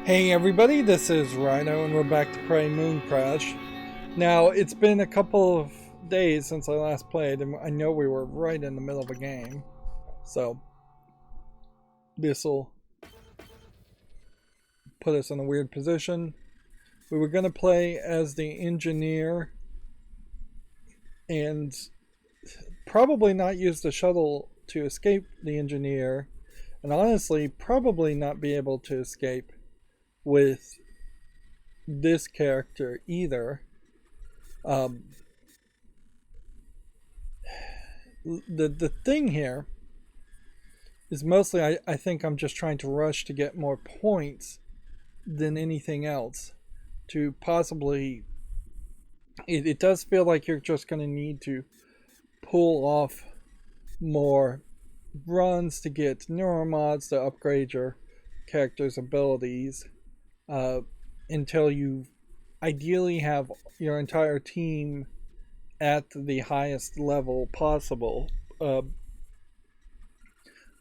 Hey everybody, this is Rydo and we're back to play Mooncrash. Now, it's been a couple of days since I last played and I know we were right in the middle of a game. So, this'll put us in a weird position. We were going to play as the engineer and probably not use the shuttle to escape the engineer, and honestly, probably not be able to escape with this character either. Um, the thing here is mostly I think I'm just trying to rush to get more points than anything else to possibly it does feel like you're just going to need to pull off more runs to get neuromods to upgrade your character's abilities uh, until you ideally have your entire team at the highest level possible.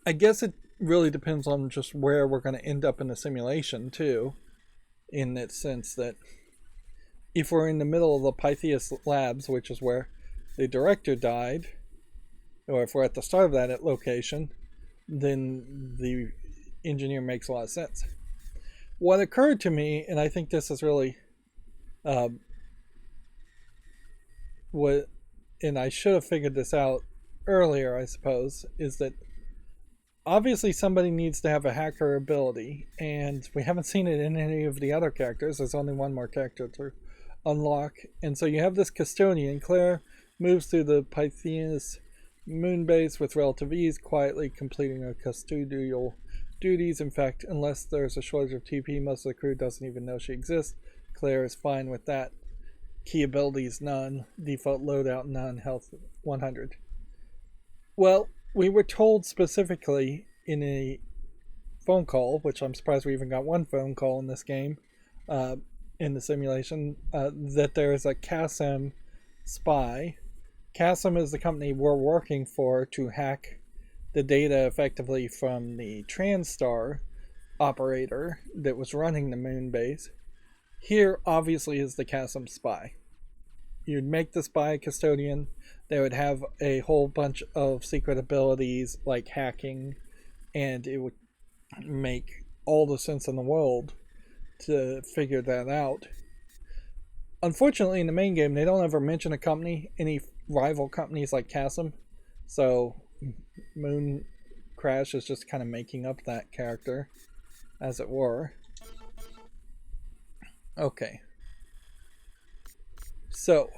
I guess it really depends on just where we're going to end up in the simulation, too, in that sense that if we're in the middle of the Pythias Labs, which is where the director died, or if we're at the start of that location, then the engineer makes a lot of sense. What occurred to me, and I think this is really uh, what, and I should have figured this out earlier, I suppose, is that obviously somebody needs to have a hacker ability, and we haven't seen it in any of the other characters. There's only one more character to unlock, and so you have this custodian. Claire moves through the Pythias moon base with relative ease, quietly completing her custodial duties. In fact, unless there's a shortage of TP, most of the crew doesn't even know she exists. Claire is fine with that. Key abilities none, default loadout none, health 100. Well, we were told specifically in a phone call, which I'm surprised we even got one phone call in this game, in the simulation, that there is a KASM spy. KASM is the company we're working for to hack the data effectively from the TranStar operator that was running the moon base. Here, obviously, is the KASM spy. You'd make the spy custodian. They would have a whole bunch of secret abilities like hacking, and it would make all the sense in the world to figure that out. Unfortunately, in the main game, they don't ever mention a company, any rival companies like KASM, so Mooncrash is just kind of making up that character, as it were. Okay. So,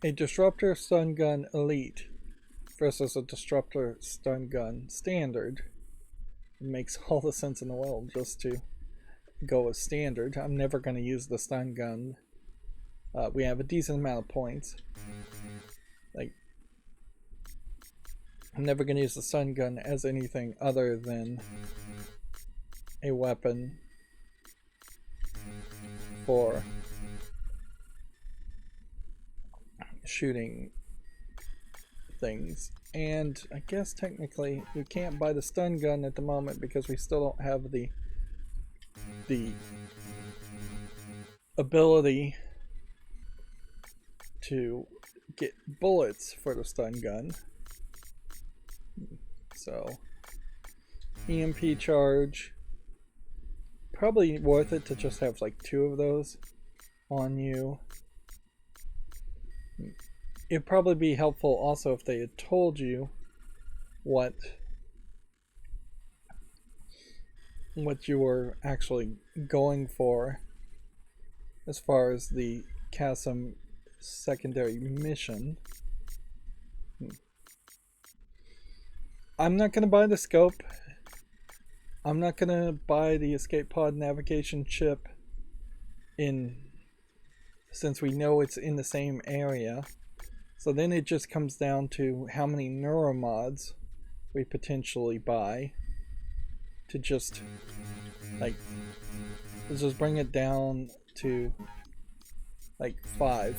a Disruptor Stun Gun Elite versus a Disruptor Stun Gun Standard. It makes all the sense in the world just to go with Standard. I'm never going to use the Stun Gun. We have a decent amount of points. Like, I'm never going to use the Stun Gun as anything other than a weapon for shooting things. And I guess technically you can't buy the stun gun at the moment because we still don't have the ability to get bullets for the stun gun. So EMP charge, probably worth it to just have like 2 of those on you. It'd probably be helpful also if they had told you what you were actually going for as far as the KASM secondary mission. I'm not going to buy the scope. I'm not going to buy the escape pod navigation chip since we know it's in the same area. So then it just comes down to how many neuromods we potentially buy to just like, let's just bring it down to like 5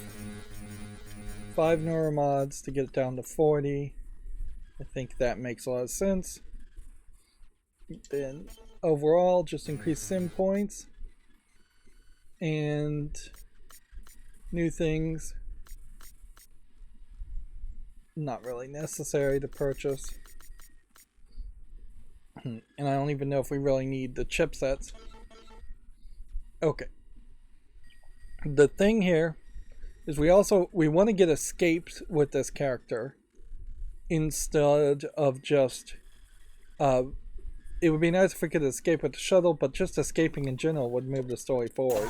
neuromods to get it down to 40. I think that makes a lot of sense. Then overall, just increase sim points and new things. Not really necessary to purchase. And I don't even know if we really need the chipsets. Okay. The thing here is we want to get escapes with this character instead of just it would be nice if we could escape with the shuttle, but just escaping in general would move the story forward.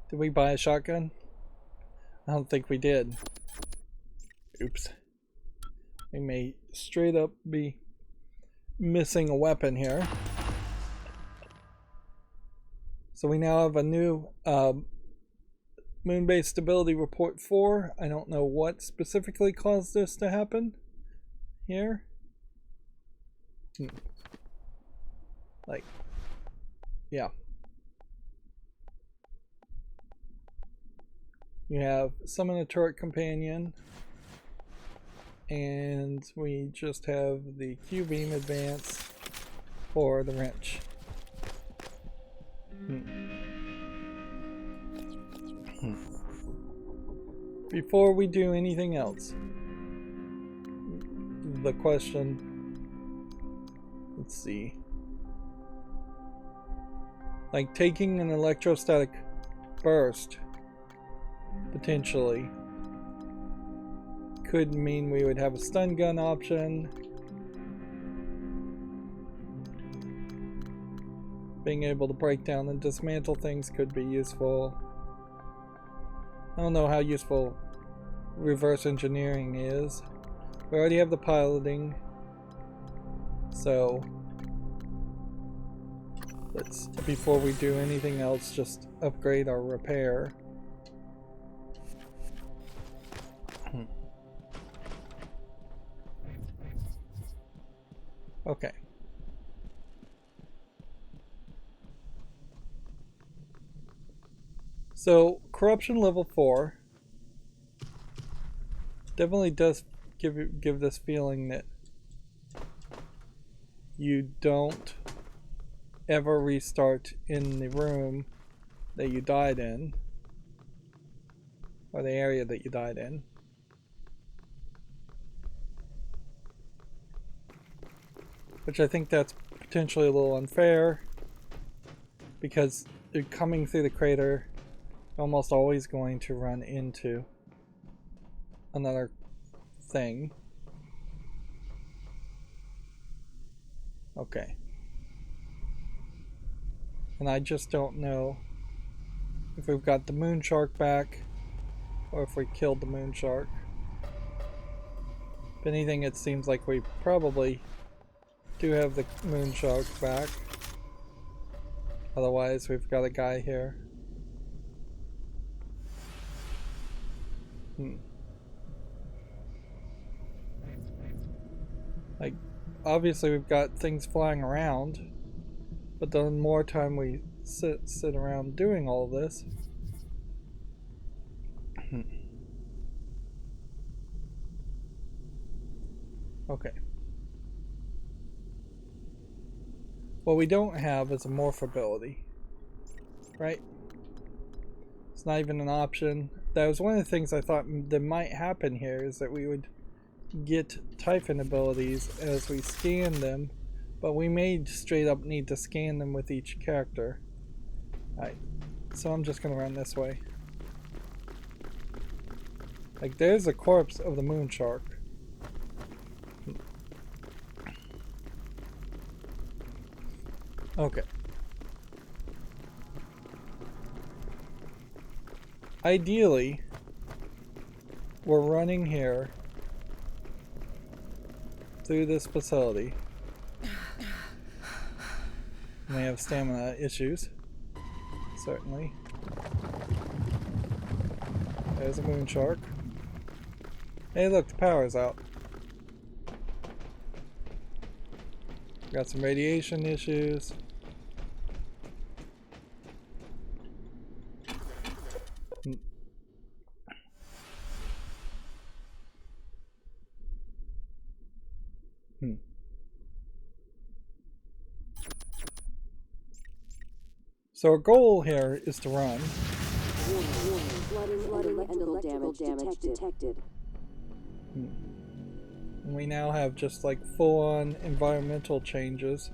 Did we buy a shotgun? I don't think we did. Oops. We may straight up be missing a weapon here. So we now have a new Moonbase Stability Report 4. I don't know what specifically caused this to happen here. Like, yeah. You have summon a turret companion, and we just have the Q-beam advance for the wrench. Before we do anything else, the question, let's see, like taking an electrostatic burst potentially could mean we would have a stun gun option. Being able to break down and dismantle things could be useful. I don't know how useful reverse engineering is. We already have the piloting, so let's, before we do anything else, just upgrade our repair. Okay. So, corruption level 4 definitely does give this feeling that you don't ever restart in the room that you died in, or the area that you died in. Which I think that's potentially a little unfair, because coming through the crater, you're almost always going to run into another thing. Okay. And I just don't know if we've got the moon shark back, or if we killed the moon shark. If anything, it seems like we probably do have the moon shark back. Otherwise, we've got a guy here. Like, obviously we've got things flying around, but the more time we sit around doing all of this, okay. What we don't have is a morph ability, right? It's not even an option. That was one of the things I thought that might happen here, is that we would get Typhon abilities as we scan them, but we may straight up need to scan them with each character. Alright, so I'm just gonna run this way. Like, there's a corpse of the moon shark. Okay. Ideally, we're running here through this facility. We have stamina issues, certainly. There's a moon shark. Hey, look, the power's out. Got some radiation issues. Hmm. Hmm. So our goal here is to run. Flooding and electrical damage detected. Hmm. And we now have just like full-on environmental changes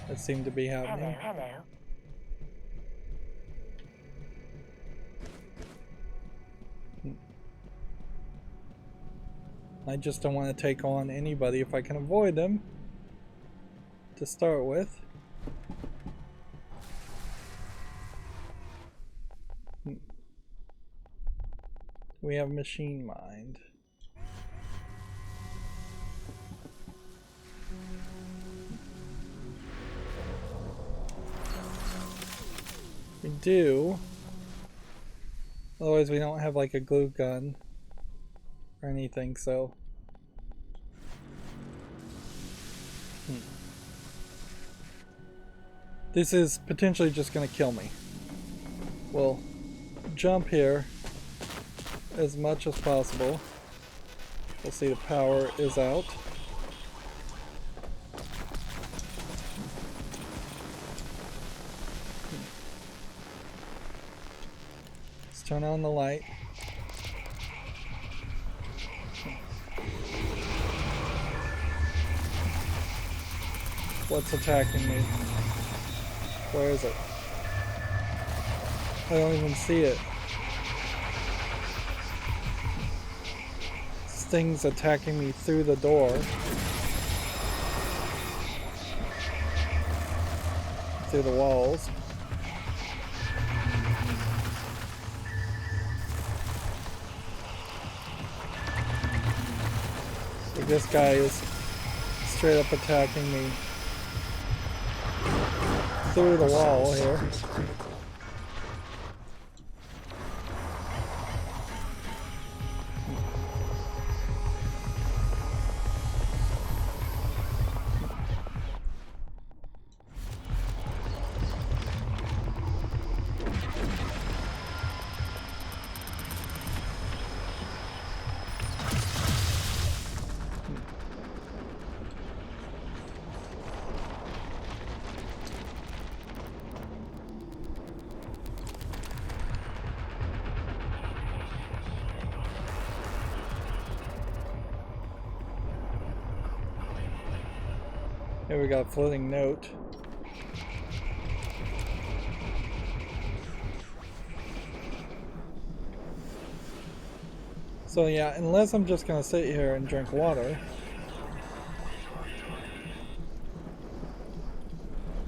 that seem to be happening. Hello. I just don't want to take on anybody if I can avoid them to start with. We have machine mind. We do. Otherwise we don't have like a glue gun or anything, so. This is potentially just gonna kill me. We'll jump here as much as possible. We'll see the power is out. Let's turn on the light. What's attacking me? Where is it? I don't even see it. This thing's attacking me through the door. Through the walls. So this guy is straight up attacking me through the wall here. Here we got a floating note. So yeah, unless I'm just gonna sit here and drink water.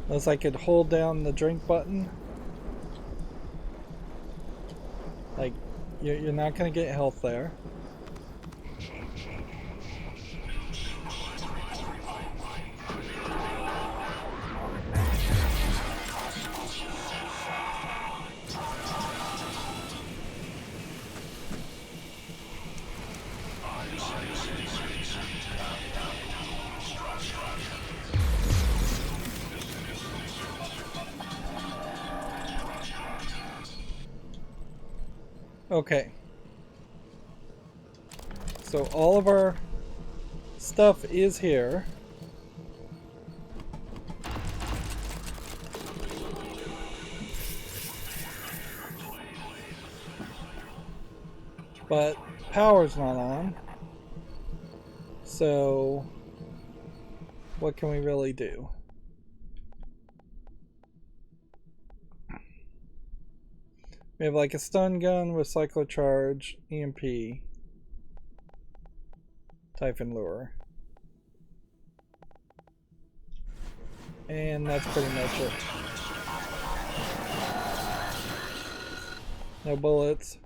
Unless I could hold down the drink button. Like, you're not gonna get health there. Okay. So all of our stuff is here. But power's not on. So what can we really do? We have like a stun gun with cyclocharge, EMP, Typhon Lure. And that's pretty much it. No bullets.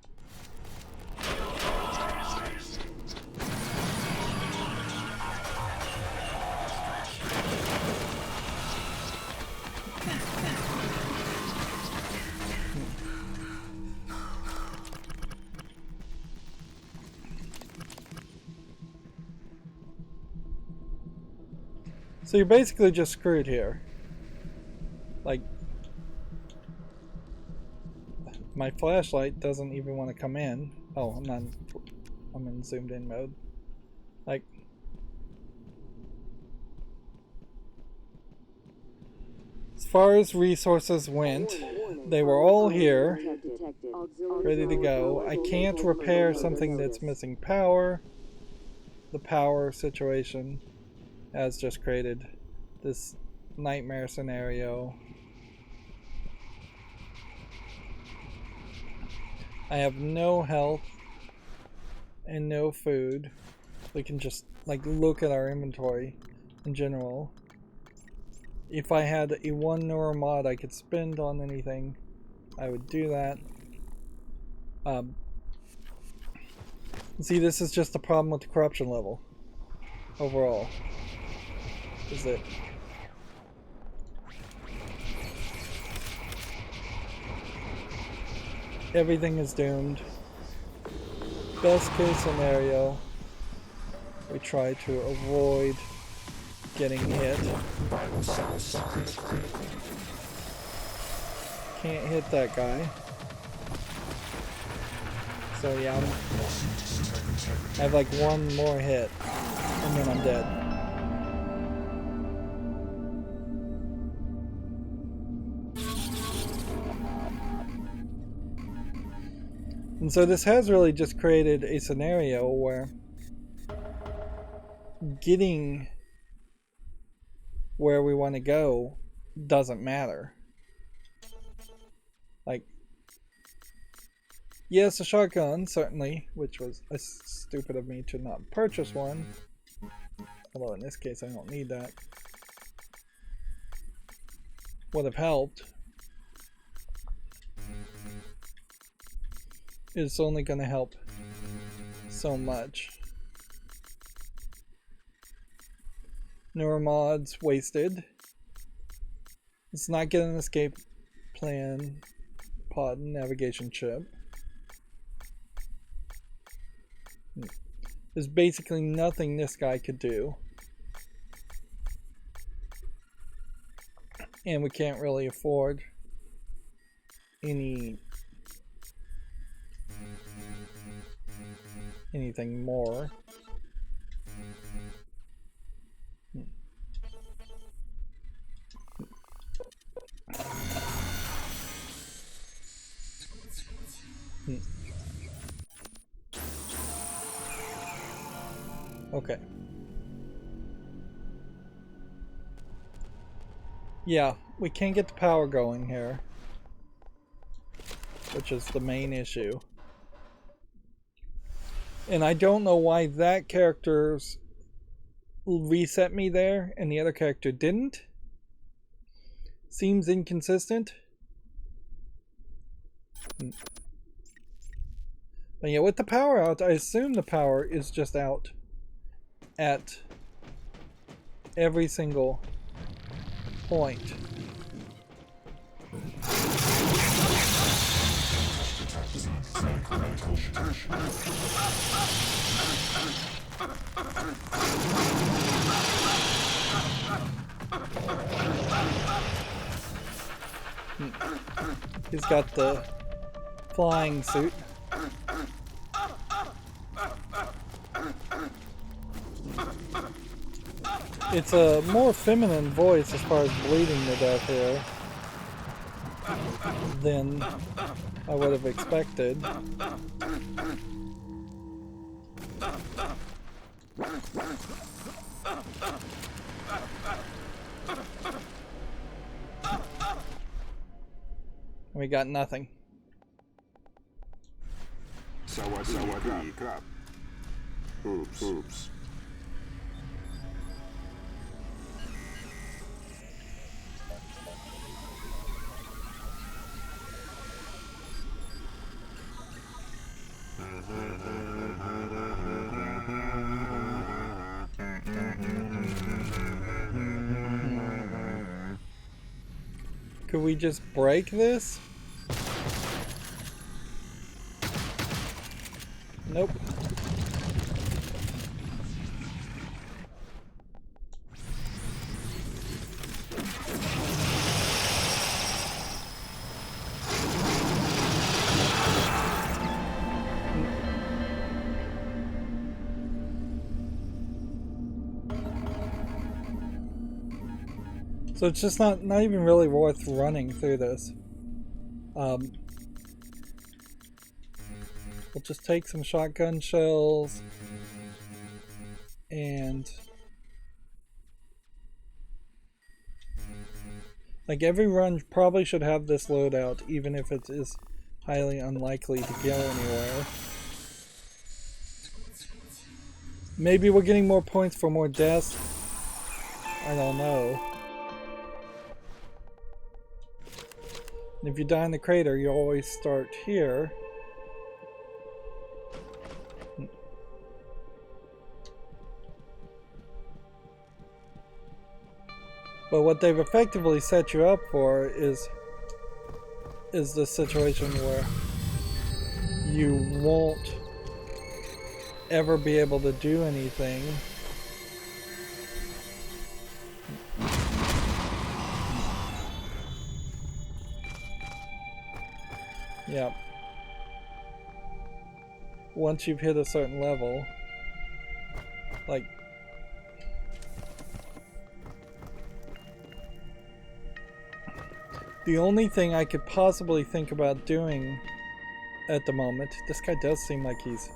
So you're basically just screwed here. Like, My flashlight doesn't even want to come in. Oh, I'm in zoomed in mode. Like, as far as resources went, they were all here, ready to go. I can't repair something that's missing power. The power situation has just created this nightmare scenario. I have no health and no food. We can just like look at our inventory in general. If I had a 1 neuromod I could spend on anything, I would do that. See, this is just a problem with the corruption level overall. Is it? Everything is doomed. Best case scenario, we try to avoid getting hit. Can't hit that guy. So yeah, I have like one more hit, and then I'm dead. And so this has really just created a scenario where getting where we want to go doesn't matter. Like, yes, a shotgun, certainly, which was stupid of me to not purchase one. Although in this case I don't need that. Would have helped. It's only going to help so much. Neuromods wasted. Let's not get an escape plan pod and navigation chip. There's basically nothing this guy could do. And we can't really afford anything more. Okay. Yeah, we can't get the power going here, which is the main issue. And I don't know why that character's reset me there and the other character didn't. Seems inconsistent. But yeah, with the power out, I assume the power is just out at every single point. He's got the flying suit. It's a more feminine voice as far as bleeding to death here than I would have expected. We got nothing. Sawadee crap. Oops. Could we just break this? Nope. So it's just not even really worth running through this. We'll just take some shotgun shells and like every run probably should have this loadout, even if it is highly unlikely to go anywhere. Maybe we're getting more points for more deaths. I don't know. If you die in the crater, you always start here. But what they've effectively set you up for is the situation where you won't ever be able to do anything. Yeah. Once you've hit a certain level, like the only thing I could possibly think about doing at the moment, this guy does seem like he's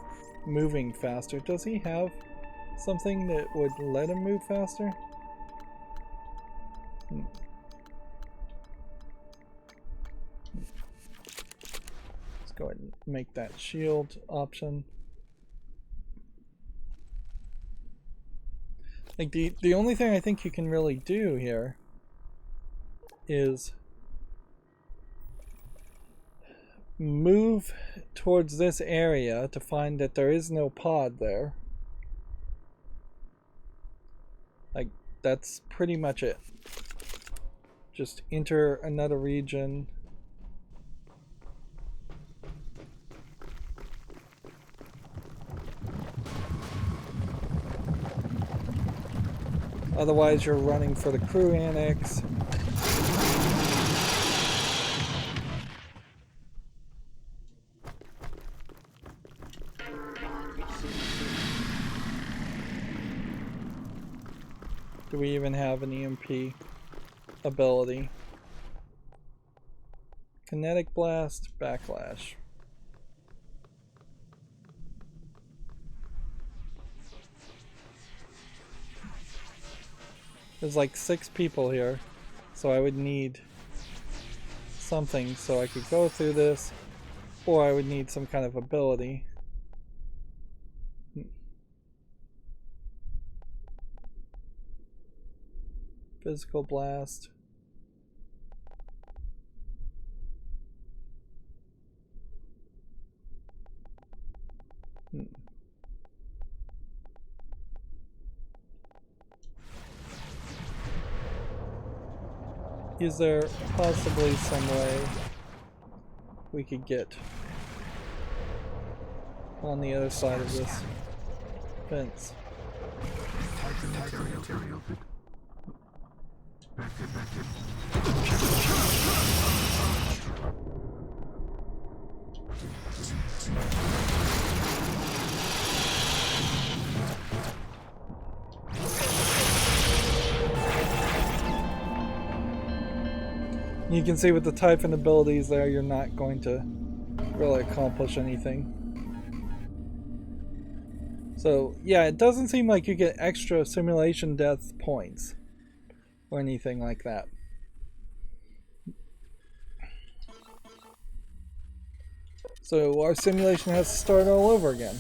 moving faster. Does he have something that would let him move faster? Let's go ahead and make that shield option. Like the only thing I think you can really do here is move towards this area to find that there is no pod there. Like, that's pretty much it. Just enter another region. Otherwise, you're running for the crew annex. Do we even have an EMP ability? Kinetic blast, backlash. There's like 6 people here, so I would need something so I could go through this, or I would need some kind of ability. Physical blast. Is there possibly some way we could get on the other side of this fence? You can see with the Typhon abilities there, you're not going to really accomplish anything. So, yeah, it doesn't seem like you get extra simulation death points or anything like that. So our simulation has to start all over again.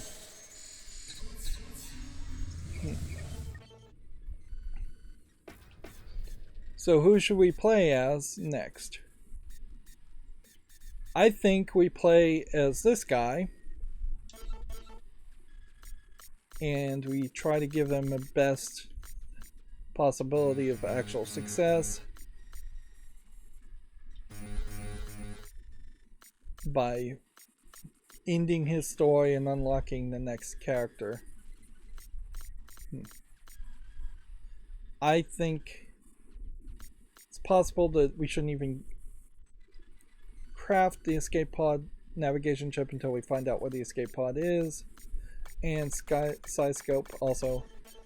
So who should we play as next? I think we play as this guy, and we try to give them the best possibility of actual success by ending his story and unlocking the next character. I think it's possible that we shouldn't even craft the escape pod navigation chip until we find out what the escape pod is, and side scope also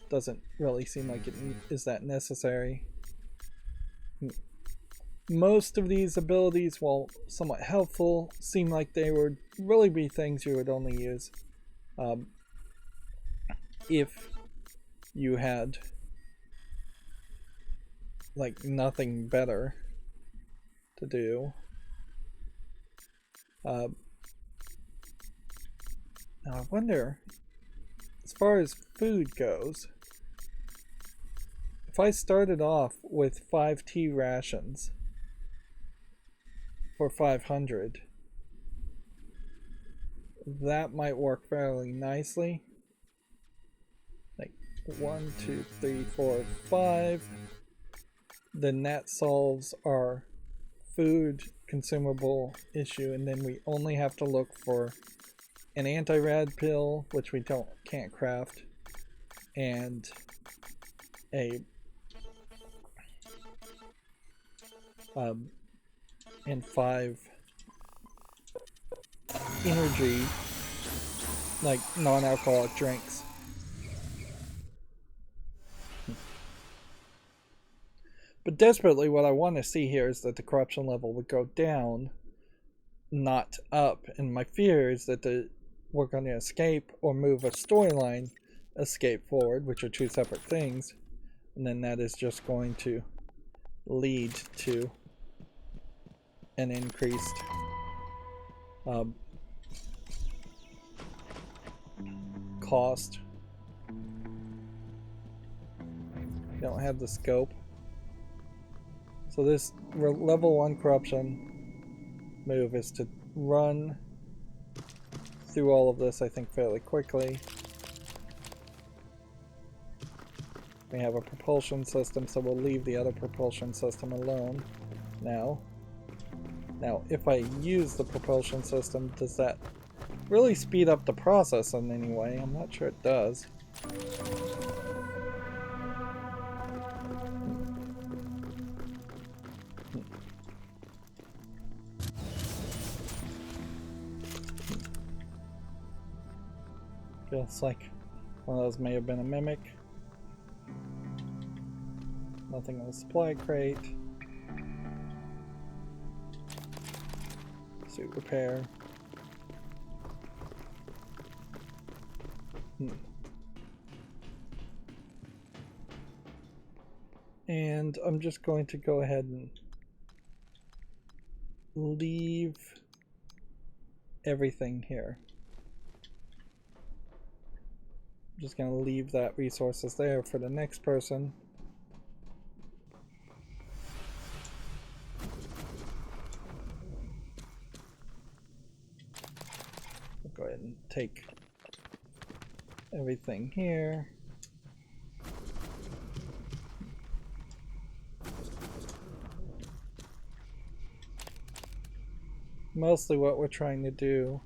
doesn't really seem like it is that necessary. Most of these abilities, while somewhat helpful, seem like they would really be things you would only use if you had like nothing better to do. Now I wonder, as far as food goes, if I started off with 5 tea rations for 500, that might work fairly nicely. Like 1, 2, 3, 4, 5. Then that solves our food consumable issue, and then we only have to look for an anti-rad pill, which we can't craft, and and 5 energy, like non-alcoholic drinks. But desperately, what I want to see here is that the corruption level would go down, not up. And my fear is that we're going to escape or move a storyline escape forward, which are 2 separate things. And then that is just going to lead to an increased cost. Don't have the scope. So this level 1 corruption move is to run through all of this, I think, fairly quickly. We have a propulsion system, so we'll leave the other propulsion system alone now. Now, if I use the propulsion system, does that really speed up the process in any way? I'm not sure it does. Feels like one of those may have been a mimic. Nothing in the supply crate. Suit repair. And I'm just going to go ahead and leave everything here. I'm just going to leave that resources there for the next person. I'll go ahead and take everything here. Mostly what we're trying to do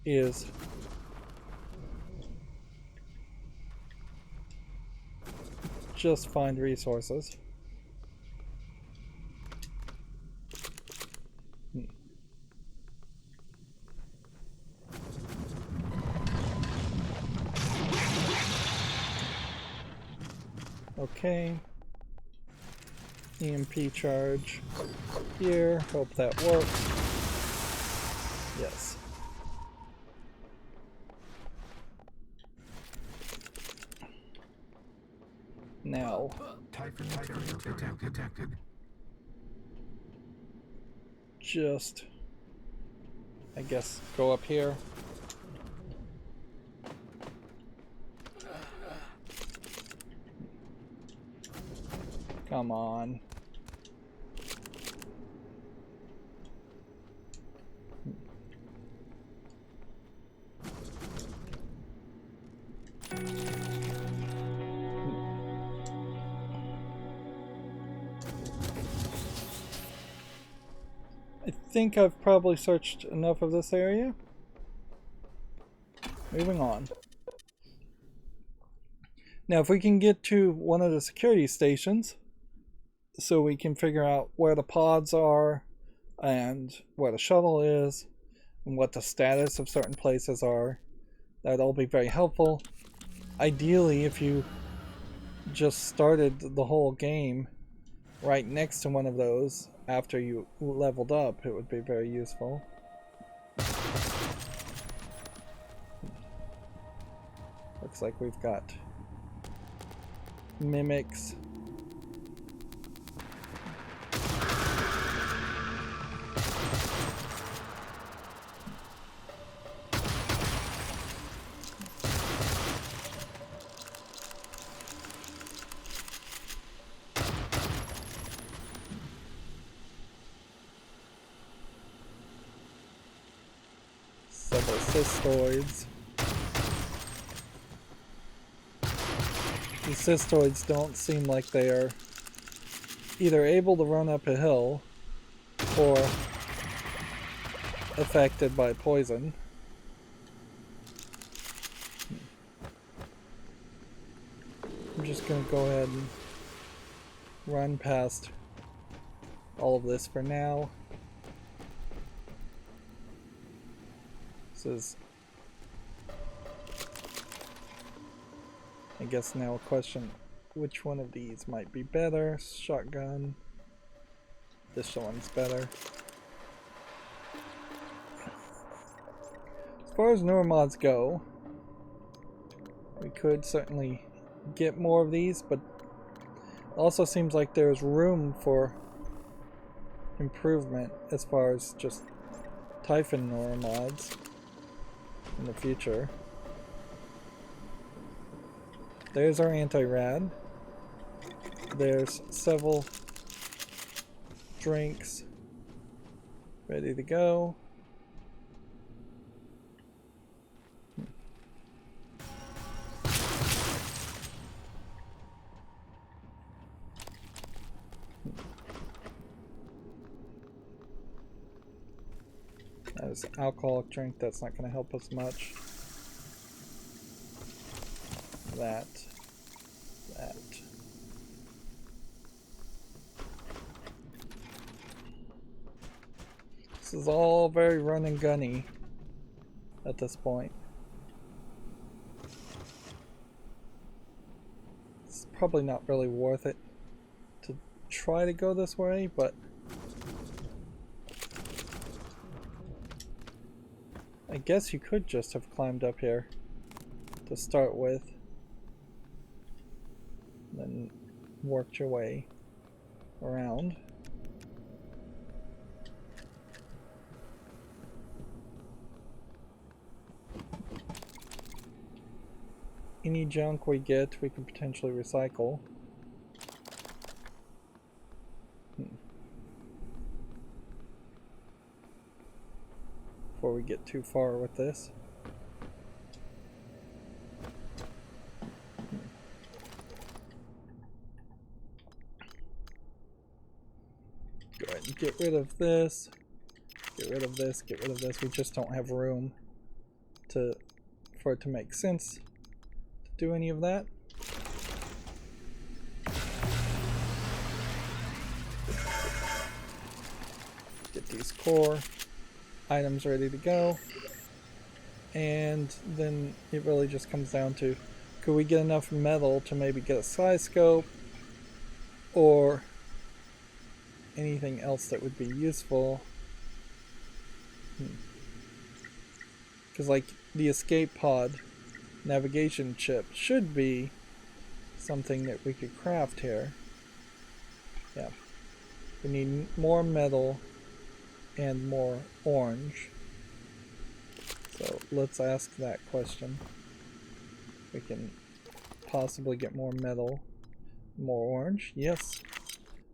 is just find resources. Okay. EMP charge here. Hope that works. Yes. Now. Detected. Just, I guess, go up here. Come on. I think I've probably searched enough of this area. Moving on. Now, if we can get to one of the security stations, so we can figure out where the pods are, and where the shuttle is, and what the status of certain places are, that'd all be very helpful. Ideally, if you just started the whole game right next to one of those after you leveled up, it would be very useful. Looks like we've got mimics. Several cystoids. These cystoids don't seem like they are either able to run up a hill or affected by poison. I'm just gonna go ahead and run past all of this for now. This is, I guess, now a question, which one of these might be better? Shotgun. This one's better. As far as neuromods go, we could certainly get more of these, but it also seems like there's room for improvement as far as just Typhon neuromods in the future. There's our anti-rad. There's several drinks ready to go. There's an alcoholic drink, that's not going to help us much. That. This is all very run and gunny at this point. It's probably not really worth it to try to go this way, but I guess you could just have climbed up here to start with, then worked your way around. Any junk we get, we can potentially recycle. Before we get too far with this. Go ahead and get rid of this. Get rid of this, get rid of this. We just don't have room for it to make sense to do any of that. Get these core items ready to go, and then it really just comes down to, could we get enough metal to maybe get a size scope or anything else that would be useful? Because like the escape pod navigation chip should be something that we could craft here. Yeah, we need more metal and more orange. So let's ask that question. We can possibly get more metal, more orange. Yes,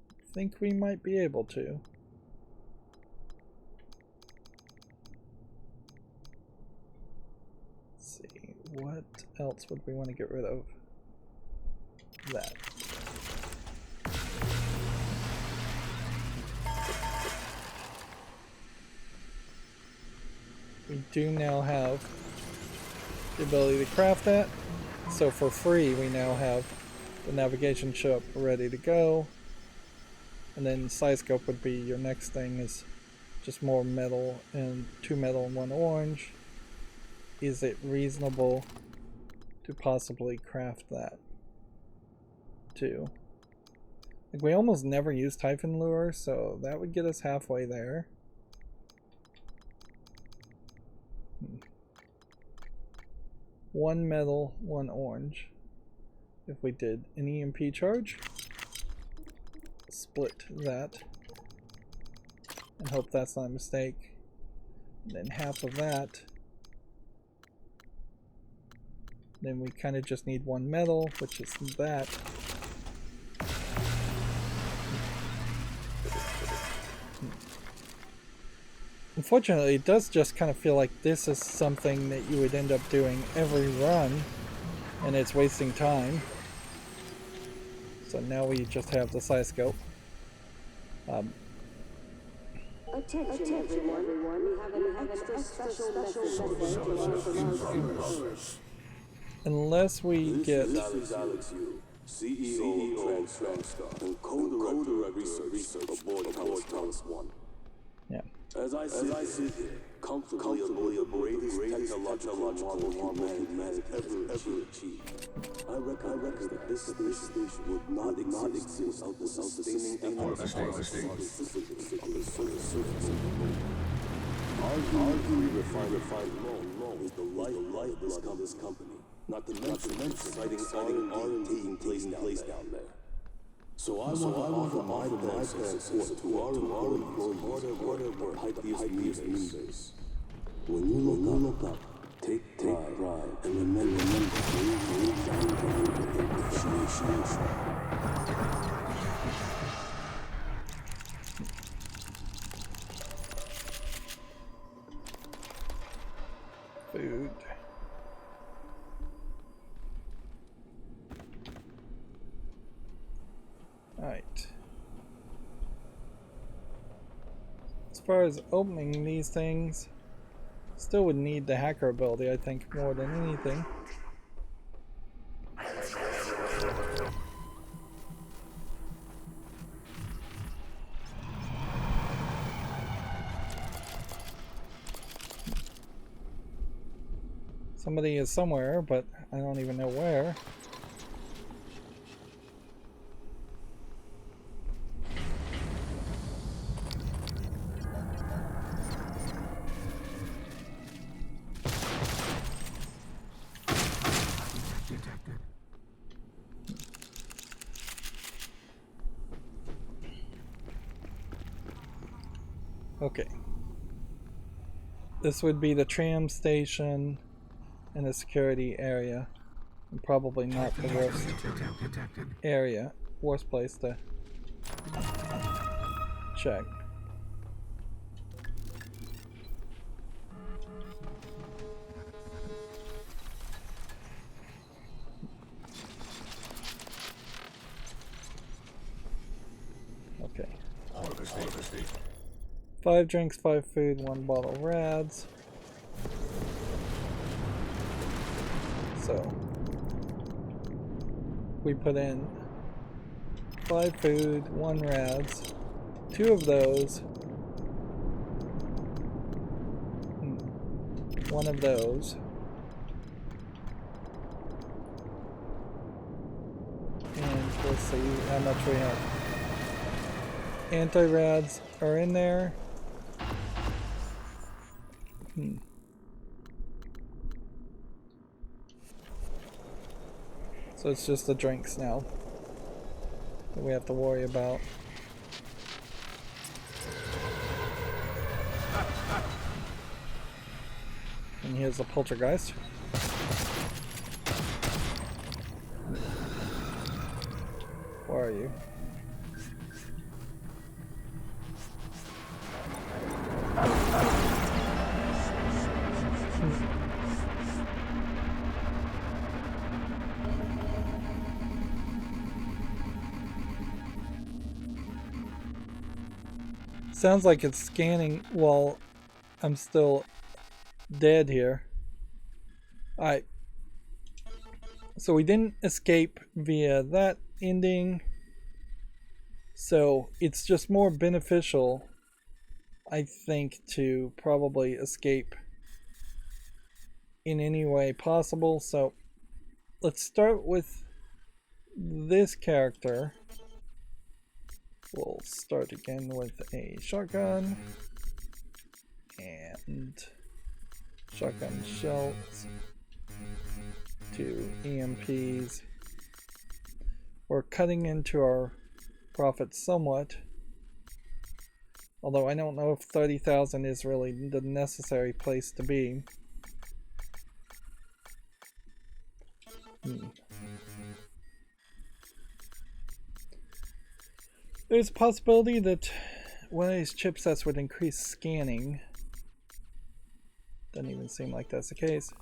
I think we might be able to. Let's see, what else would we want to get rid of? That. We do now have the ability to craft that, so for free we now have the navigation chip ready to go, and then size scope would be your next thing, is just more metal, and 2 metal and 1 orange. Is it reasonable to possibly craft that too? Like, we almost never use Typhon Lure, so that would get us halfway there. One metal, one orange. If we did an EMP charge, split that, and hope that's not a mistake. And then half of that. Then we kind of just need one metal, which is that. Unfortunately, it does just kind of feel like this is something that you would end up doing every run, and it's wasting time. So now we just have the Sci-Scope. Attention everyone. We have an extra special message. Unless we get... Alex U, CEO of TranStar, and co-director of research aboard Thomas 1. Yeah. As I sit here, comfortably aboard the greatest technological humanity has ever achieved, I reckon that this station would not exist without the sustaining efforts of the surface of the moon. Arguably, refined low is the life of this company, not to mention exciting R&D taking place down there. So I want to offer my support to our employees harder hype these meters. When you look up, take pride, and remember appreciation. Food. Alright. As far as opening these things, still would need the hacker ability, I think, more than anything. Somebody is somewhere, but I don't even know where. Okay. This would be the tram station and the security area. And probably not the worst area, worst place to check. Okay. 5 drinks, 5 food, 1 bottle of rads. So we put in 5 food, 1 rads, 2 of those, 1 of those, and let's see how much we have. Anti-rads are in there. So it's just the drinks now that we have to worry about. And here's the poltergeist. Where are you? Sounds like it's scanning while I'm still dead here. Alright. So we didn't escape via that ending. So it's just more beneficial, I think, to probably escape in any way possible. So let's start with this character. We'll start again with a shotgun and shotgun shells, 2 EMPs. We're cutting into our profits somewhat, although I don't know if 30,000 is really the necessary place to be. There's a possibility that one of these chipsets would increase scanning. Doesn't even seem like that's the case.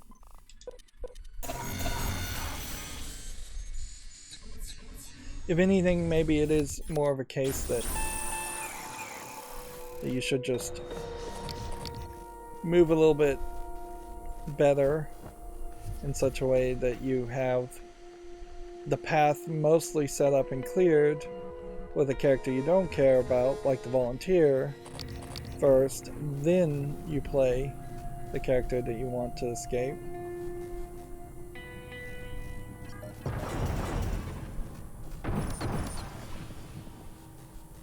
If anything, maybe it is more of a case that you should just move a little bit better in such a way that you have the path mostly set up and cleared with a character you don't care about, like the volunteer, first, then you play the character that you want to escape.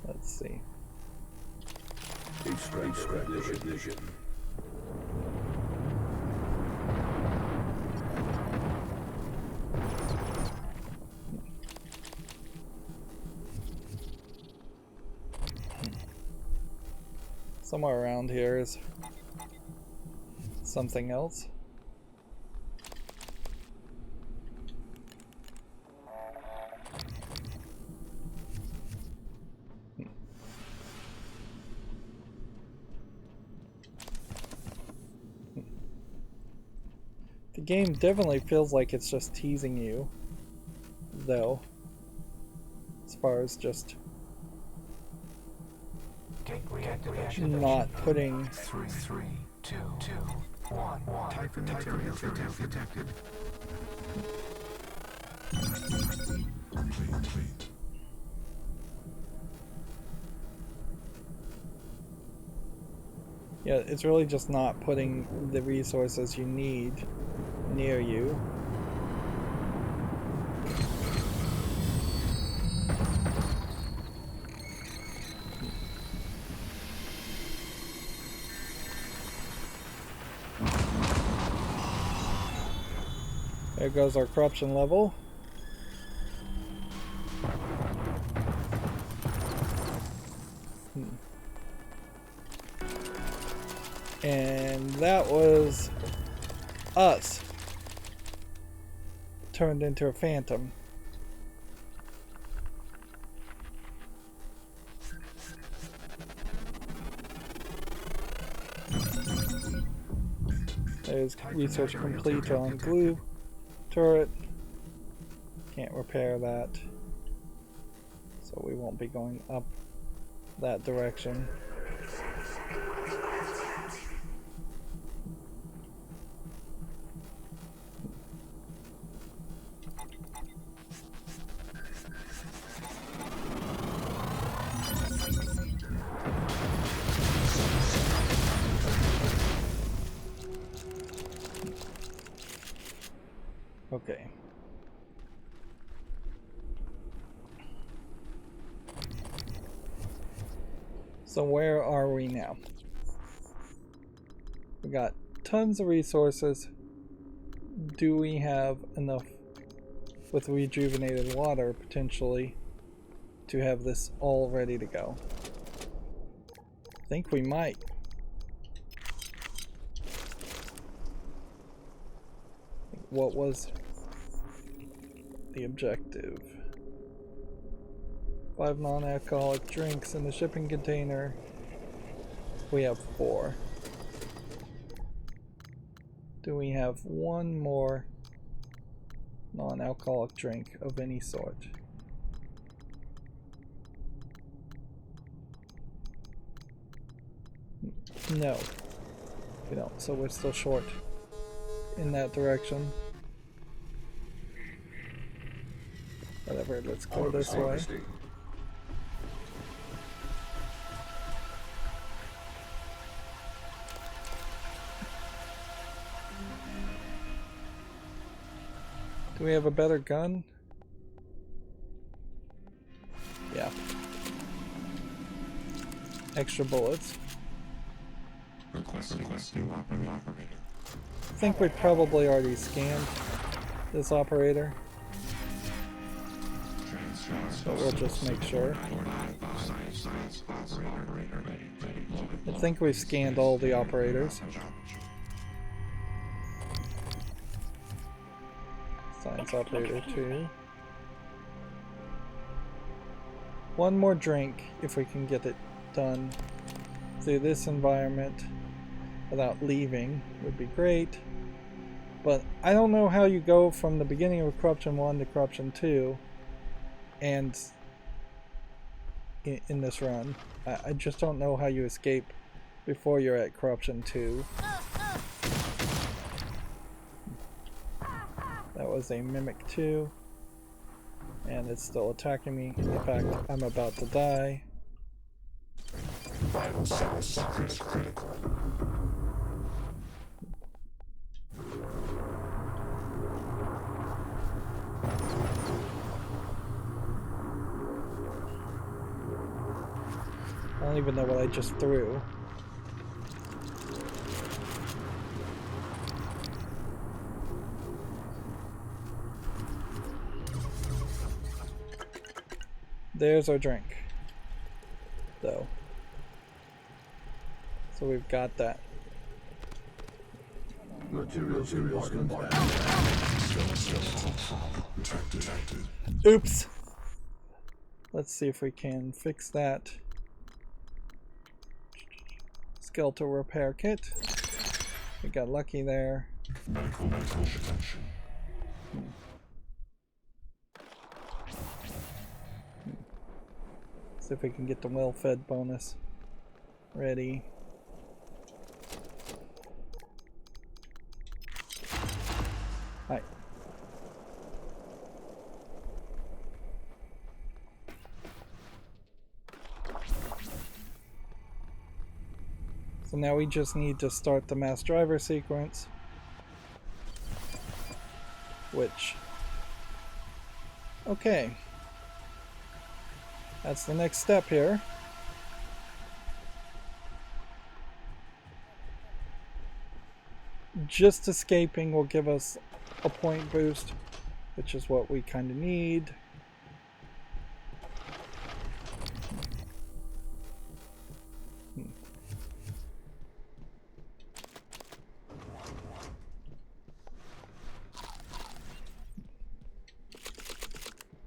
Let's see. Extraction. Somewhere around here is something else. The game definitely feels like it's just teasing you, though, as far as just not putting 3, 2, 1. Type material detected. Complete. Yeah, it's really just not putting the resources you need near you. There goes our corruption level. And that was us turned into a phantom. There's research complete on glue turret. Can't repair that, so we won't be going up that direction. Okay. So where are we now? We got tons of resources. Do we have enough with rejuvenated water potentially to have this all ready to go? I think we might. What was the objective? 5 non-alcoholic drinks in the shipping container. We have 4. Do we have one more non-alcoholic drink of any sort? No, we don't, so we're still short in that direction. Whatever, let's go this way. Do we have a better gun? Yeah. extra bullets. Request new operator. I think we probably already scanned this operator, but we'll just make sure. I think we've scanned all the operators. Science operator 2. One more drink, if we can get it done through this environment without leaving, would be great. But I don't know how you go from the beginning of Corruption 1 to Corruption 2 and in this run. I just don't know how you escape before you're at Corruption 2. That was a Mimic 2. And it's still attacking me. In fact, I'm about to die. Vital signs critical. I don't even know what I just threw. There's our drink, though. So we've got that. Materials compartment. Oops! Let's see if we can fix that. Skeletal repair kit. We got lucky there. Medical protection. See if we can get the well-fed bonus ready. Hi. So now we just need to start the mass driver sequence, which, okay, that's the next step here. Just escaping will give us a point boost, which is what we kind of need.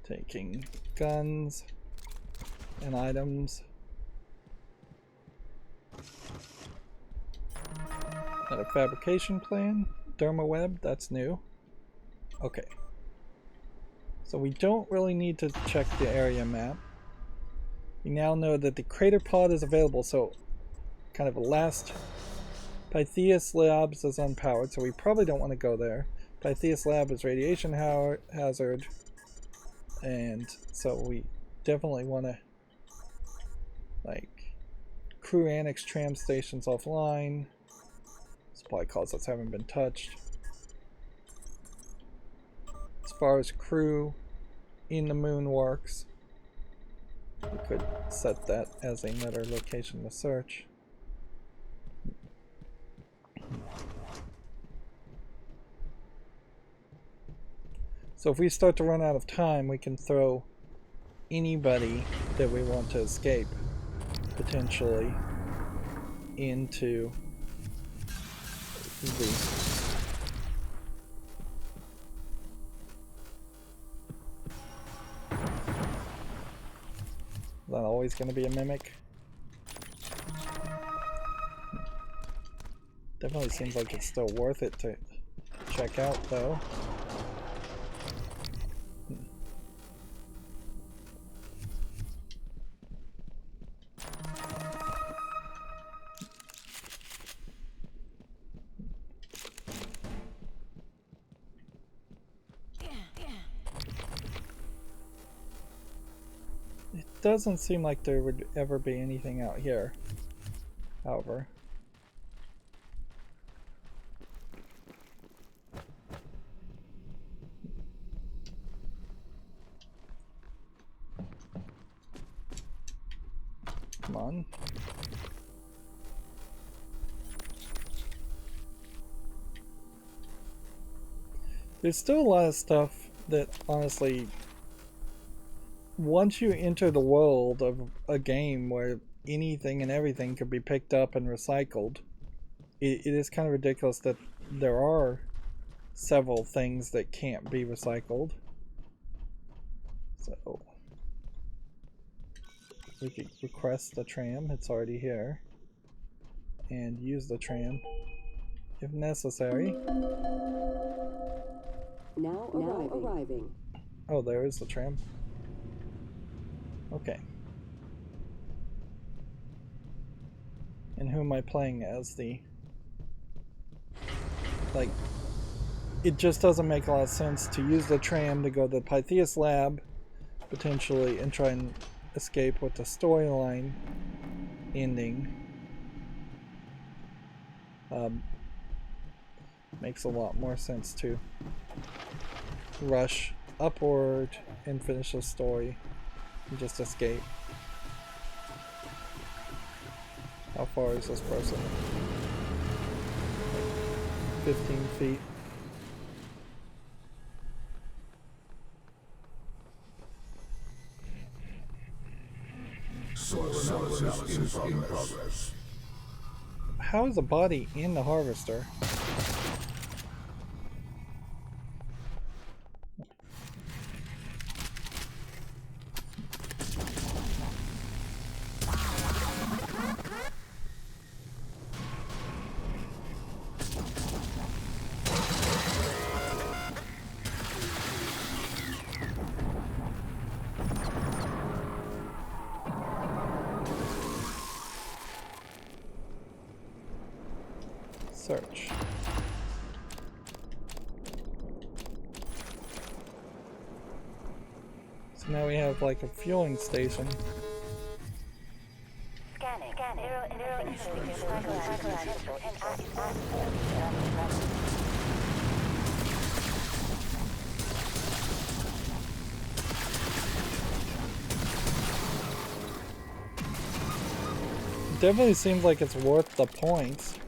Taking guns and items. And a fabrication plan. Derma web, that's new. Okay. So we don't really need to check the area map. We now know that the crater pod is available, so kind of a last. Pytheas Labs is unpowered, so we probably don't want to go there. Pytheas Lab is radiation hazard. And so we definitely want to, like, crew annex tram stations offline. Supply closets haven't been touched. As far as crew in the moon works, we could set that as another location to search. So if we start to run out of time, we can throw anybody that we want to escape, potentially, into the... Is that always going to be a mimic? Definitely seems like it's still worth it to check out, though. Doesn't seem like there would ever be anything out here, however. Come on. There's still a lot of stuff that honestly, once you enter the world of a game where anything and everything could be picked up and recycled, it is kind of ridiculous that there are several things that can't be recycled. So we could request the tram, it's already here, and use the tram if necessary. Now arriving. Oh, there is the tram. Okay. And who am I playing as? The... Like, it just doesn't make a lot of sense to use the tram to go to the Pytheas lab, potentially, and try and escape with the storyline ending. Makes a lot more sense to rush upward and finish the story and just escape. How far is this person? 15 feet. Analysis in progress. How is a body in the harvester? Search. So now we have like a fueling station. Scanning. Definitely seems like it's worth the points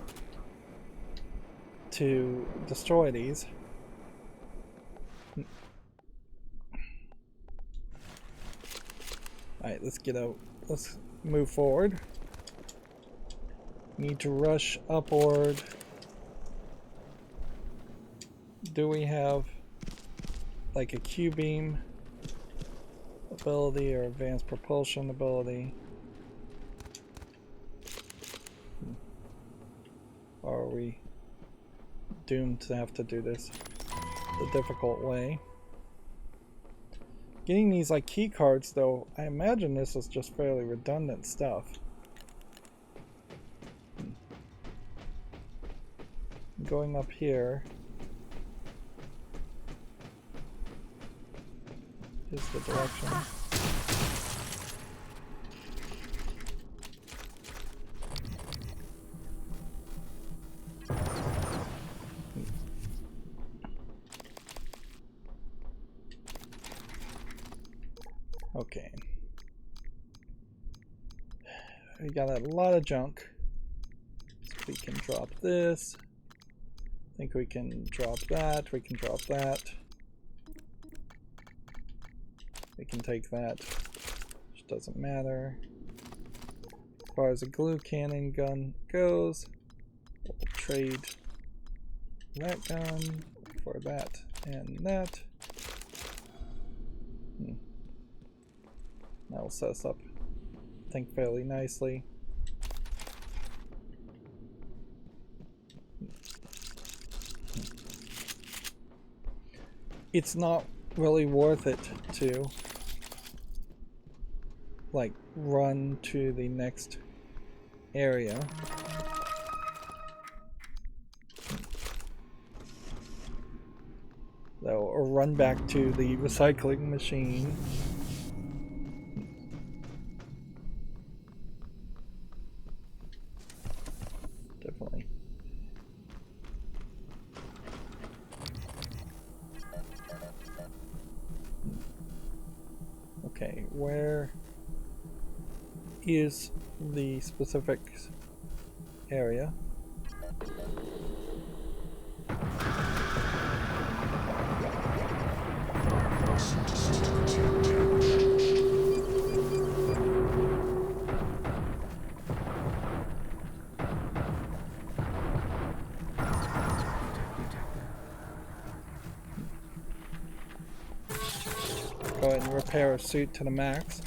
to destroy these. Alright, let's get out. Let's move forward. Need to rush upward. Do we have like a Q-beam ability or advanced propulsion ability? Or are we doomed to have to do this the difficult way? Getting these like key cards though, I imagine this is just fairly redundant stuff. Going up here is the direction. Okay. We got a lot of junk. So we can drop this. I think we can drop that. We can drop that. We can take that. Which doesn't matter. As far as a glue cannon gun goes, we'll trade that gun for that and that. That will set us up, I think, fairly nicely. It's not really worth it to like run to the next area. Or run back to the recycling machine. Definitely. Okay, where is the specific area. Go ahead and repair a suit to the max.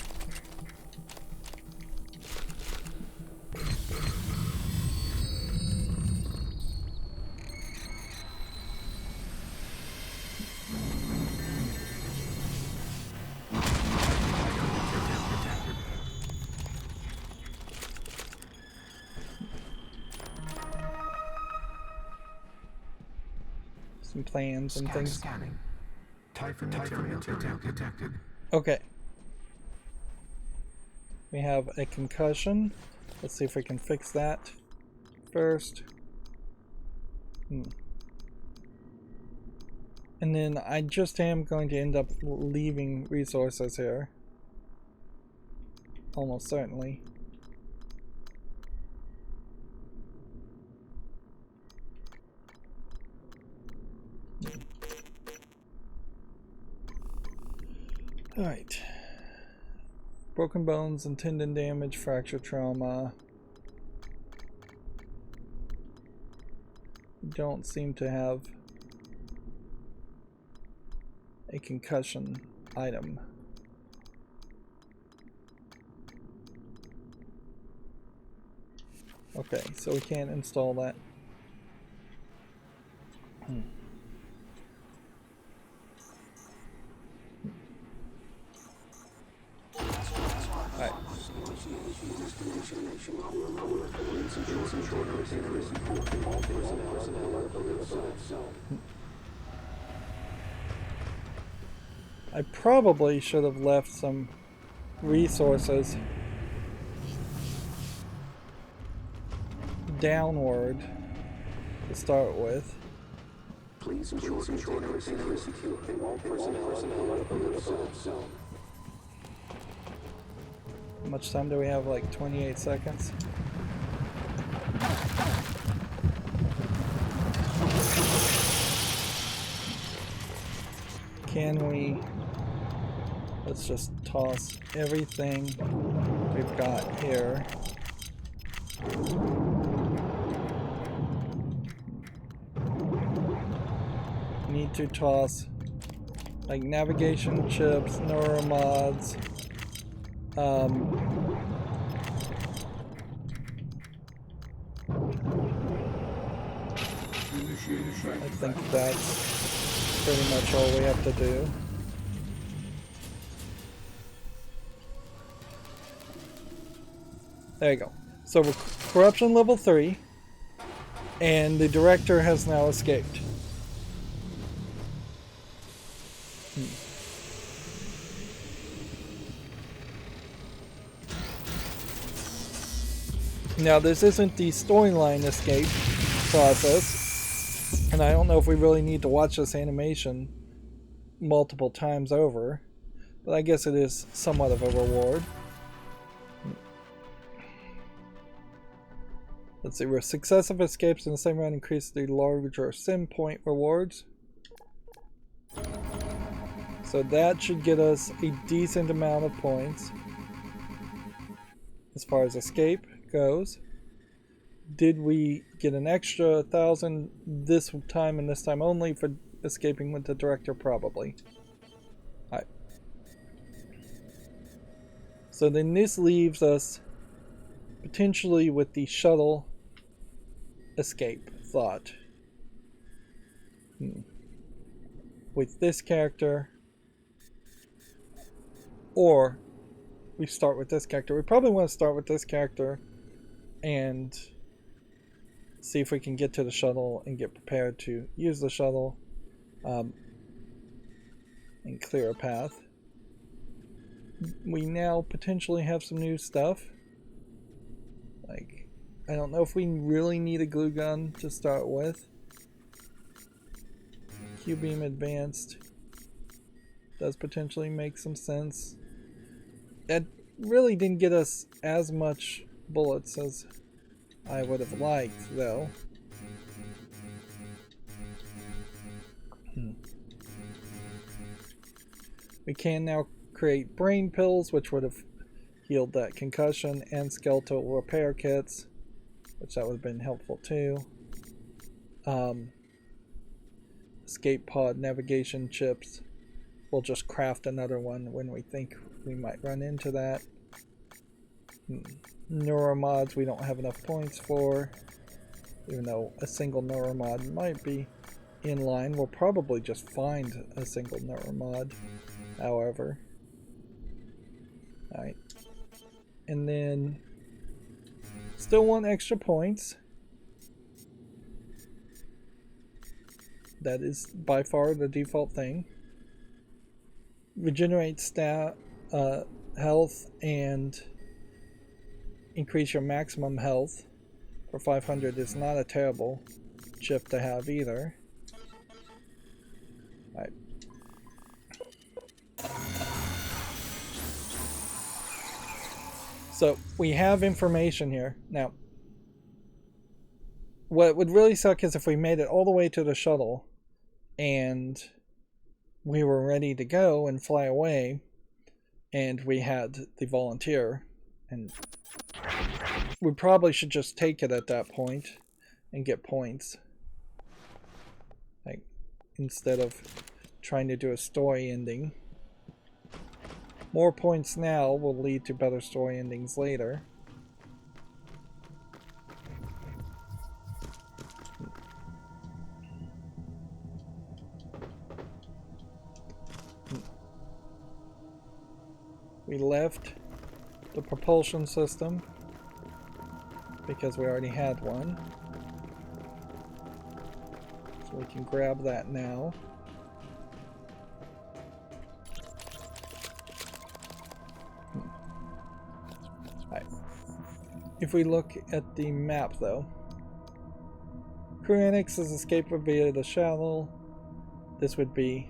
Some plans and things. Scanning. Type material detected. Okay. We have a concussion. Let's see if we can fix that first. And then I just am going to end up leaving resources here. Almost certainly. Alright. Broken bones and tendon damage, fracture trauma. Don't seem to have a concussion item. Okay, so we can't install that. Alright. I probably should have left some resources downward to start with. Please ensure container is secure and all personnel are in the zone. How much time do we have? Like 28 seconds. Can we... Let's just toss everything we've got here. Need to toss like navigation chips, neuromods, I think that's pretty much all we have to do. There you go. So we're corruption level 3, and the director has now escaped. Now this isn't the storyline escape process, and I don't know if we really need to watch this animation multiple times over, but I guess it is somewhat of a reward. Let's see, where successive escapes in the same round increase the larger sim point rewards. So that should get us a decent amount of points as far as escape goes. Did we get an extra 1,000 this time and this time only for escaping with the director? Probably. Alright. So then this leaves us potentially with the shuttle escape thought. With this character, or we start with this character. We probably want to start with this character and see if we can get to the shuttle and get prepared to use the shuttle and clear a path. We now potentially have some new stuff. Like, I don't know if we really need a glue gun to start with. Q-beam advanced does potentially make some sense. That really didn't get us as much bullets as I would have liked, though. We can now create brain pills, which would have healed that concussion, and skeletal repair kits, which that would have been helpful too. Escape pod navigation chips. We'll just craft another one when we think we might run into that. Neuromods we don't have enough points for, even though a single neuromod might be in line. We'll probably just find a single neuromod, however. Alright. And then still want extra points. That is by far the default thing. Regenerate stat, health, and increase your maximum health for 500 is not a terrible chip to have either. Alright. So we have information here. Now, what would really suck is if we made it all the way to the shuttle and we were ready to go and fly away and we had the volunteer, and we probably should just take it at that point and get points, like, instead of trying to do a story ending. More points now will lead to better story endings later. We left the propulsion system because we already had one. So we can grab that now. Right. If we look at the map though, Crew Annex is escape via the shuttle. This would be,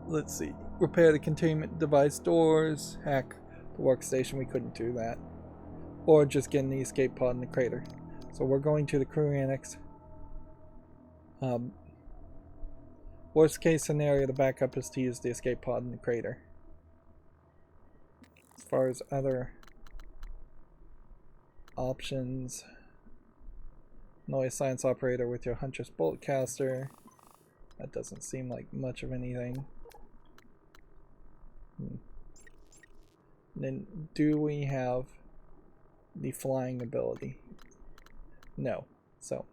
let's see, repair the containment device doors, hack the workstation, we couldn't do that. Or just get in the escape pod in the crater. So we're going to the Crew Annex. Worst case scenario, the backup is to use the escape pod in the crater. As far as other options, noise science operator with your Huntress bolt caster. That doesn't seem like much of anything. Then do we have the flying ability? No. So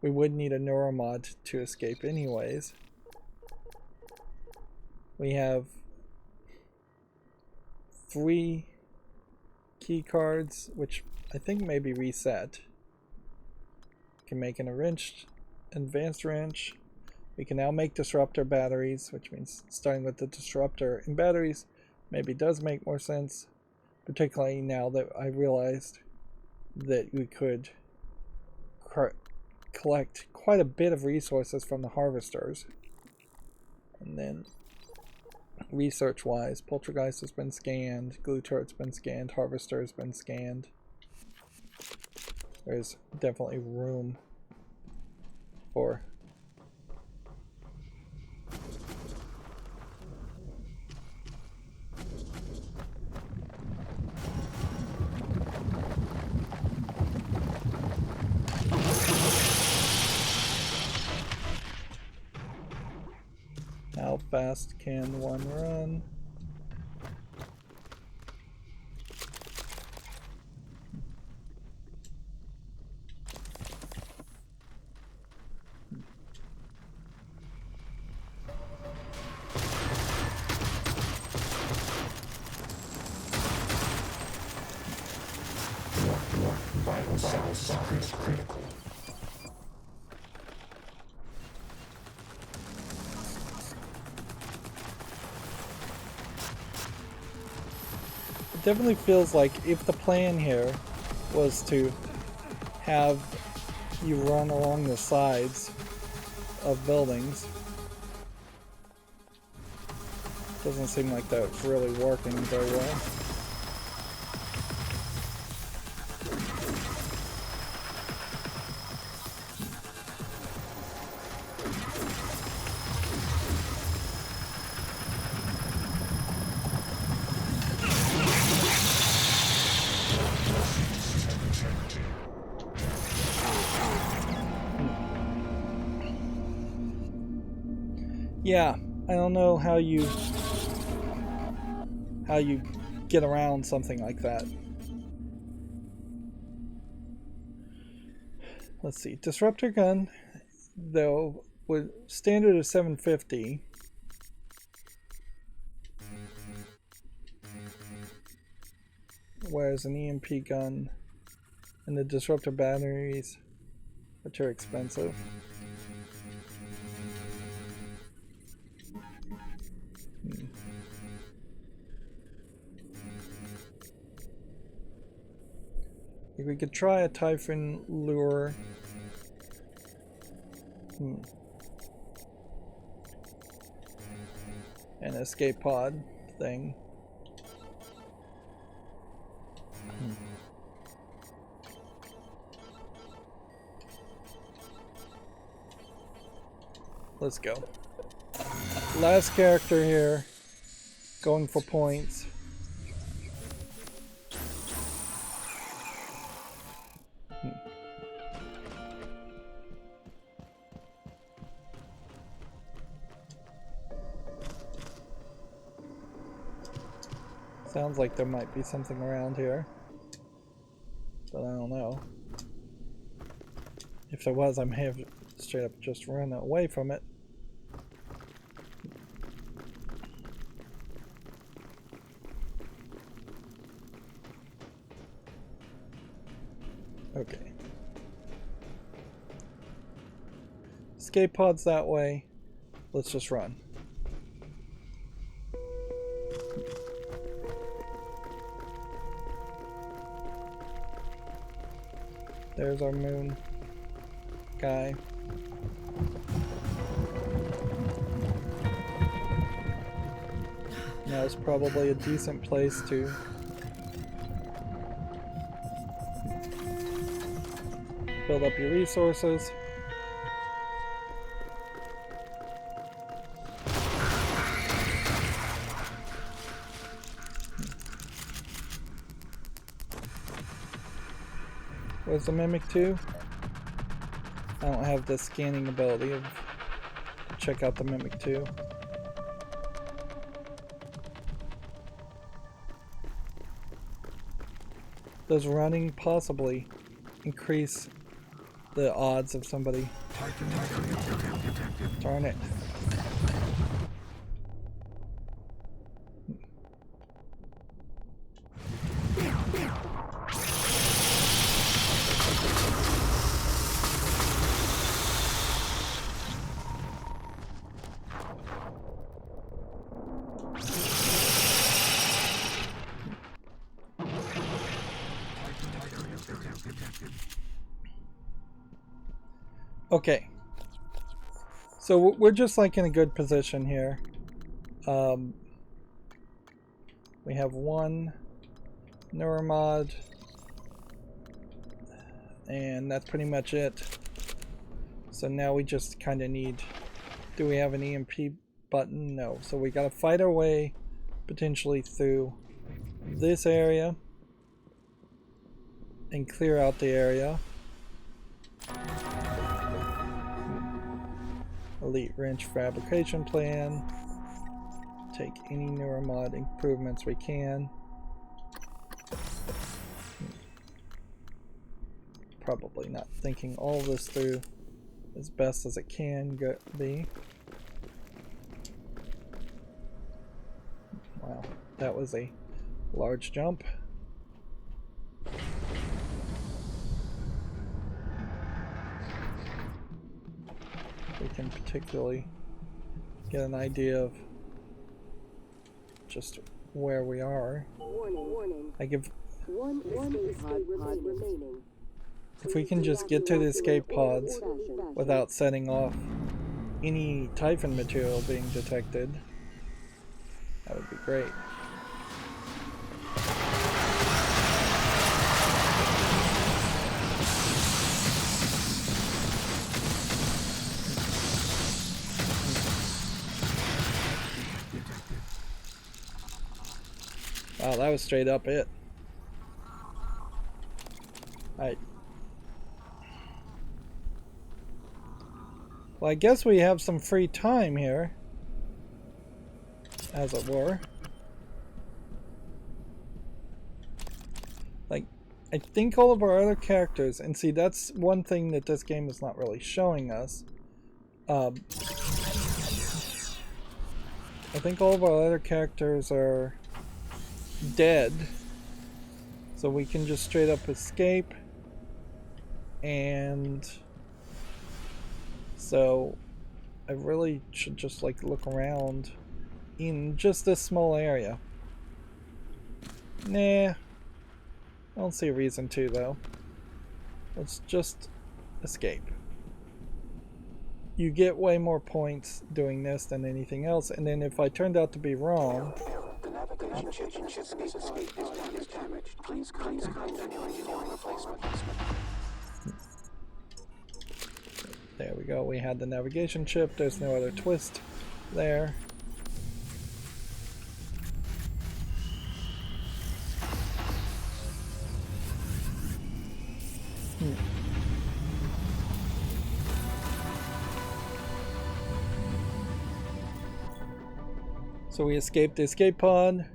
we would need a neuromod to escape anyways. We have 3 key cards, which I think may be reset. Can make an advanced wrench. We can now make disruptor batteries, which means starting with the disruptor and batteries maybe does make more sense, particularly now that I realized that we could collect quite a bit of resources from the harvesters. And then research wise, Poltergeist has been scanned, Glue Turret's been scanned, Harvester has been scanned. There's definitely room for how fast can one run? Vital cell sockets critical. It definitely feels like if the plan here was to have you run along the sides of buildings, doesn't seem like that's really working very well. Yeah, I don't know how you get around something like that. Let's see. Disruptor gun, though, with standard of 750. Whereas an EMP gun and the disruptor batteries, which are expensive. We could try a Typhon lure. An escape pod thing. Let's go. Last character here. Going for points. Sounds like there might be something around here, but I don't know. If there was, I may have straight up just run away from it. Okay. Escape pod's that way. Let's just run. There's our moon guy. Now it's probably a decent place to build up your resources. Where's the Mimic 2? I don't have the scanning ability to check out the Mimic 2. Does running possibly increase the odds of somebody? Darn it. Okay, so we're just like in a good position here. We have one neuromod, and that's pretty much it. So now we just kind of need, do we have an EMP button? No, so we gotta fight our way potentially through this area and clear out the area. Elite wrench fabrication plan. Take any neuromod improvements we can. Probably not thinking all this through as best as it can be. Wow, that was a large jump. We can particularly get an idea of just where we are. Warning. I give. One escape pod remaining. If we can just get to the escape pods without setting off any Typhon material being detected, that would be great. Wow, that was straight up it. Alright. Well, I guess we have some free time here. as it were. Like, I think all of our other characters, and see, that's one thing that this game is not really showing us. I think all of our other characters are dead, so we can just straight up escape. And so I really should just like look around in just this small area. Nah, I don't see a reason to though. Let's just escape. You get way more points doing this than anything else, and then if I turned out to be wrong, The navigation chip escape is damaged. Please contact engineering replacement. there we go, we had the navigation chip, there's no other twist there. So we escaped the escape pod.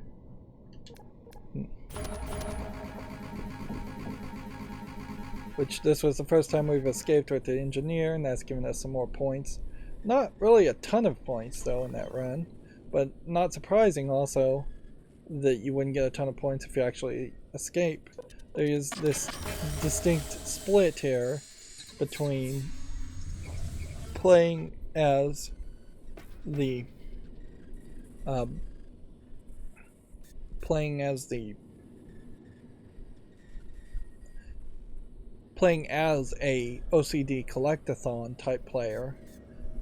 Which this was the first time we've escaped with the engineer, and that's given us some more points. Not really a ton of points though in that run, but not surprising also that you wouldn't get a ton of points if you actually escape. There is this distinct split here between playing as the playing as a OCD collectathon type player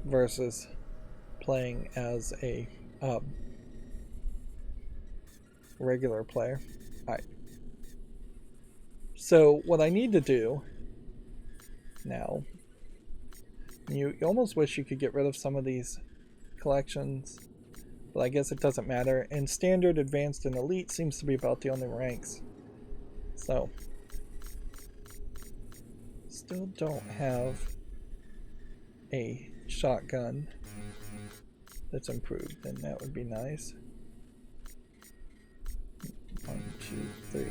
versus playing as a regular player. Alright. So what I need to do now, you almost wish you could get rid of some of these collections, but I guess it doesn't matter. And standard, advanced, and elite seems to be about the only ranks. So still don't have a shotgun that's improved, and that would be nice. 1, 2, 3.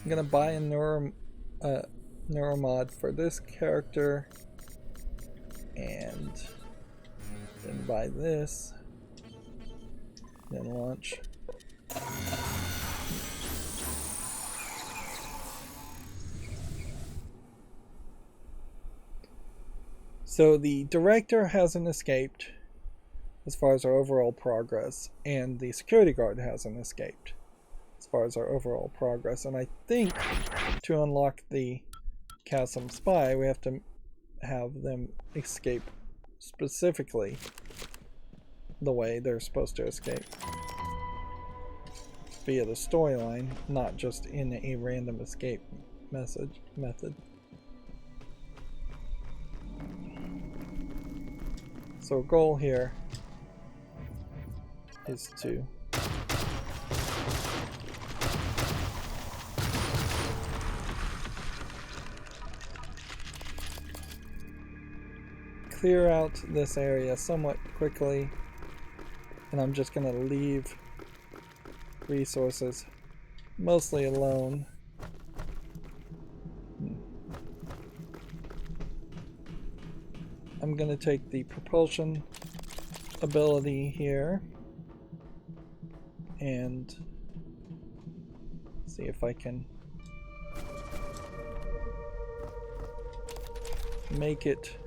I'm gonna buy a neuromod for this character, and then buy this, then launch. So the director hasn't escaped as far as our overall progress, and the security guard hasn't escaped as far as our overall progress. And I think to unlock the KASMA spy, we have to have them escape specifically the way they're supposed to escape, via the storyline, not just in a random escape method. So goal here is to clear out this area somewhat quickly, and I'm just going to leave resources mostly alone. I'm going to take the propulsion ability here and see if I can make it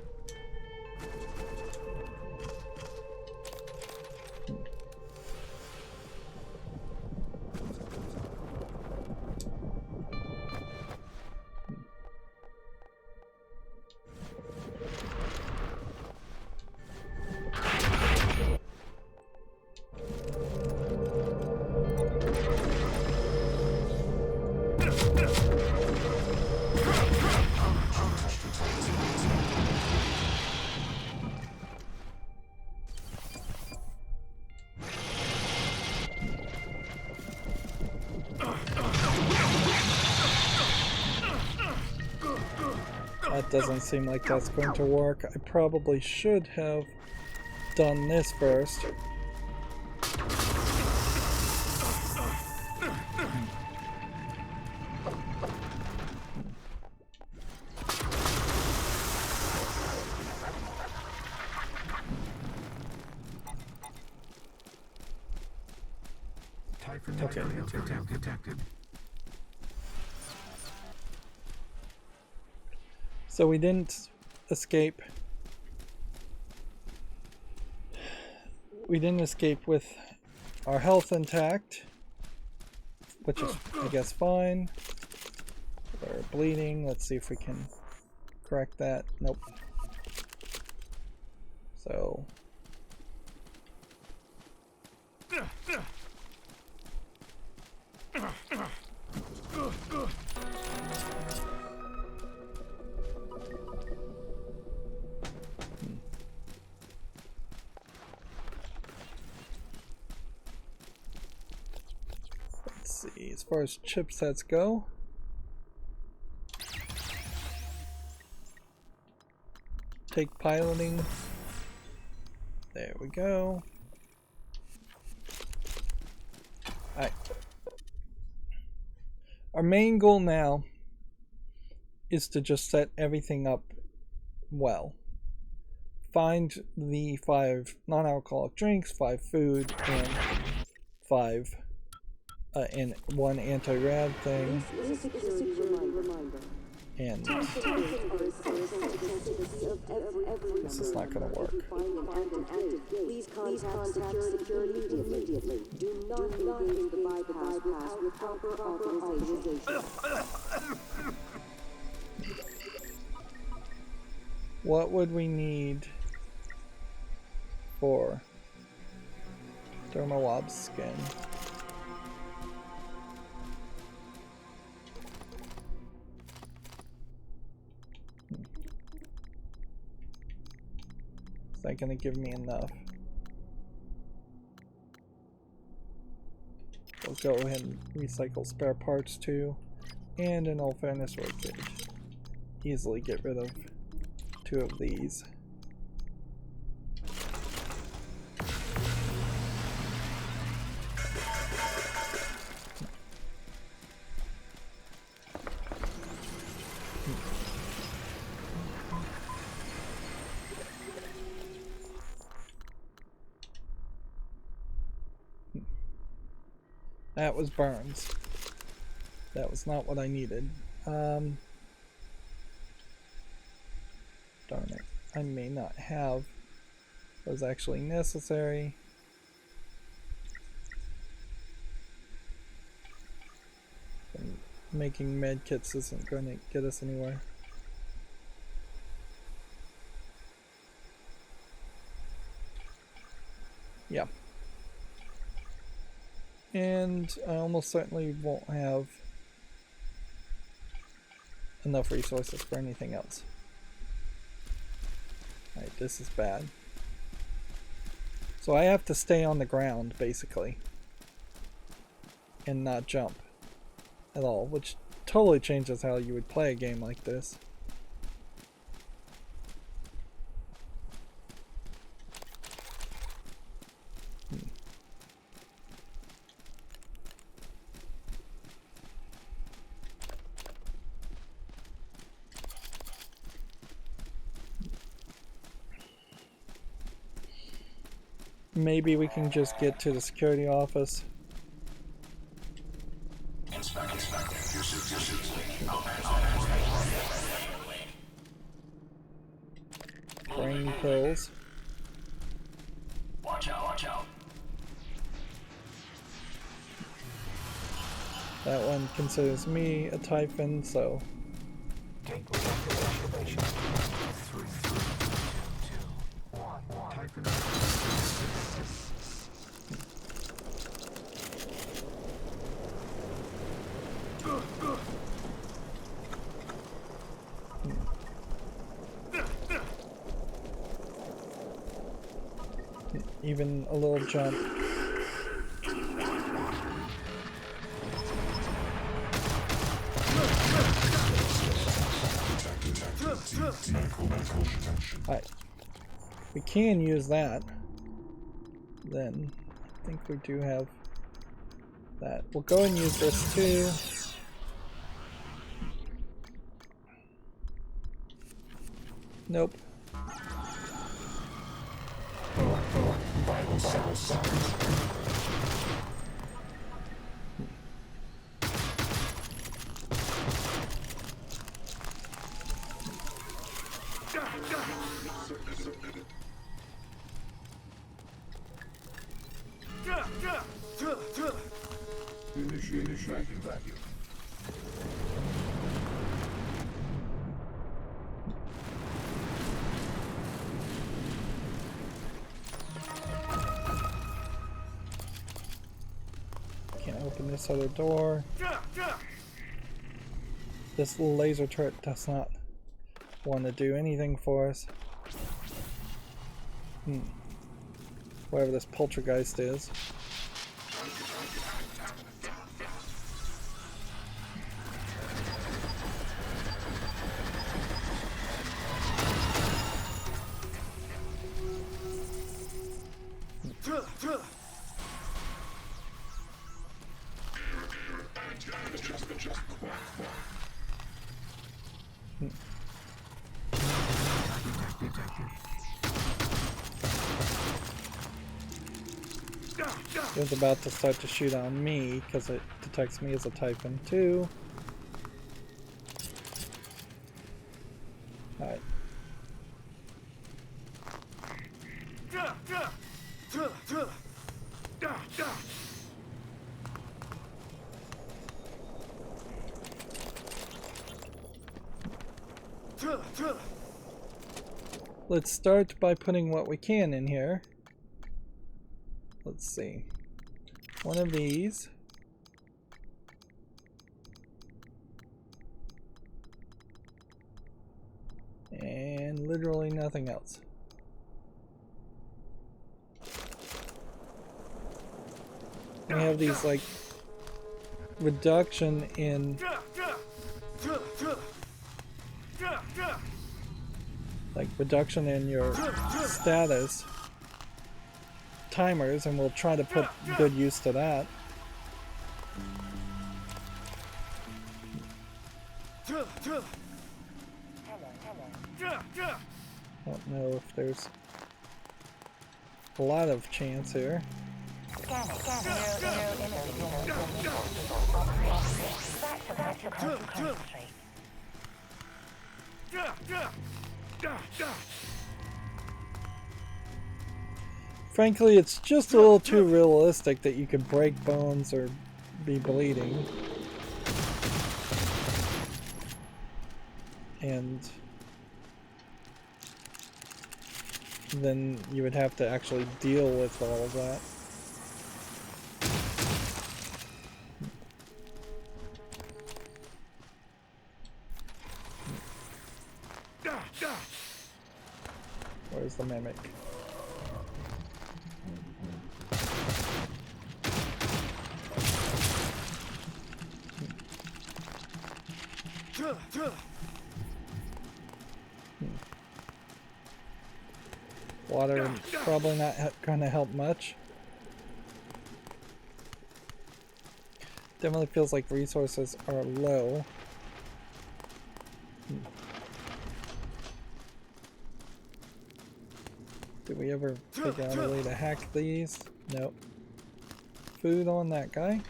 That doesn't seem like that's going to work. I probably should have done this first. Okay, detected. So we didn't escape. We didn't escape with our health intact, which is, I guess, fine. We're bleeding. Let's see if we can correct that. Nope. So. Let's see, as far as chipsets go, take piloting. There we go. Alright. Our main goal now is to just set everything up well. Find the 5 non-alcoholic drinks, 5 food, and 5 and 1 anti-rad thing. And this is not going to work. Please contact security immediately. Do not engage the bypass with proper authorization. What would we need for Dermawob's skin? Is that going to give me enough? We'll go ahead and recycle spare parts too. And in all fairness, we could easily get rid of 2 of these. That was burns. That was not what I needed. Darn it. I may not have those actually necessary. And making med kits isn't going to get us anywhere. Yeah. And I almost certainly won't have enough resources for anything else. Alright, this is bad. So I have to stay on the ground, basically. And not jump at all, which totally changes how you would play a game like this. Maybe we can just get to the security office. Brain pills. Watch out, watch out. That one considers me a Typhon, so. Take evacuation. 3, 2, 1. Typhon. Even a little jump. Alright. We can use that. Then I think we do have that. We'll go and use this too. Nope. Initiating vacuum. Can't open this other door. This little laser turret does not want to do anything for us. Whatever this poltergeist is. It was about to start to shoot on me because it detects me as a Typhon too. Alright. Let's start by putting what we can in here. Let's see. One of these. And literally nothing else. We have these like reduction in your status timers, and we'll try to put good use to that. Don't know if there's a lot of chance here. Frankly, it's just a little too realistic that you could break bones or be bleeding. And then you would have to actually deal with all of that. Where's the mimic? Water probably not going to help much. Definitely feels like resources are low. Did we ever figure out a way to hack these? Nope. Food on that guy.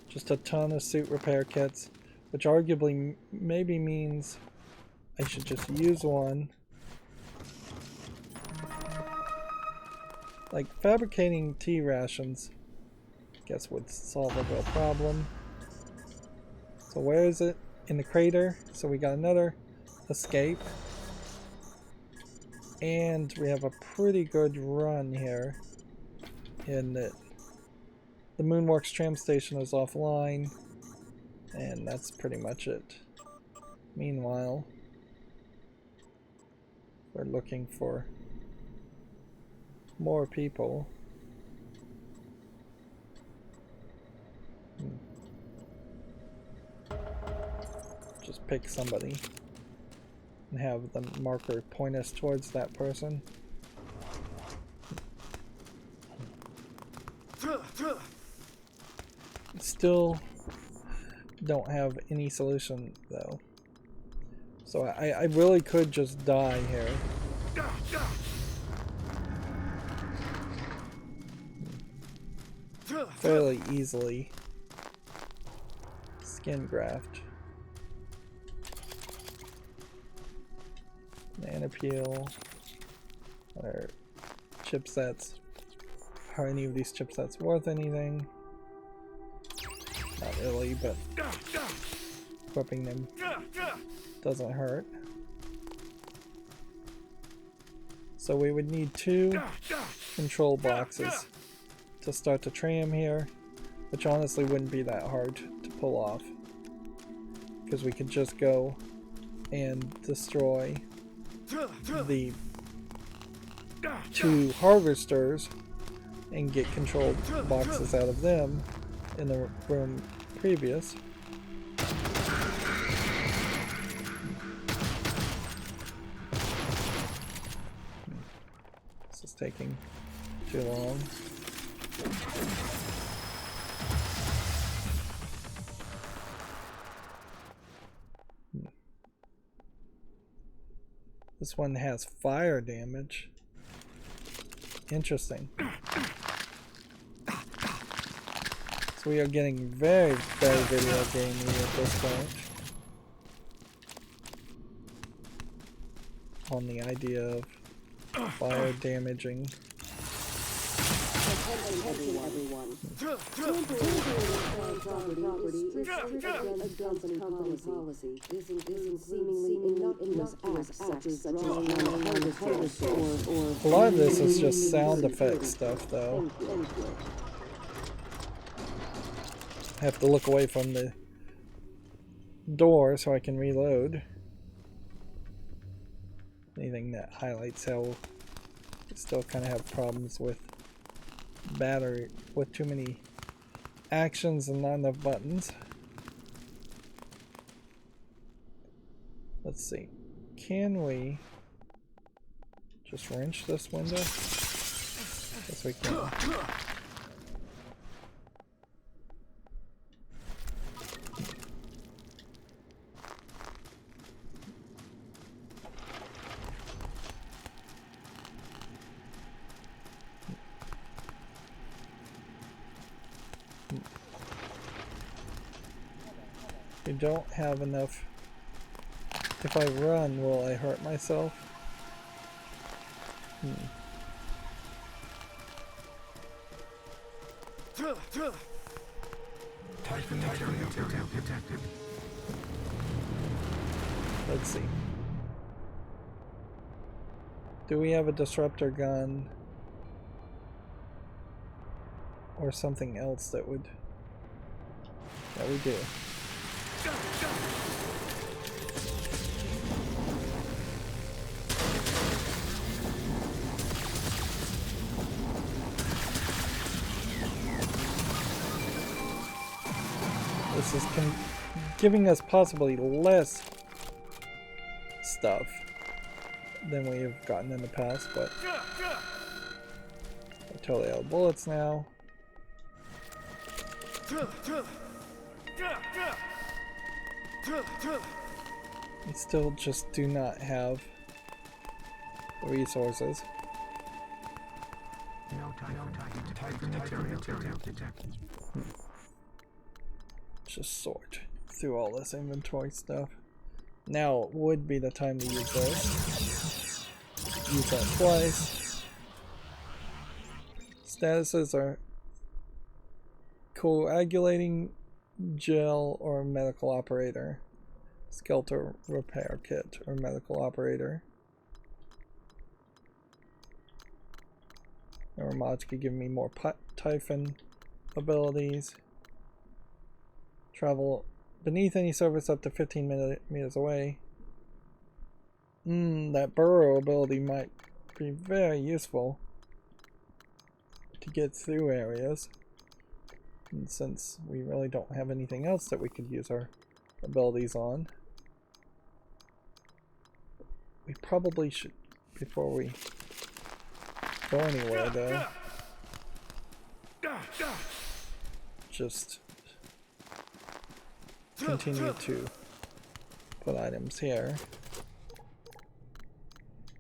Just a ton of suit repair kits, which arguably maybe means I should just use one. Like fabricating tea rations, I guess would solve a real problem. So where is it? In the crater. So we got another escape. And we have a pretty good run here in that the Moonworks tram station is offline, and that's pretty much it. Meanwhile, we're looking for more people. just pick somebody and have the marker point us towards that person. Still don't have any solution though. So I really could just die here. Fairly easily. Skin graft. Banana peel. Or chipsets. Are any of these chipsets worth anything? Not really, but equipping them doesn't hurt. So we would need 2 control boxes to start the tram here, which honestly wouldn't be that hard to pull off, because we could just go and destroy the 2 harvesters and get control boxes out of them in the room previous. This is taking too long. This one has fire damage. Interesting. So we are getting very, very video gamey at this point. On the idea of fire damaging. Attention everyone. Property against company policy. Isn't seemingly innocuous acts such as harvest or A lot of this is just sound effect stuff though. I have to look away from the door so I can reload. Anything that highlights how we still kind of have problems with battery, with too many actions and not enough buttons. Let's see. Can we just wrench this window? Yes, we can. I don't have enough. If I run, will I hurt myself? Let's see. Do we have a disruptor gun? Or something else that would... Yeah, we do. This is giving us possibly less stuff than we have gotten in the past, but we're totally out of bullets now. We still just do not have the resources. Just sort through all this inventory stuff. Now would be the time to use this. Use that twice. Statuses are coagulating gel or medical operator. Skeletal repair kit or medical operator. Or mods could give me more Typhon abilities. Travel beneath any surface up to 15 meters away. That burrow ability might be very useful to get through areas. And since we really don't have anything else that we could use our abilities on, We probably should, before we go anywhere though, just continue to put items here.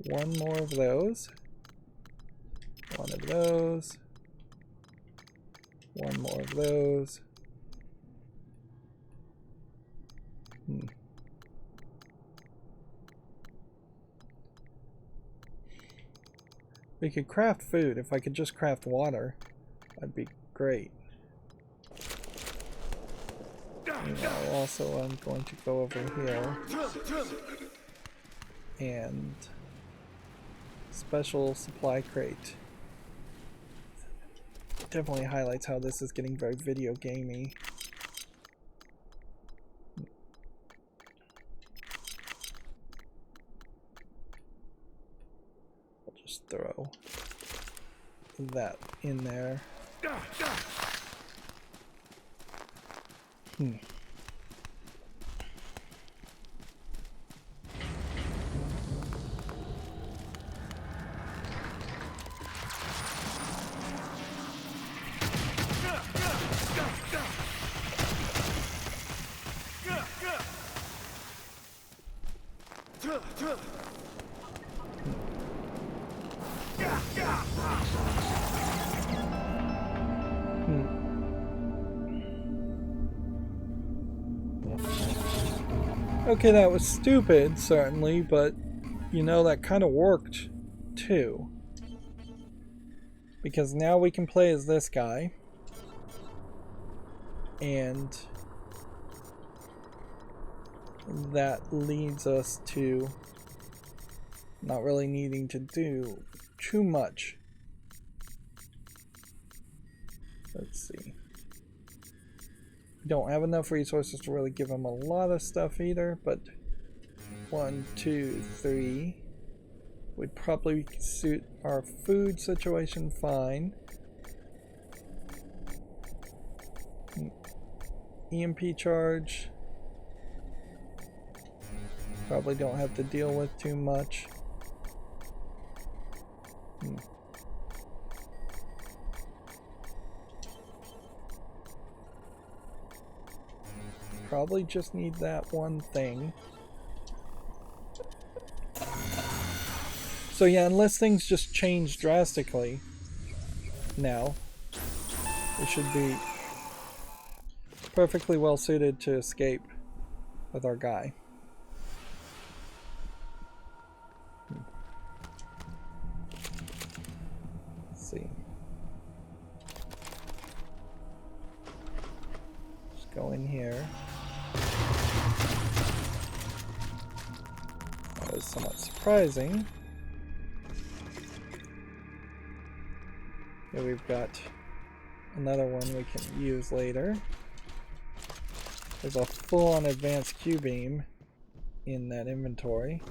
One more of those. One of those. One more of those. We could craft food. If I could just craft water, that'd be great. Also, I'm going to go over here and special supply crate. Definitely highlights how this is getting very video gamey. I'll just throw that in there. Okay, that was stupid, certainly, but you know, that kind of worked too. Because now we can play as this guy. And that leads us to not really needing to do too much. Let's see. We don't have enough resources to really give him a lot of stuff either, but 1, 2, 3 would probably suit our food situation fine. EMP charge. Probably don't have to deal with too much. Probably just need that one thing. So yeah, unless things just change drastically now, it should be perfectly well suited to escape with our guy. Let's see. Just go in here. That was somewhat surprising. Here we've got another one we can use later. There's a full-on advanced Q-beam in that inventory.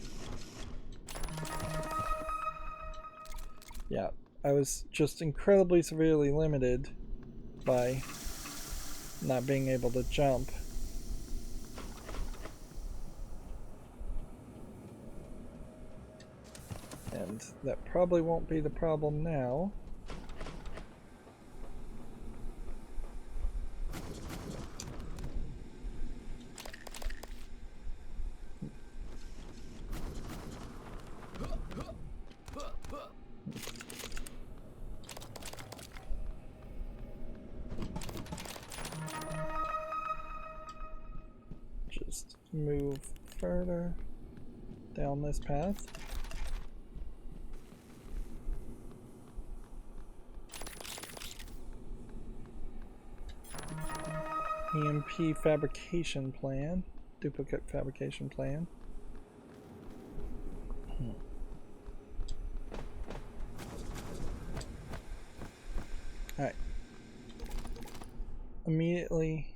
Yeah, I was just incredibly severely limited by not being able to jump. And that probably won't be the problem now. Just move further down this path. EMP fabrication plan, duplicate fabrication plan. Alright. Immediately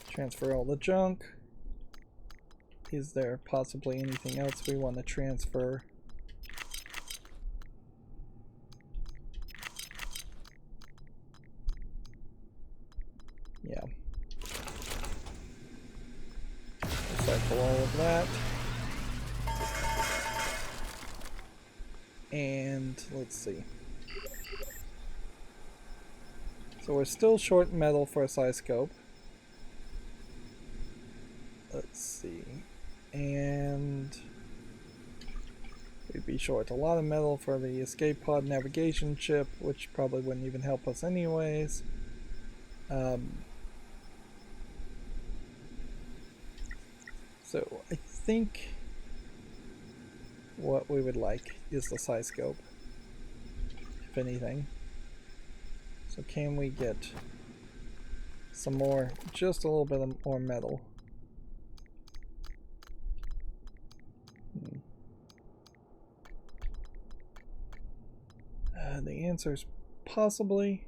transfer all the junk. Is there possibly anything else we want to transfer? Yeah. Recycle all of that. And let's see. So we're still short metal for a size scope. Let's see. And we'd be short a lot of metal for the escape pod navigation chip, which probably wouldn't even help us anyways. So I think what we would like is the size scope, if anything. So can we get some more, just a little bit more metal? The answer is possibly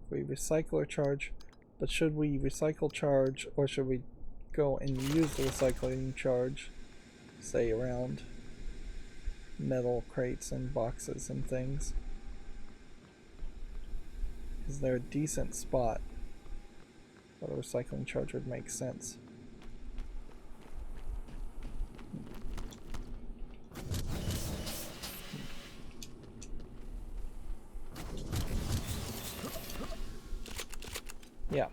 if we recycle or charge, but should we recycle charge or should we go and use the recycling charge, say around metal crates and boxes and things? Is there a decent spot where the recycling charge would make sense? Yeah,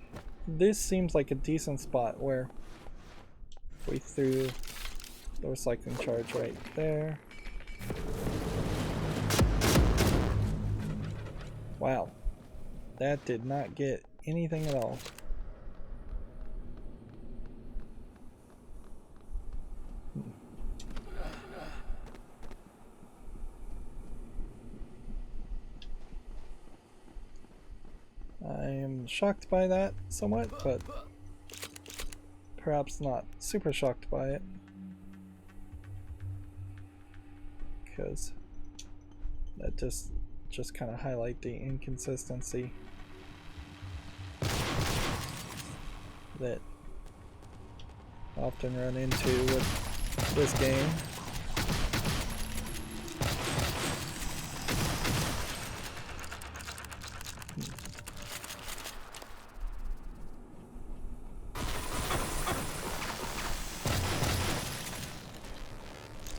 this seems like a decent spot where we threw the recycling charge right there. Wow, that did not get anything at all. I am shocked by that somewhat, but perhaps not super shocked by it, because that just kind of highlight the inconsistency that I often run into with this game.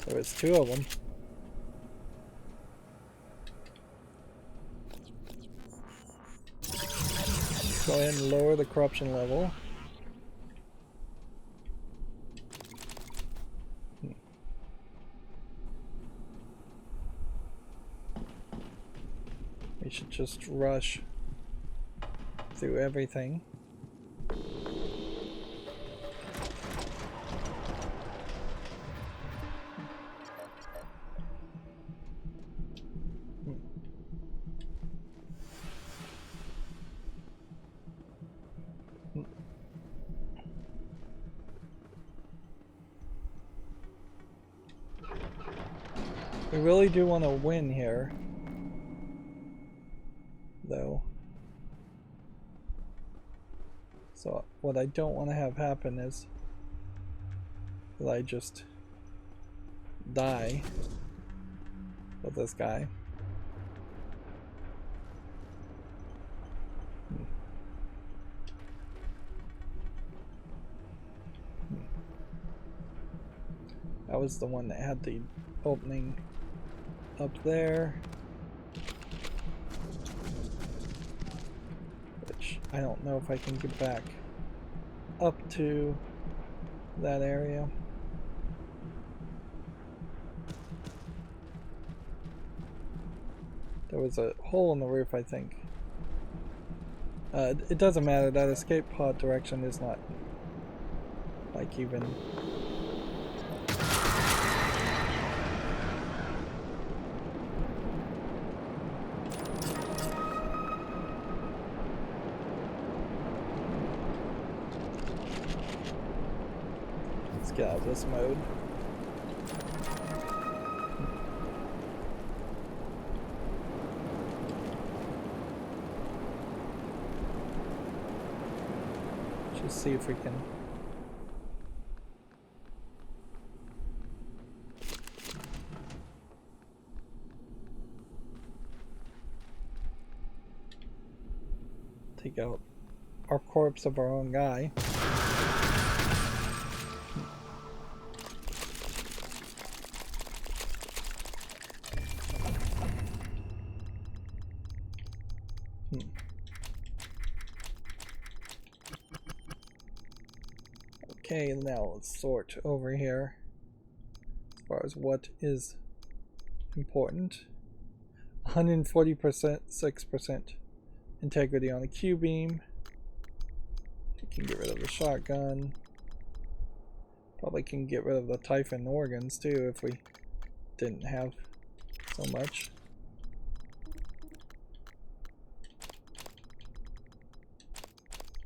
There was two of them. Go ahead and lower the corruption level. We should just rush through everything. We really do want to win here, though. So what I don't want to have happen is that I just die with this guy. That was the one that had the opening up there, which I don't know if I can get back up to that area. There was a hole in the roof, I think. It doesn't matter, that escape pod direction is not like even get out of this mode. Just see if we can take out our corpse of our own guy. Okay, now let's sort over here as far as what is important. 140%, 6% integrity on the Q-beam. You can get rid of the shotgun. Probably can get rid of the Typhon organs too if we didn't have so much.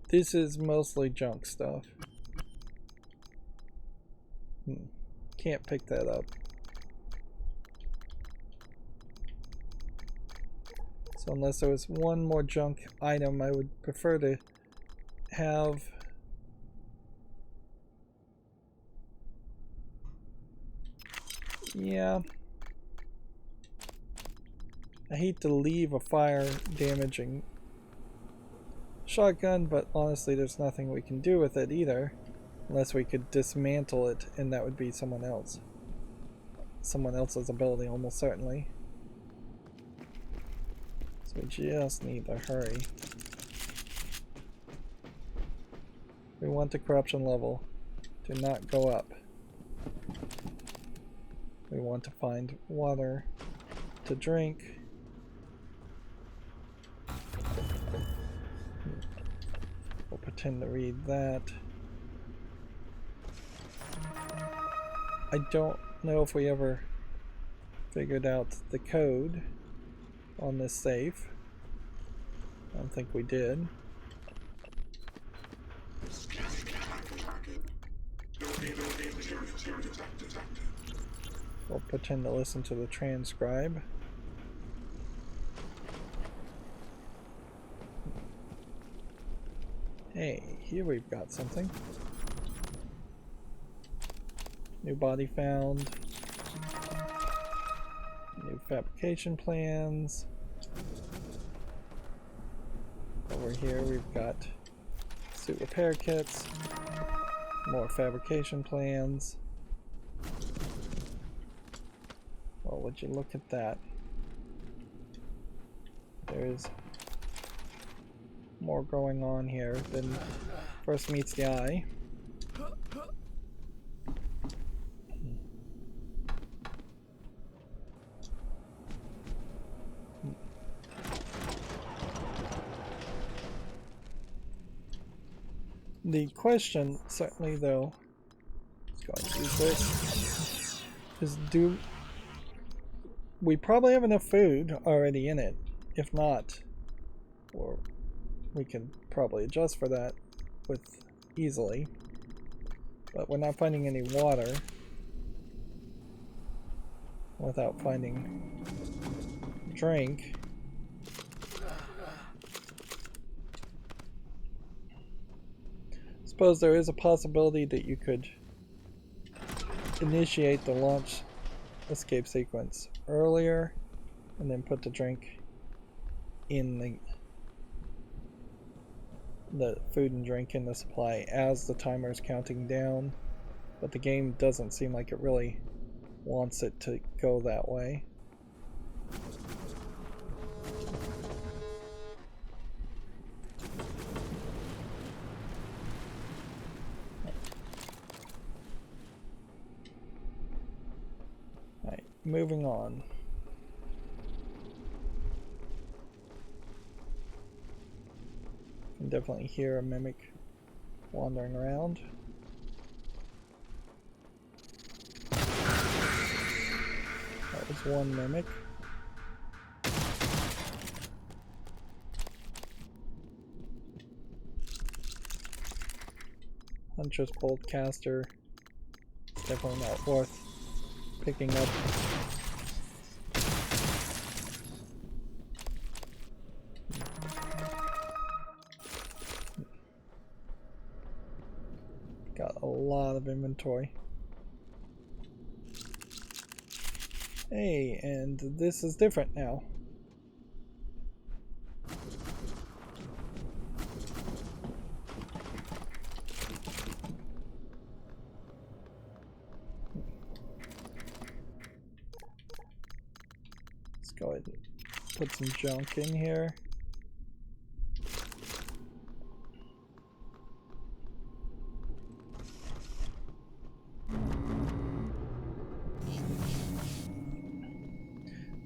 This is mostly junk stuff. Can't pick that up. So unless there was one more junk item, I would prefer to have yeah. I hate to leave a fire damaging shotgun, but honestly there's nothing we can do with it either. Unless we could dismantle it, and that would be someone else. Someone else's ability, almost certainly. So we just need to hurry. We want the corruption level to not go up. We want to find water to drink. We'll pretend to read that. I don't know if we ever figured out the code on this safe. I don't think we did. We'll pretend to listen to the transcribe. Hey, here we've got something. New body found. New fabrication plans. Over here we've got suit repair kits. More fabrication plans. Well, would you look at that? There's more going on here than first meets the eye. The question, certainly though, let's go ahead and use this, is do we probably have enough food already in it? If not, or we can probably adjust for that with easily, but we're not finding any water without finding drink. Suppose there is a possibility that you could initiate the launch escape sequence earlier and then put the drink in the food and drink in the supply as the timer is counting down, but the game doesn't seem like it really wants it to go that way. Alright, moving on. Can definitely hear a mimic wandering around. That was one mimic. Huntress Boltcaster. Definitely not worth picking up. Got a lot of inventory. Hey, and this is different now. Let's go ahead and put some junk in here.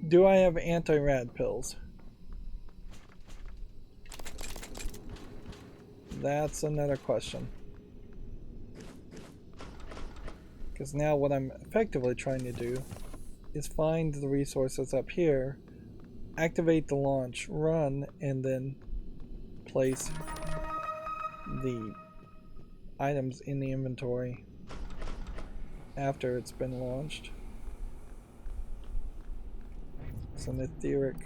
Do I have anti-rad pills? That's another question. Because now what I'm effectively trying to do is find the resources up here, activate the launch, run, and then place the items in the inventory after it's been launched. It's an etheric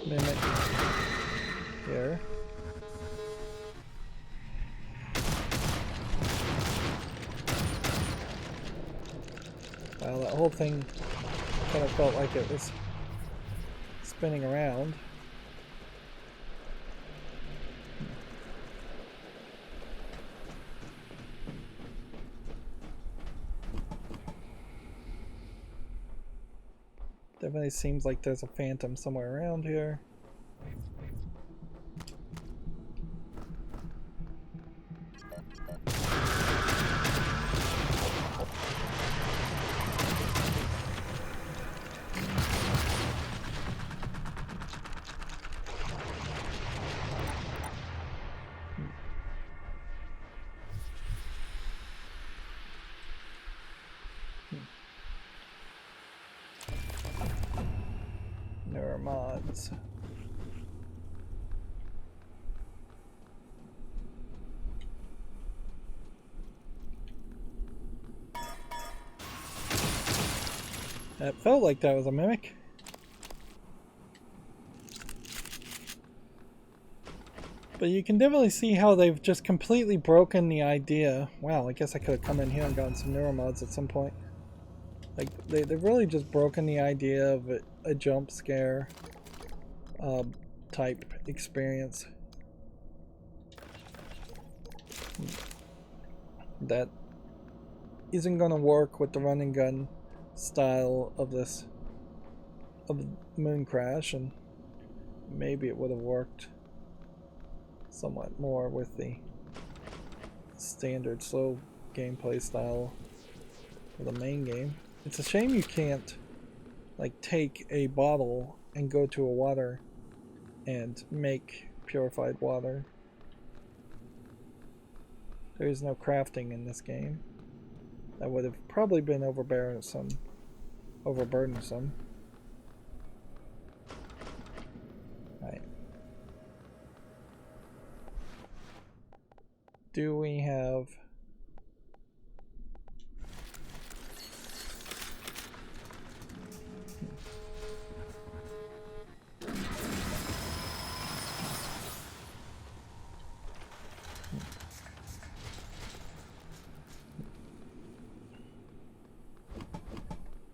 mimic here. Wow, that whole thing kind of felt like it was spinning around. Definitely seems like there's a phantom somewhere around here. Neuromods. It felt like that was a mimic. But you can definitely see how they've just completely broken the idea. Wow, I guess I could have come in here and gotten some neuromods at some point. Like, they've really just broken the idea of a jump scare type experience. That isn't going to work with the run and gun style of this, of Mooncrash, and maybe it would have worked somewhat more with the standard slow gameplay style of the main game. It's a shame you can't like take a bottle and go to a water and make purified water. There is no crafting in this game. That would have probably been overburdensome. Right. Do we have...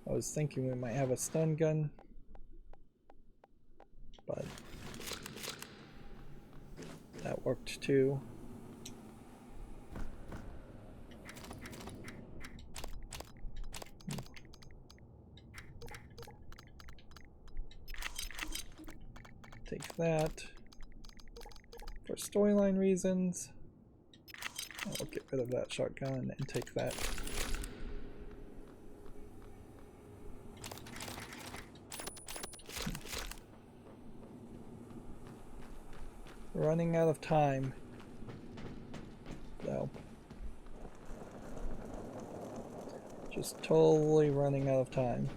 I was thinking we might have a stun gun, but that worked too. Take that for storyline reasons. I'll get rid of that shotgun and take that. Running out of time, though. Just totally running out of time.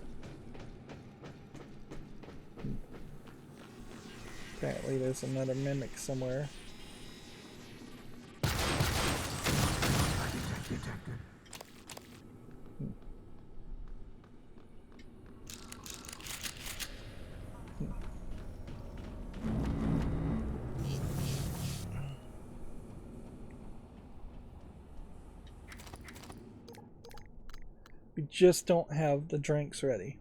Apparently there's another mimic somewhere. We just don't have the drinks ready.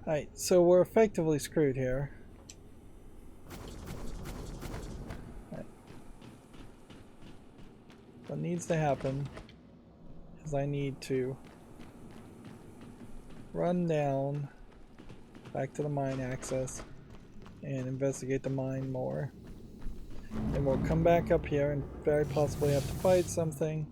Alright, so we're effectively screwed here. Right. What needs to happen is I need to run down back to the mine access, and investigate the mine more. And we'll come back up here and very possibly have to fight something.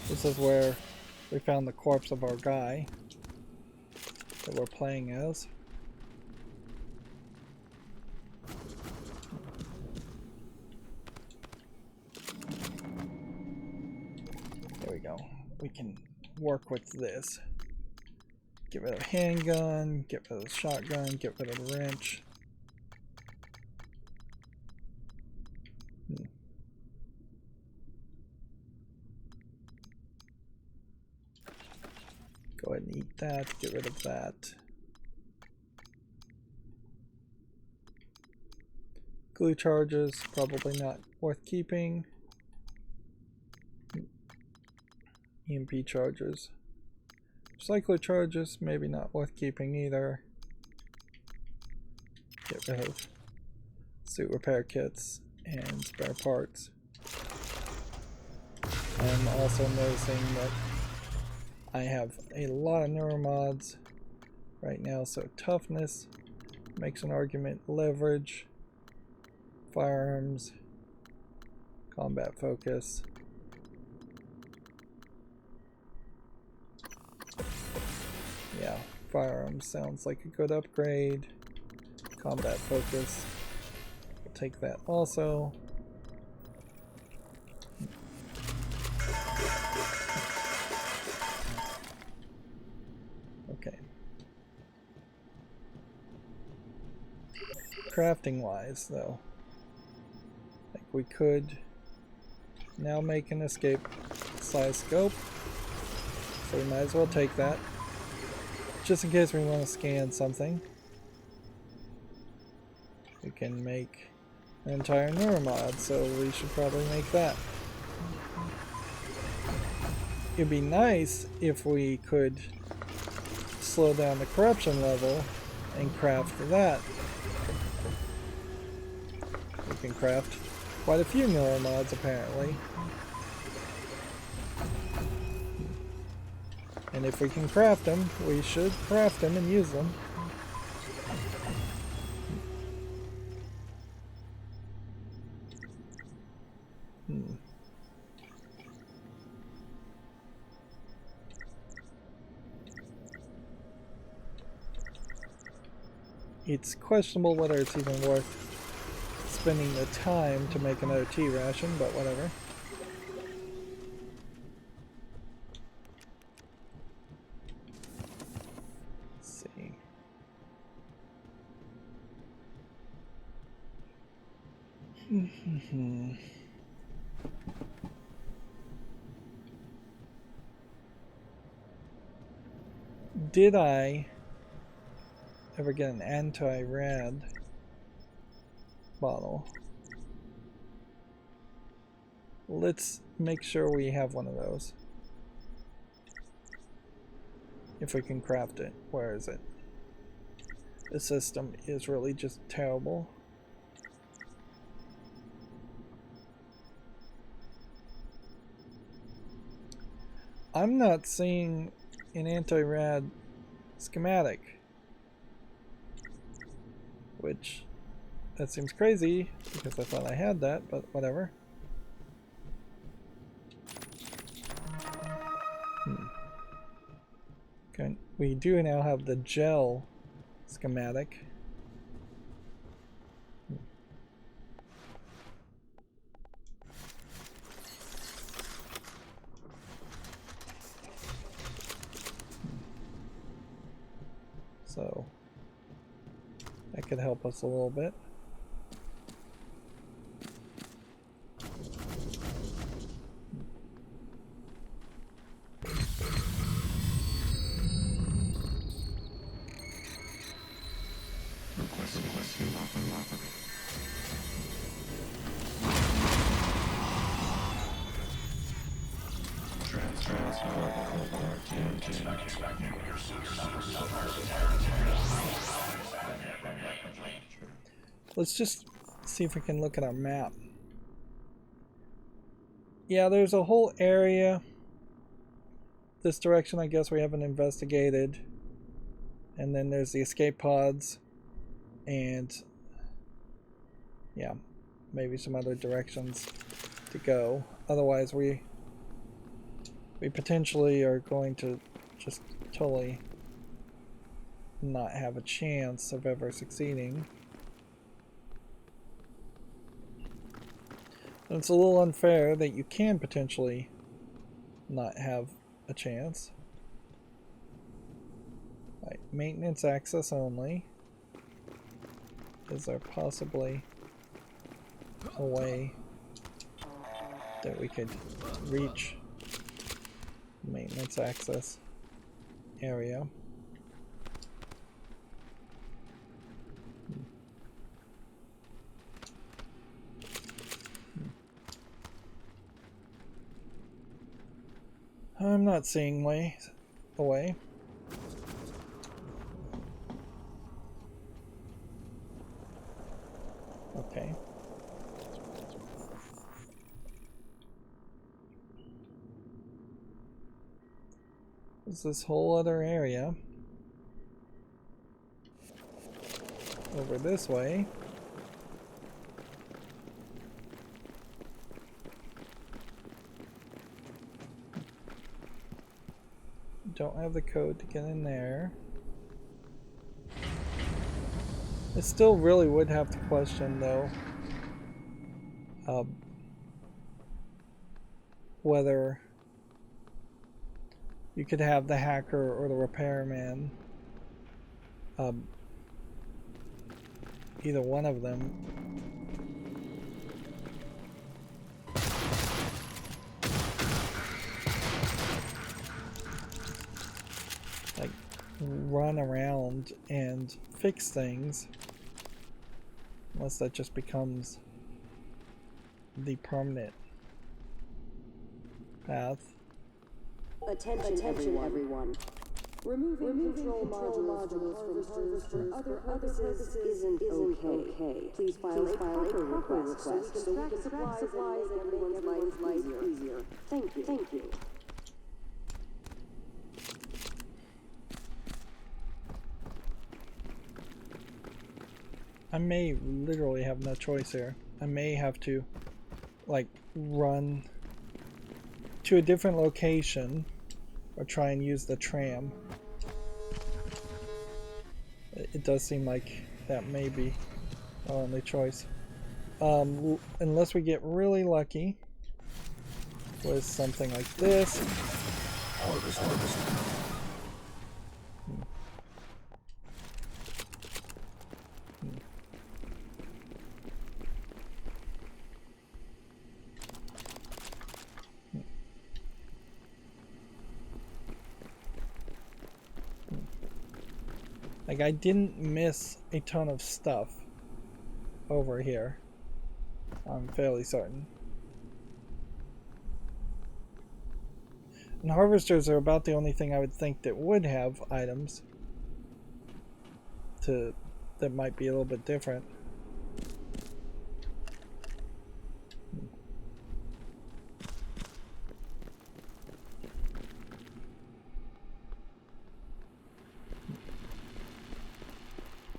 This is where we found the corpse of our guy that we're playing as. There we go. We can work with this. Get rid of handgun, get rid of the shotgun, get rid of the wrench. Go ahead and eat that, get rid of that. Glue charges, probably not worth keeping. EMP charges. Recycler charges, maybe not worth keeping either. Get rid of suit repair kits and spare parts. I'm also noticing that I have a lot of neuromods right now, so toughness makes an argument, leverage, firearms, combat focus. Yeah, firearms sounds like a good upgrade. Combat focus, we'll take that also. Okay. Crafting wise though, I think we could now make an escape size scope, so we might as well take that just in case we want to scan something. We can make an entire neuromod, so we should probably make that. It'd be nice if we could slow down the corruption level and craft that. We can craft quite a few neuromods apparently. And if we can craft them, we should craft them and use them. It's questionable whether it's even worth spending the time to make an OT ration, but whatever. Let's see. Did I ever get an anti-rad bottle? Let's make sure we have one of those. If we can craft it. Where is it? The system is really just terrible. I'm not seeing an anti-rad schematic. Which, that seems crazy, because I thought I had that, but whatever. Okay, we do now have the gel schematic. So that could help us a little bit. Let's just see if we can look at our map. Yeah, there's a whole area. This direction, I guess, we haven't investigated. And then there's the escape pods. And yeah, maybe some other directions to go. Otherwise, we potentially are going to just totally not have a chance of ever succeeding. And it's a little unfair that you can potentially not have a chance. Right, maintenance access only. Is there possibly a way that we could reach maintenance access area? I'm not seeing a way. Okay. There's this whole other area over this way. Don't have the code to get in there. I still really would have to question, though, whether you could have the hacker or the repairman, either one of them, like run around and fix things, unless that just becomes the permanent path. Attention everyone. Removing control modules from harvesters for other purposes isn't okay. Please file a proper request so we can track supplies and make everyone's life easier. Thank you. I may literally have no choice here. I may have to, like, run to a different location or try and use the tram. It does seem like that may be our only choice. Unless we get really lucky with something like this. Harvest. Like, I didn't miss a ton of stuff over here. I'm fairly certain. And harvesters are about the only thing I would think that would have items that might be a little bit different.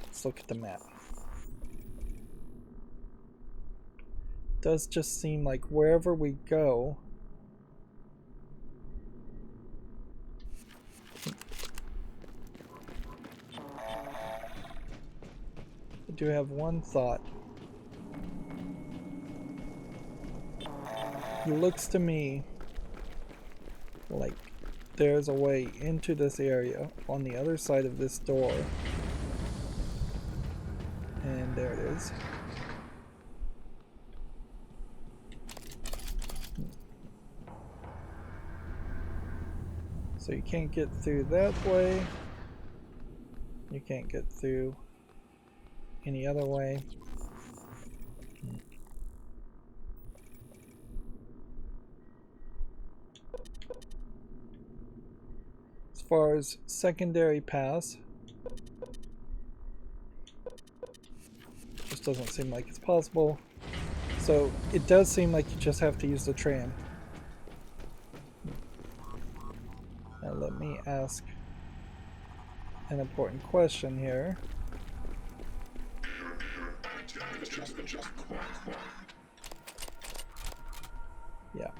Let's look at the map. It does just seem like wherever we go, I do have one thought. It looks to me like there's a way into this area on the other side of this door. And there it is. So you can't get through that way. You can't get through any other way. As far as secondary paths, just just doesn't seem like it's possible. So it does seem like you just have to use the tram. Now let me ask an important question here. Yeah,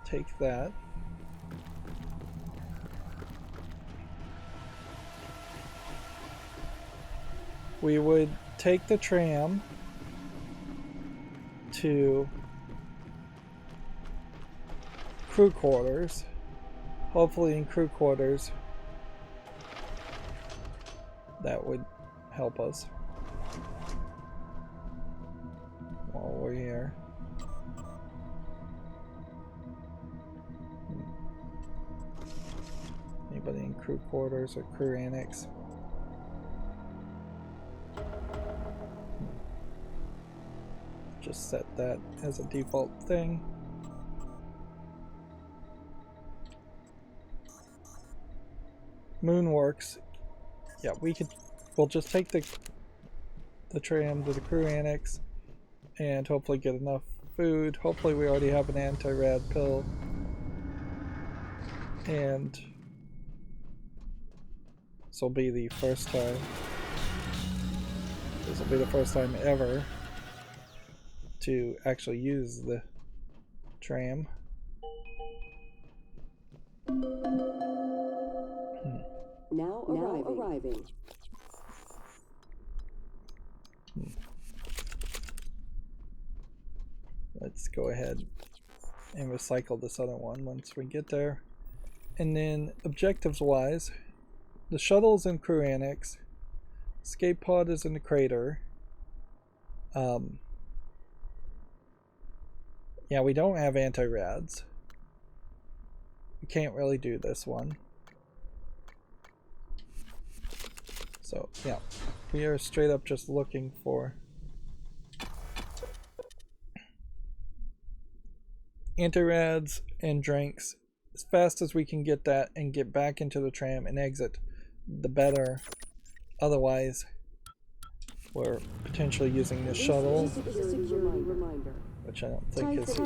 take that. We would take the tram to crew quarters. Hopefully in crew quarters that would help us while we're here. Anybody in crew quarters or crew annex? Just set that as a default thing. Moonworks. Yeah, we'll just take the tram to the crew annex and hopefully get enough food. Hopefully we already have an anti-rad pill. And this will be the first time. This will be the first time ever to actually use the tram. Now arriving. Let's go ahead and recycle this other one once we get there. And then objectives wise, the shuttle's in crew annex, escape pod is in the crater. Yeah, we don't have anti-rads. We can't really do this one. So yeah, we are straight up just looking for anti-rads and drinks as fast as we can get that and get back into the tram and exit, the better. Otherwise, we're potentially using this shuttle, which I don't think is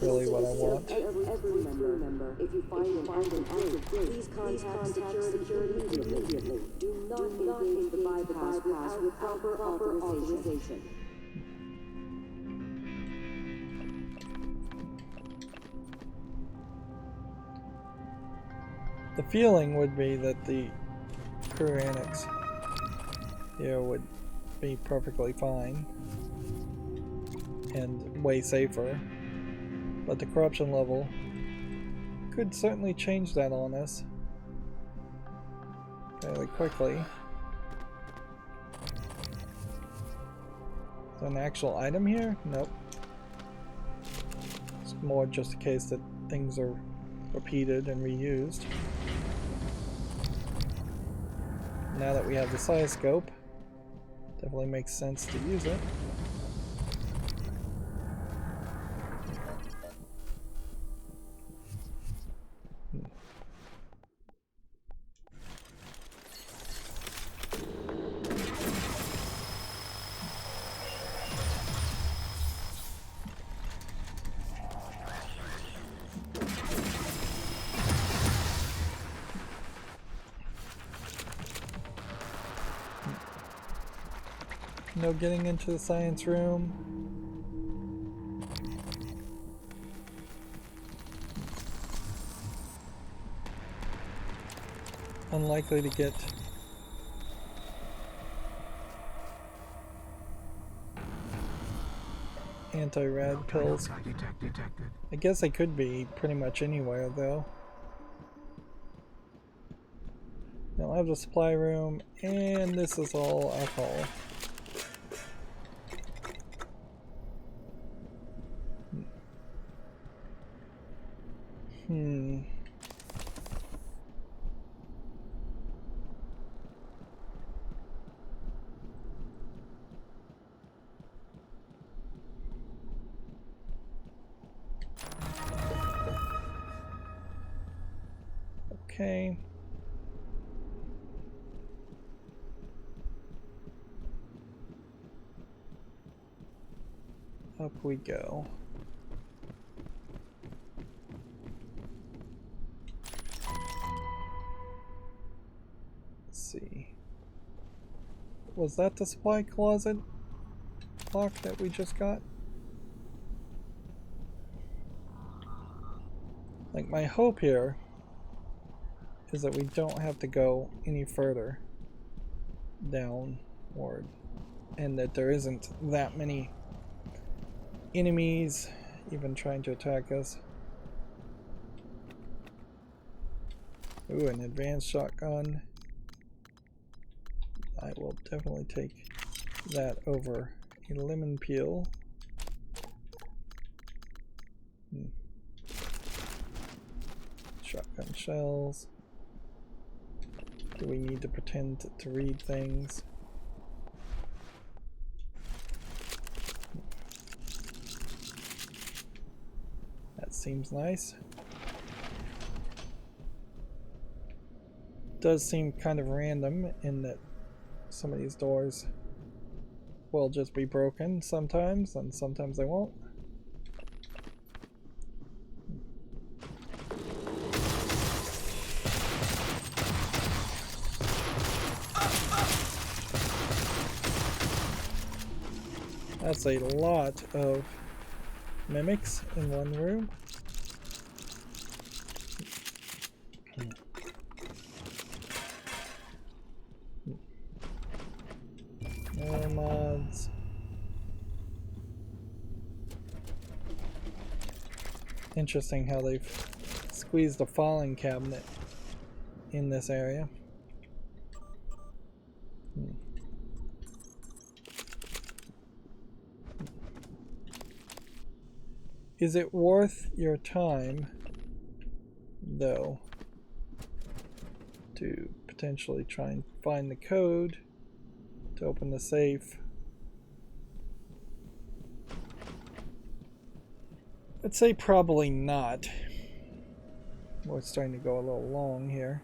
really what I want. Every member, if you find an active group, please contact security immediately. Do not engage the bypass without proper authorization. The feeling would be that the crew annex here would be perfectly fine and way safer, but the corruption level could certainly change that on us fairly quickly. Is there an actual item here? Nope. It's more just a case that things are repeated and reused. Now that we have the psioscope, definitely makes sense to use it. No getting into the science room. Unlikely to get anti-rad pills. I guess they could be pretty much anywhere though. Now I have the supply room, and this is all alcohol. Okay. Up we go. Let's see. Was that the supply closet lock that we just got? Like, my hope here is that we don't have to go any further downward, and that there isn't that many enemies even trying to attack us. Ooh, an advanced shotgun. I will definitely take that over a lemon peel. Shotgun shells. Do we need to pretend to read things? That seems nice. Does seem kind of random in that some of these doors will just be broken sometimes, and sometimes they won't. That's a lot of mimics in one room. More mods. Interesting how they've squeezed a falling cabinet in this area. Is it worth your time, though, to potentially try and find the code to open the safe? I'd say probably not. We're starting to go a little long here.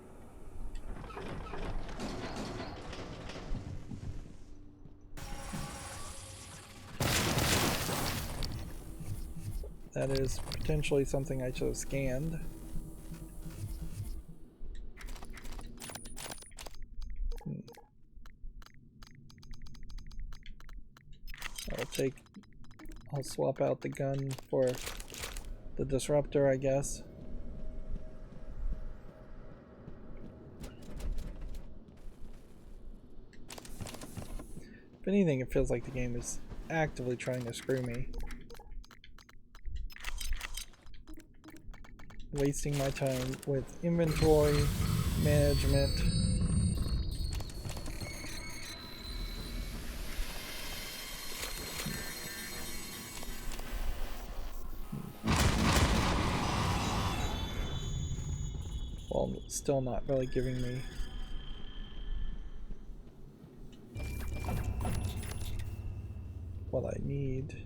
That is potentially something I should have scanned. I'll swap out the gun for the disruptor, I guess. If anything, it feels like the game is actively trying to screw me. Wasting my time with inventory management. While still not really giving me what I need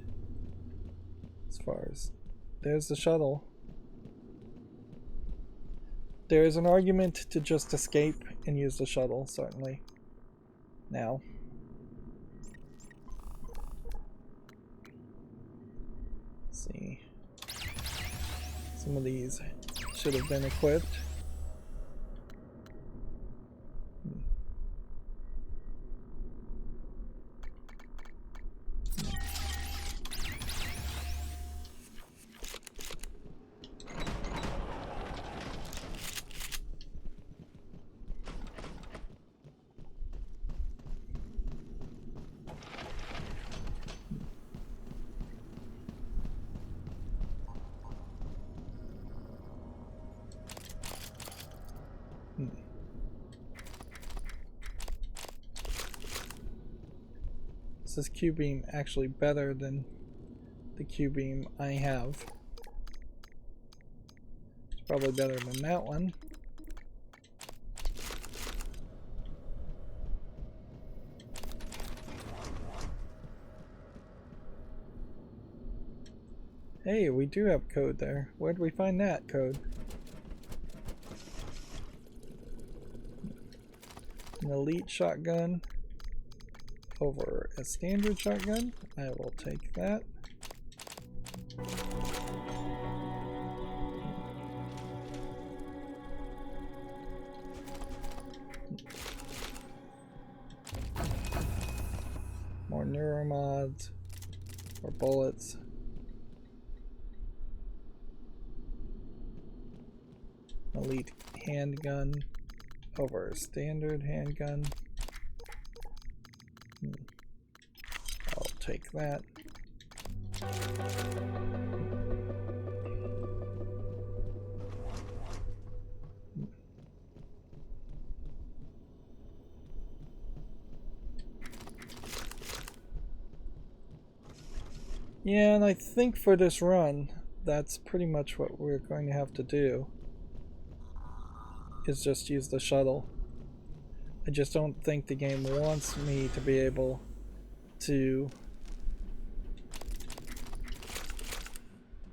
as far as... There's the shuttle. There is an argument to just escape and use the shuttle, certainly. Now. Let's see. Some of these should have been equipped. Is this Q-beam actually better than the Q-beam I have? It's probably better than that one. Hey, we do have code there. Where'd we find that code? An elite shotgun over a standard shotgun. I will take that. More neuromods or bullets. Elite handgun over a standard handgun. I'll take that. Yeah, and I think for this run, that's pretty much what we're going to have to do, is just use the shuttle. I just don't think the game wants me to be able to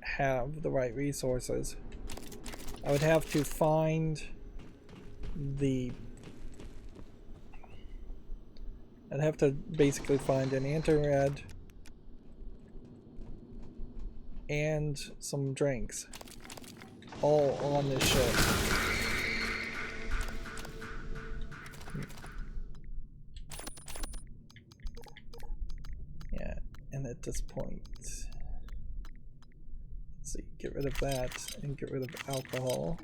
have the right resources. I would have to find the... I'd have to basically find an anti-red and some drinks all on this ship. Yeah, and at this point, let's see, get rid of that and get rid of alcohol.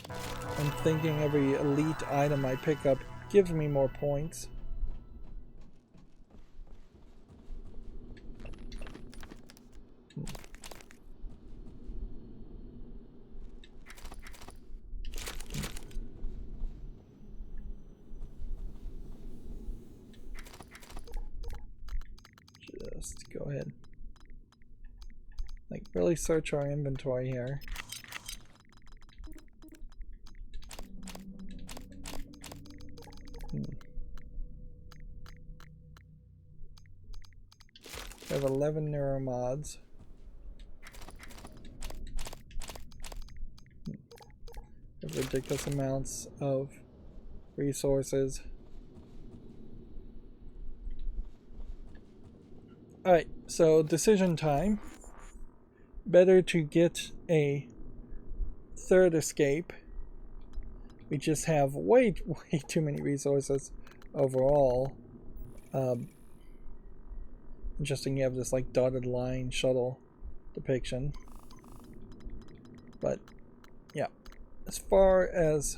I'm thinking every elite item I pick up gives me more points. Just go ahead. Like, really search our inventory here. We have 11 neuromods. We have ridiculous amounts of resources. Alright, so decision time. Better to get a third escape. We just have way too many resources overall. Interesting you have this like dotted line shuttle depiction. But yeah, as far as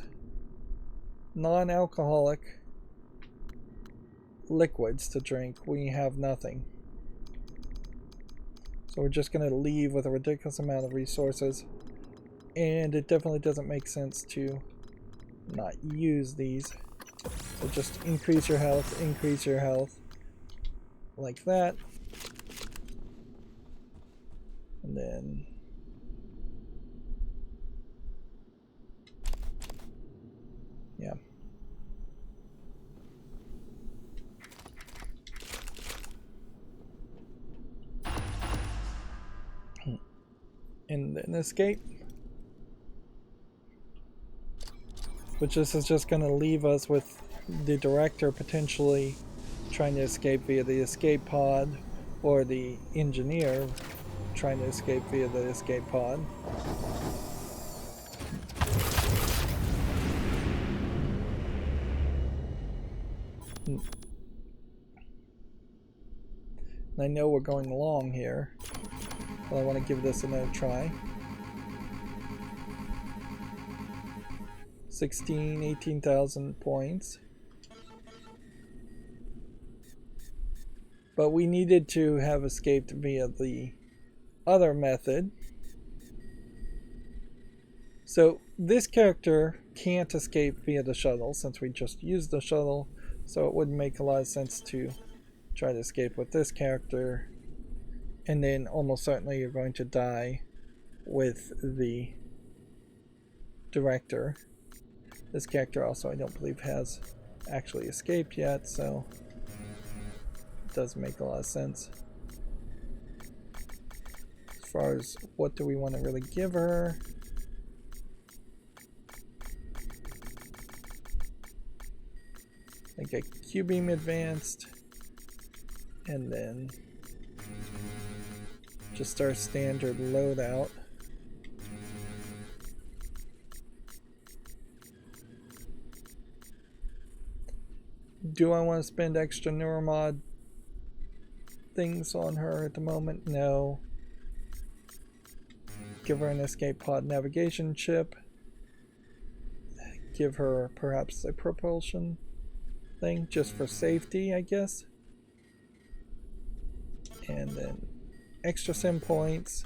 non-alcoholic liquids to drink, we have nothing. So we're just going to leave with a ridiculous amount of resources. And it definitely doesn't make sense to not use these. So just increase your health, like that. And then yeah. And then escape. Which this is just going to leave us with the director potentially trying to escape via the escape pod, or the engineer trying to escape via the escape pod. I know we're going long here, but I want to give this another try. 18,000 points. But we needed to have escaped via the other method. So this character can't escape via the shuttle since we just used the shuttle, so it wouldn't make a lot of sense to try to escape with this character. And then almost certainly you're going to die with the director. This character also I don't believe has actually escaped yet, so it doesn't make a lot of sense. As far as what do we want to really give her, like a Q-beam advanced, and then Just our standard loadout. Do I want to spend extra neuromod things on her at the moment? No. Give her an escape pod navigation chip. Give her perhaps a propulsion thing just for safety, I guess. And then extra sim points.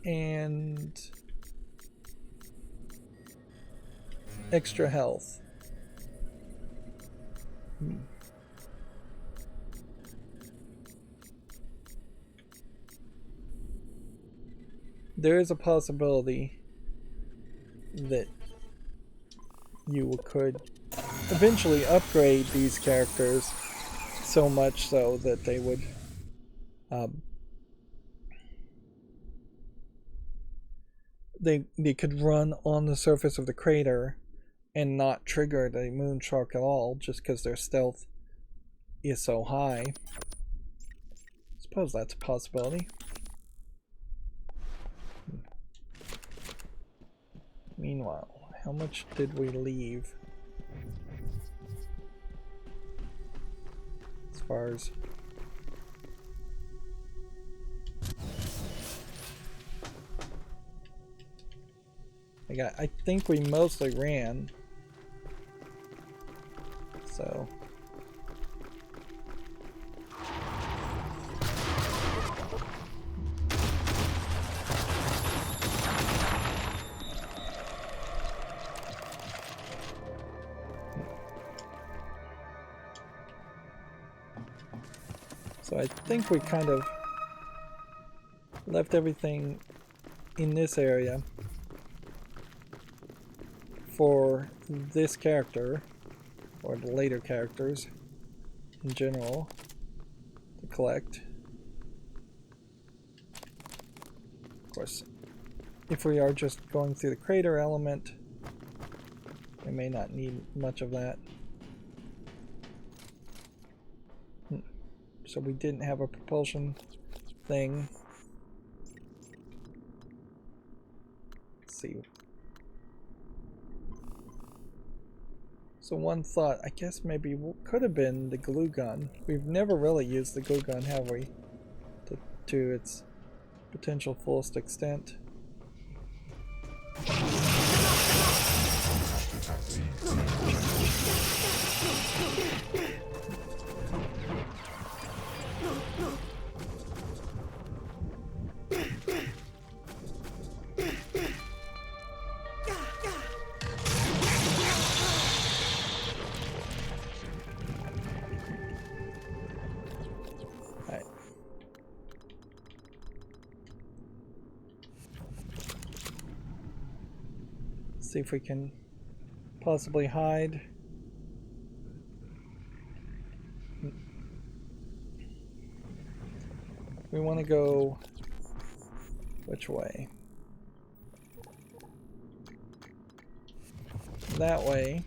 And extra health. There is a possibility that you could eventually upgrade these characters so much so that they would they could run on the surface of the crater and not trigger the moon shark at all just because their stealth is so high. Suppose that's a possibility. Meanwhile, how much did we leave? As far as I think we mostly ran. So I think we kind of left everything in this area for this character, or the later characters in general, to collect. Of course, if we are just going through the crater element, we may not need much of that. So we didn't have a propulsion thing. Let's see. So one thought, I guess maybe could have been the glue gun. We've never really used the glue gun, have we? To its potential fullest extent. See if we can possibly hide. We want to go which way? That way.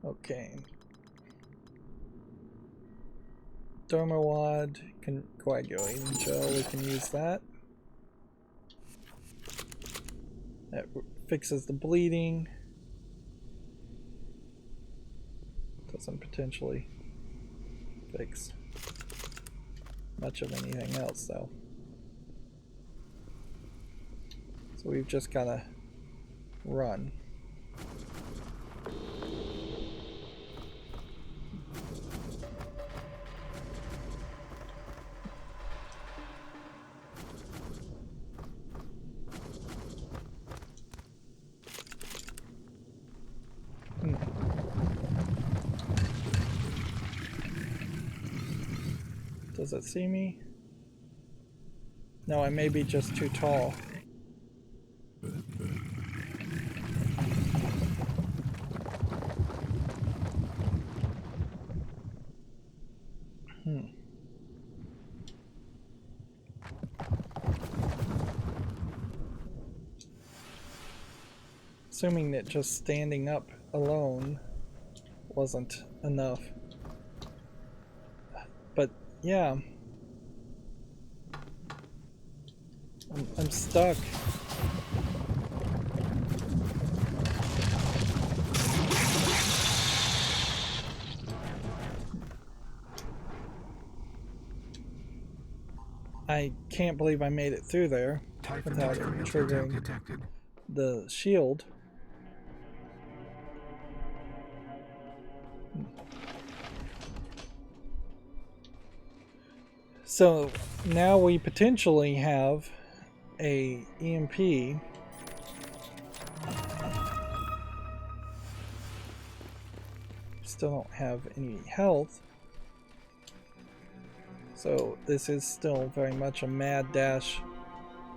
Okay. Dermawad, coagulating gel, we can use that. That fixes the bleeding. Doesn't potentially fix much of anything else though. So we've just gotta run. Does it see me? No, I may be just too tall. Assuming that just standing up alone wasn't enough. But yeah, I'm stuck. I can't believe I made it through there without triggering the shield. So now we potentially have a EMP. Still don't have any health. So this is still very much a mad dash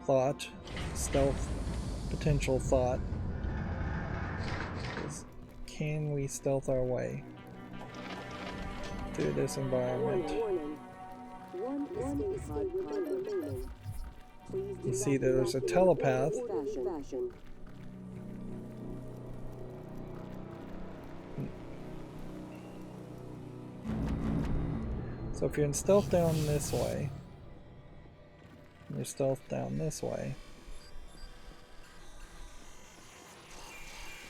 thought, stealth potential thought. Can we stealth our way through this environment? You see that there's a telepath. So if you're in stealth down this way, and you're stealth down this way,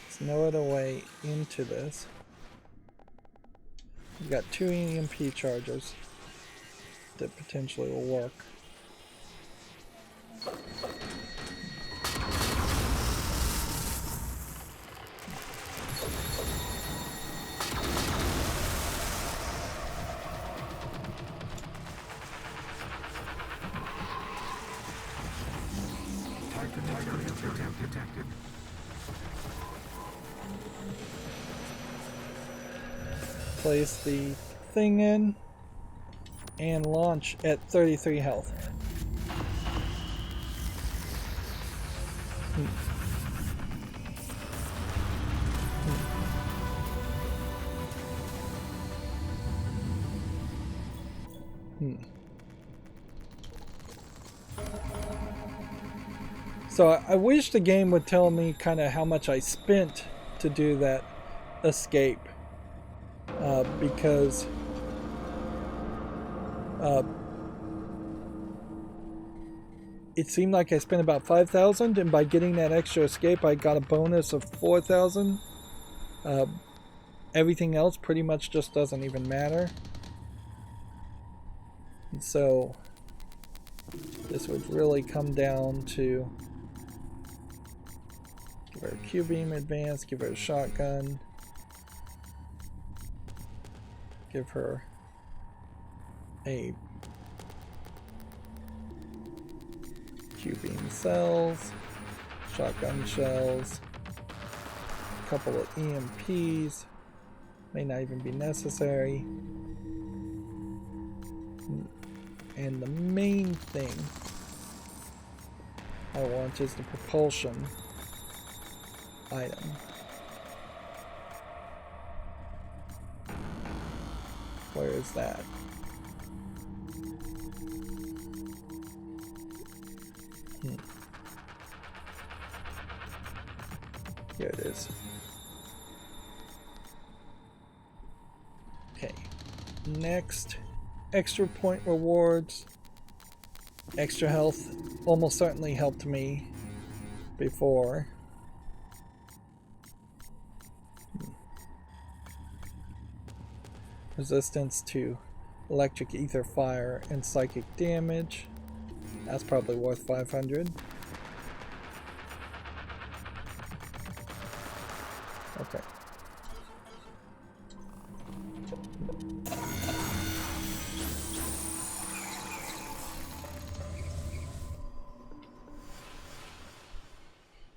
there's no other way into this. You've got 2 EMP charges that potentially will work. Detected. Place the thing in and launch at 33 health. So I wish the game would tell me kind of how much I spent to do that escape, because it seemed like I spent about 5,000, and by getting that extra escape I got a bonus of 4,000. Everything else pretty much just doesn't even matter. And so this would really come down to give her a Q-beam advance, give her a shotgun, give her a Q-beam cells, shotgun shells, a couple of EMPs, may not even be necessary. And the main thing I want is the propulsion item. Where is that? Here it is. Okay. Next, extra point rewards. Extra health almost certainly helped me before. Resistance to electric ether fire and psychic damage. That's probably worth 500. Okay.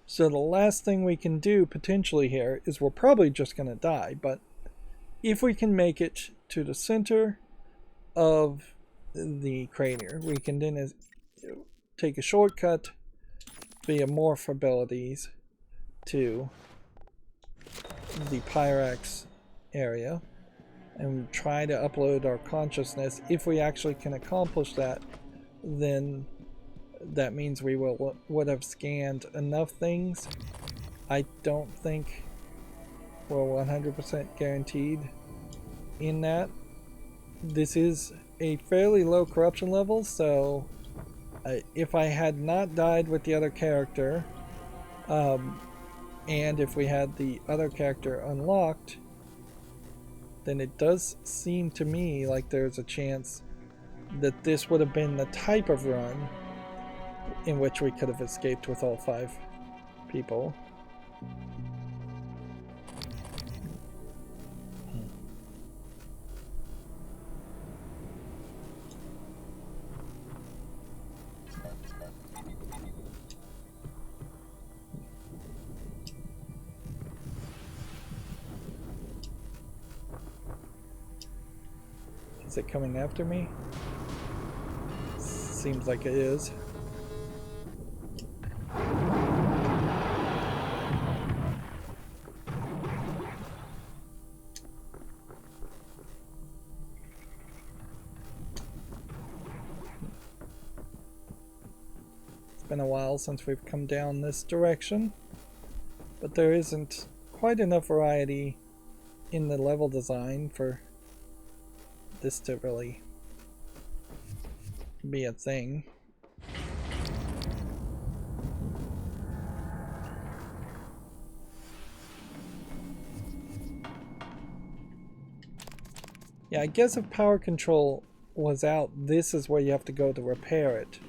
So the last thing we can do potentially here is we're probably just going to die, but if we can make it to the center of the crater, we can then take a shortcut via morph abilities to the Pyrax area and try to upload our consciousness. If we actually can accomplish that, then that means we would have scanned enough things I don't think we're 100% guaranteed in that. This is a fairly low corruption level, so if I had not died with the other character, and if we had the other character unlocked, then it does seem to me like there's a chance that this would have been the type of run in which we could have escaped with all 5 people. Is it coming after me? Seems like it is. It's been a while since we've come down this direction, but there isn't quite enough variety in the level design for this to really be a thing. Yeah, I guess if power control was out, this is where you have to go to repair it.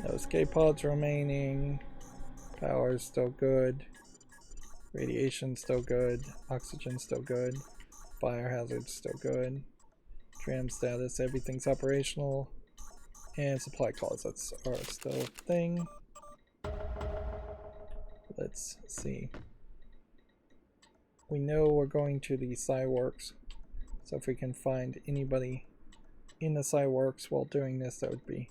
No escape pods remaining. Power is still good. Radiation still good. Oxygen still good. Fire hazard still good. Tram status, everything's operational. And supply closets are still a thing. Let's see. We know we're going to the Psyworks, so if we can find anybody in the Psyworks while doing this, that would be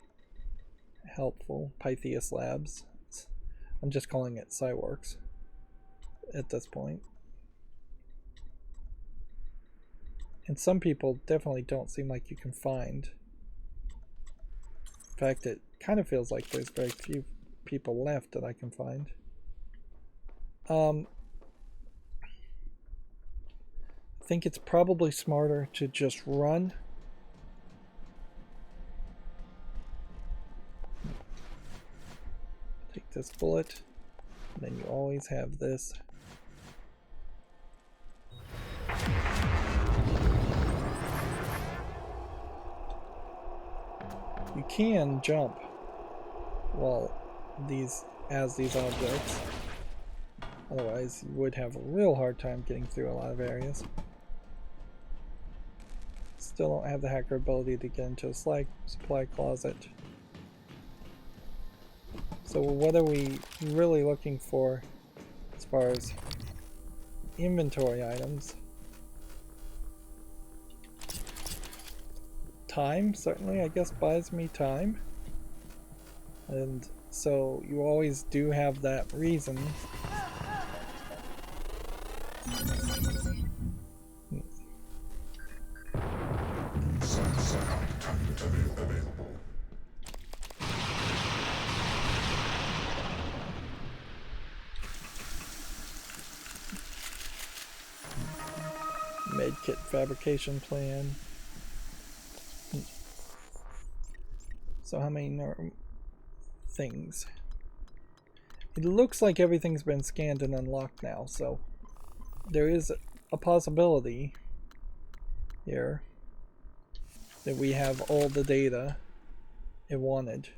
helpful. Pytheas Labs. I'm just calling it Psyworks at this point. And some people definitely don't seem like you can find. In fact, it kind of feels like there's very few people left that I can find. I think it's probably smarter to just run. Take this bullet, and then you always have this. You can jump while these objects. Otherwise, you would have a real hard time getting through a lot of areas. Still don't have the hacker ability to get into a supply closet. So what are we really looking for as far as inventory items? Time, certainly, I guess, buys me time. And so you always do have that reason. Medkit fabrication plan. So how many things? It looks like everything's been scanned and unlocked now, so there is a possibility here that we have all the data it wanted.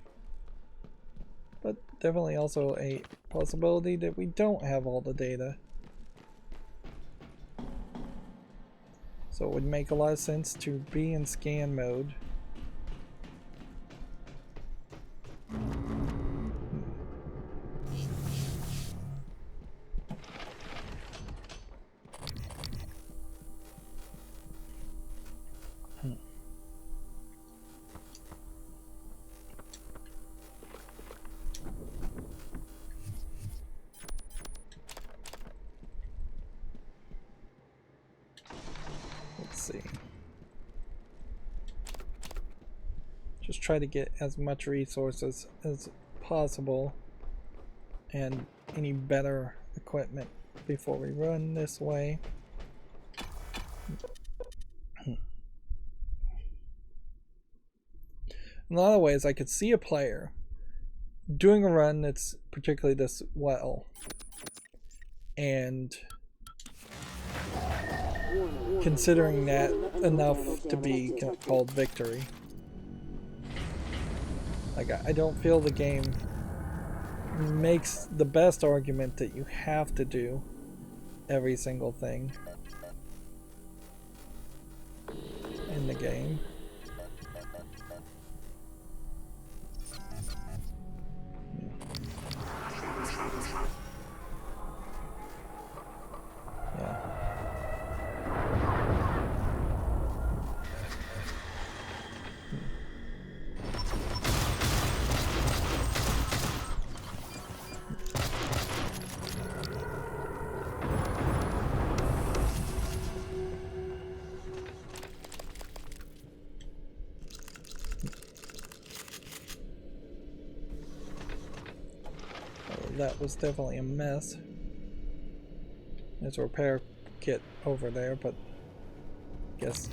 But definitely also a possibility that we don't have all the data. So it would make a lot of sense to be in scan mode. see. Just try to get as much resources as possible and any better equipment before we run this way. In a lot of ways, I could see a player doing a run that's particularly this well, and considering that enough to be called victory. Like, I don't feel the game makes the best argument that you have to do every single thing in the game. Yeah. That was definitely a mess. There's a repair kit over there, but I guess.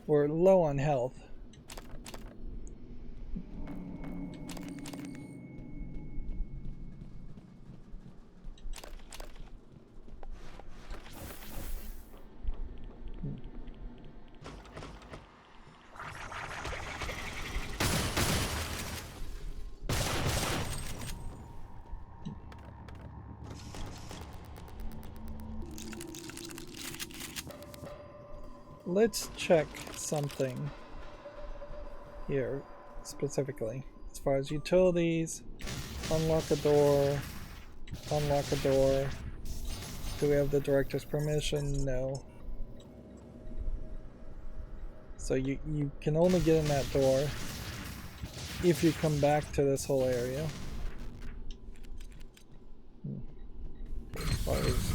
We're low on health. Let's check something here specifically. As far as utilities, unlock a door, unlock a door. Do we have the director's permission? No. So you can only get in that door if you come back to this whole area. As far as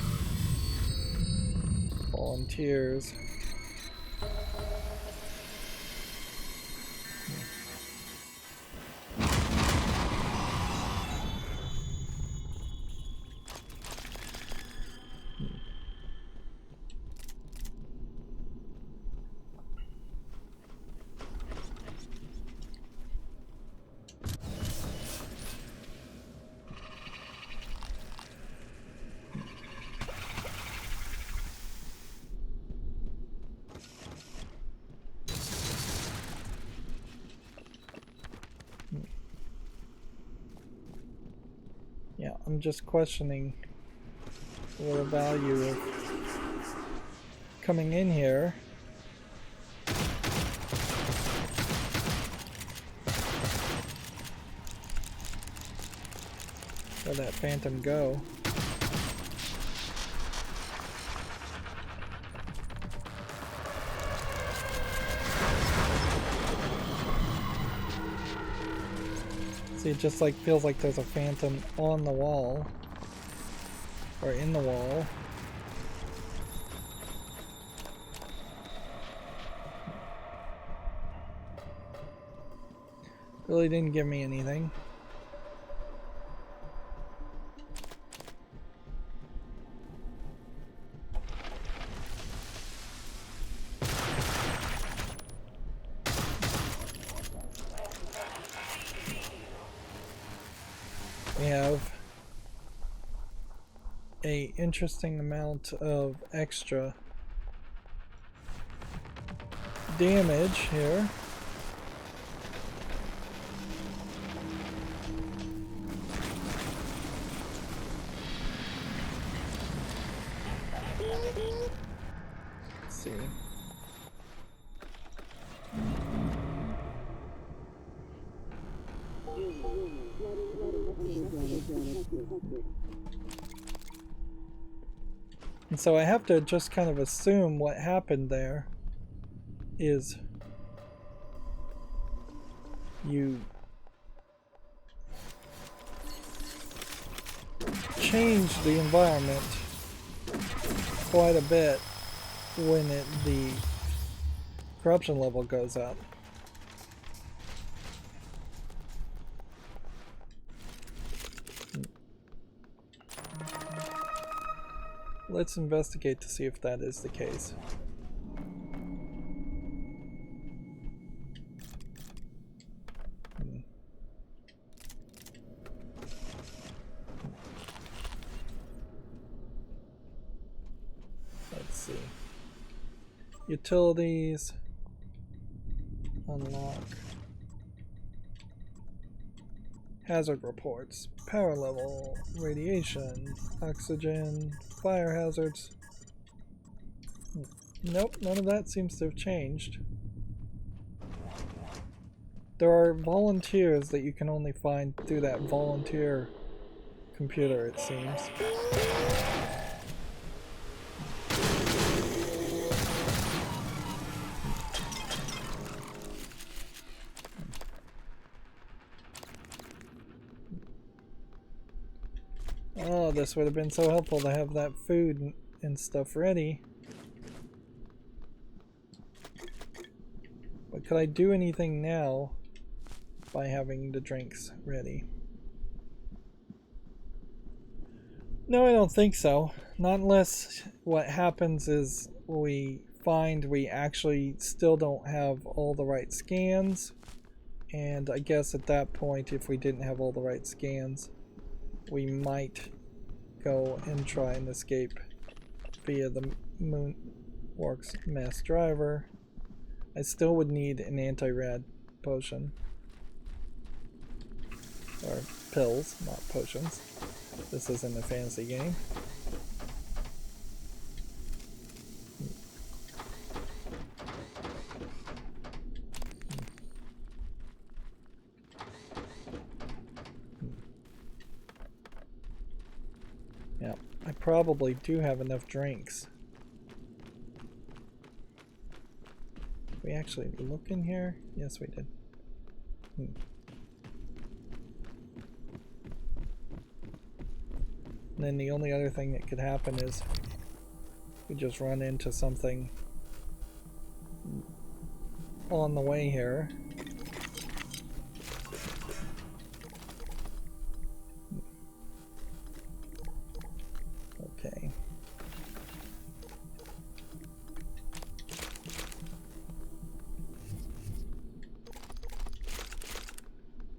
volunteers. Yeah, I'm just questioning the value of coming in here. Where'd that phantom go? See, it just like feels like there's a phantom on the wall, or in the wall. Really didn't give me anything. We have a interesting amount of extra damage here. see. And so I have to just kind of assume what happened there is you change the environment quite a bit when the corruption level goes up. Let's investigate to see if that is the case. Let's see. Utilities. Unlock. Hazard reports. Power level. Radiation. Oxygen. Fire hazards. Nope, none of that seems to have changed. There are volunteers that you can only find through that volunteer computer, it seems. Oh, this would have been so helpful to have that food and stuff ready. But could I do anything now by having the drinks ready? No, I don't think so. Not unless what happens is we find we actually still don't have all the right scans. And I guess at that point, if we didn't have all the right scans, we might go and try and escape via the Moonworks mass driver. I still would need an anti-rad potion. Or pills, not potions. This isn't a fantasy game. Yeah, I probably do have enough drinks. Did we actually look in here? Yes, we did. And then the only other thing that could happen is we just run into something on the way here. Okay.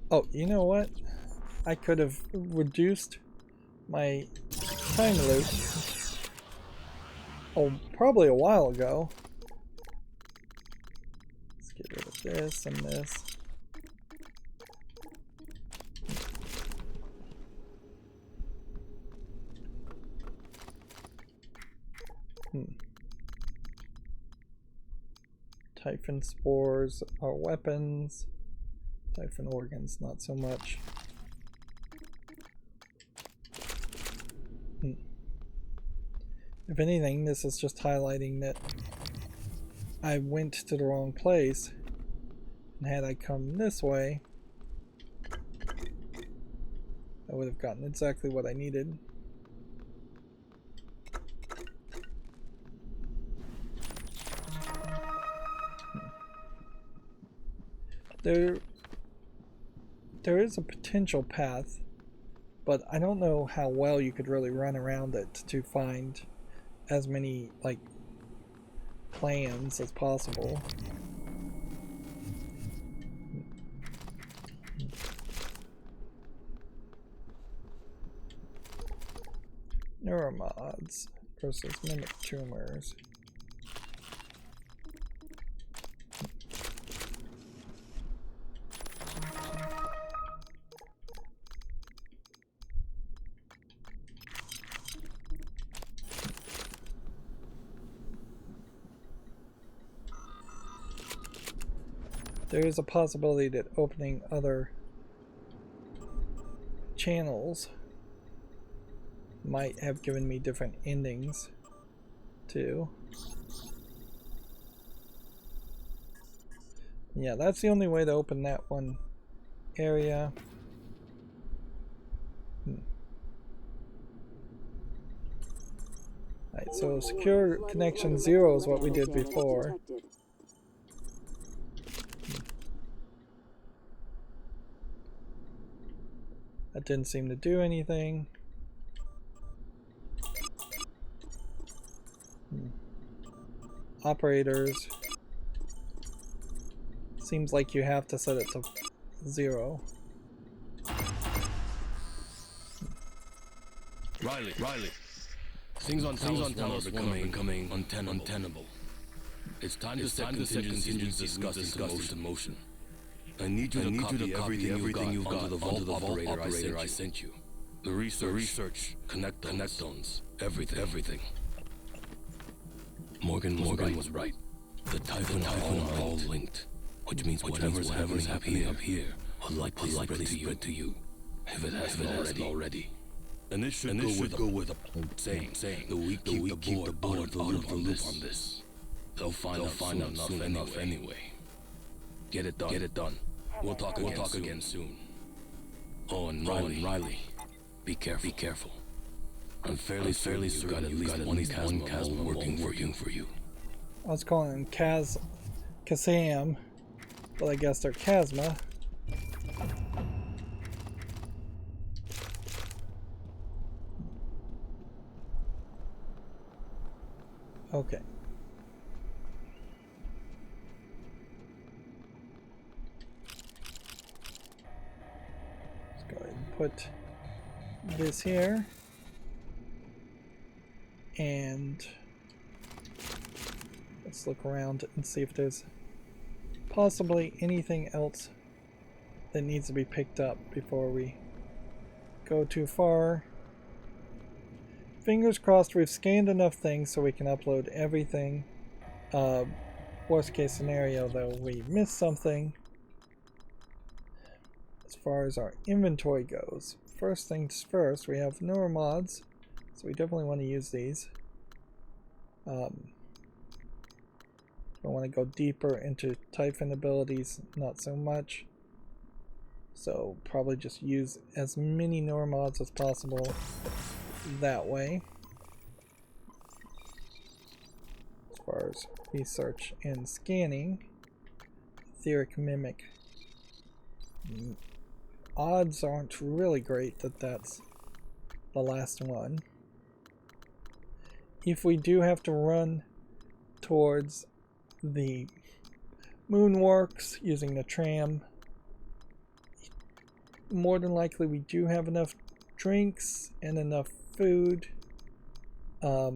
Oh, you know what? I could have reduced my time loop probably a while ago. Let's get rid of this and this. Typhon spores are weapons. Typhon organs, not so much. If anything, this is just highlighting that I went to the wrong place, and had I come this way, I would have gotten exactly what I needed. There is a potential path, but I don't know how well you could really run around it to find as many, like, plans as possible. Neuromods versus mimic tumors. there is a possibility that opening other channels might have given me different endings too. Yeah, that's the only way to open that one area. Alright, so secure connection 0 is what we did before. That didn't seem to do anything. Operators. Seems like you have to set it to 0. Riley. Things on Talos are becoming untenable. It's time to set contingencies discussed into motion. I need you to copy everything you got onto the vault operator I sent you. The research, connectones, everything. Morgan was right. The Typhon are all linked, which means whatever's happening up here will likely spread to you, if it hasn't already. And this should go with a saying that we keep the board out of the loop on this. They'll find out soon enough anyway. Get it done. We'll talk again soon. Oh, and Riley, be careful. I'm fairly certain you've got at least one KASMA working for you. I was calling them KASM, but I guess they're KASMA. Okay. Let's go ahead and put this here. And let's look around and see if there's possibly anything else that needs to be picked up before we go too far. Fingers crossed we've scanned enough things so we can upload everything. Worst case scenario though, we missed something. As far as our inventory goes, first things first, we have neuromods, so we definitely want to use these. I want to go deeper into Typhon abilities, not so much. So probably just use as many neuromods as possible that way. As far as research and scanning, etheric mimic. Odds aren't really great that that's the last one. If we do have to run towards the Moonworks using the tram, more than likely we do have enough drinks and enough food. I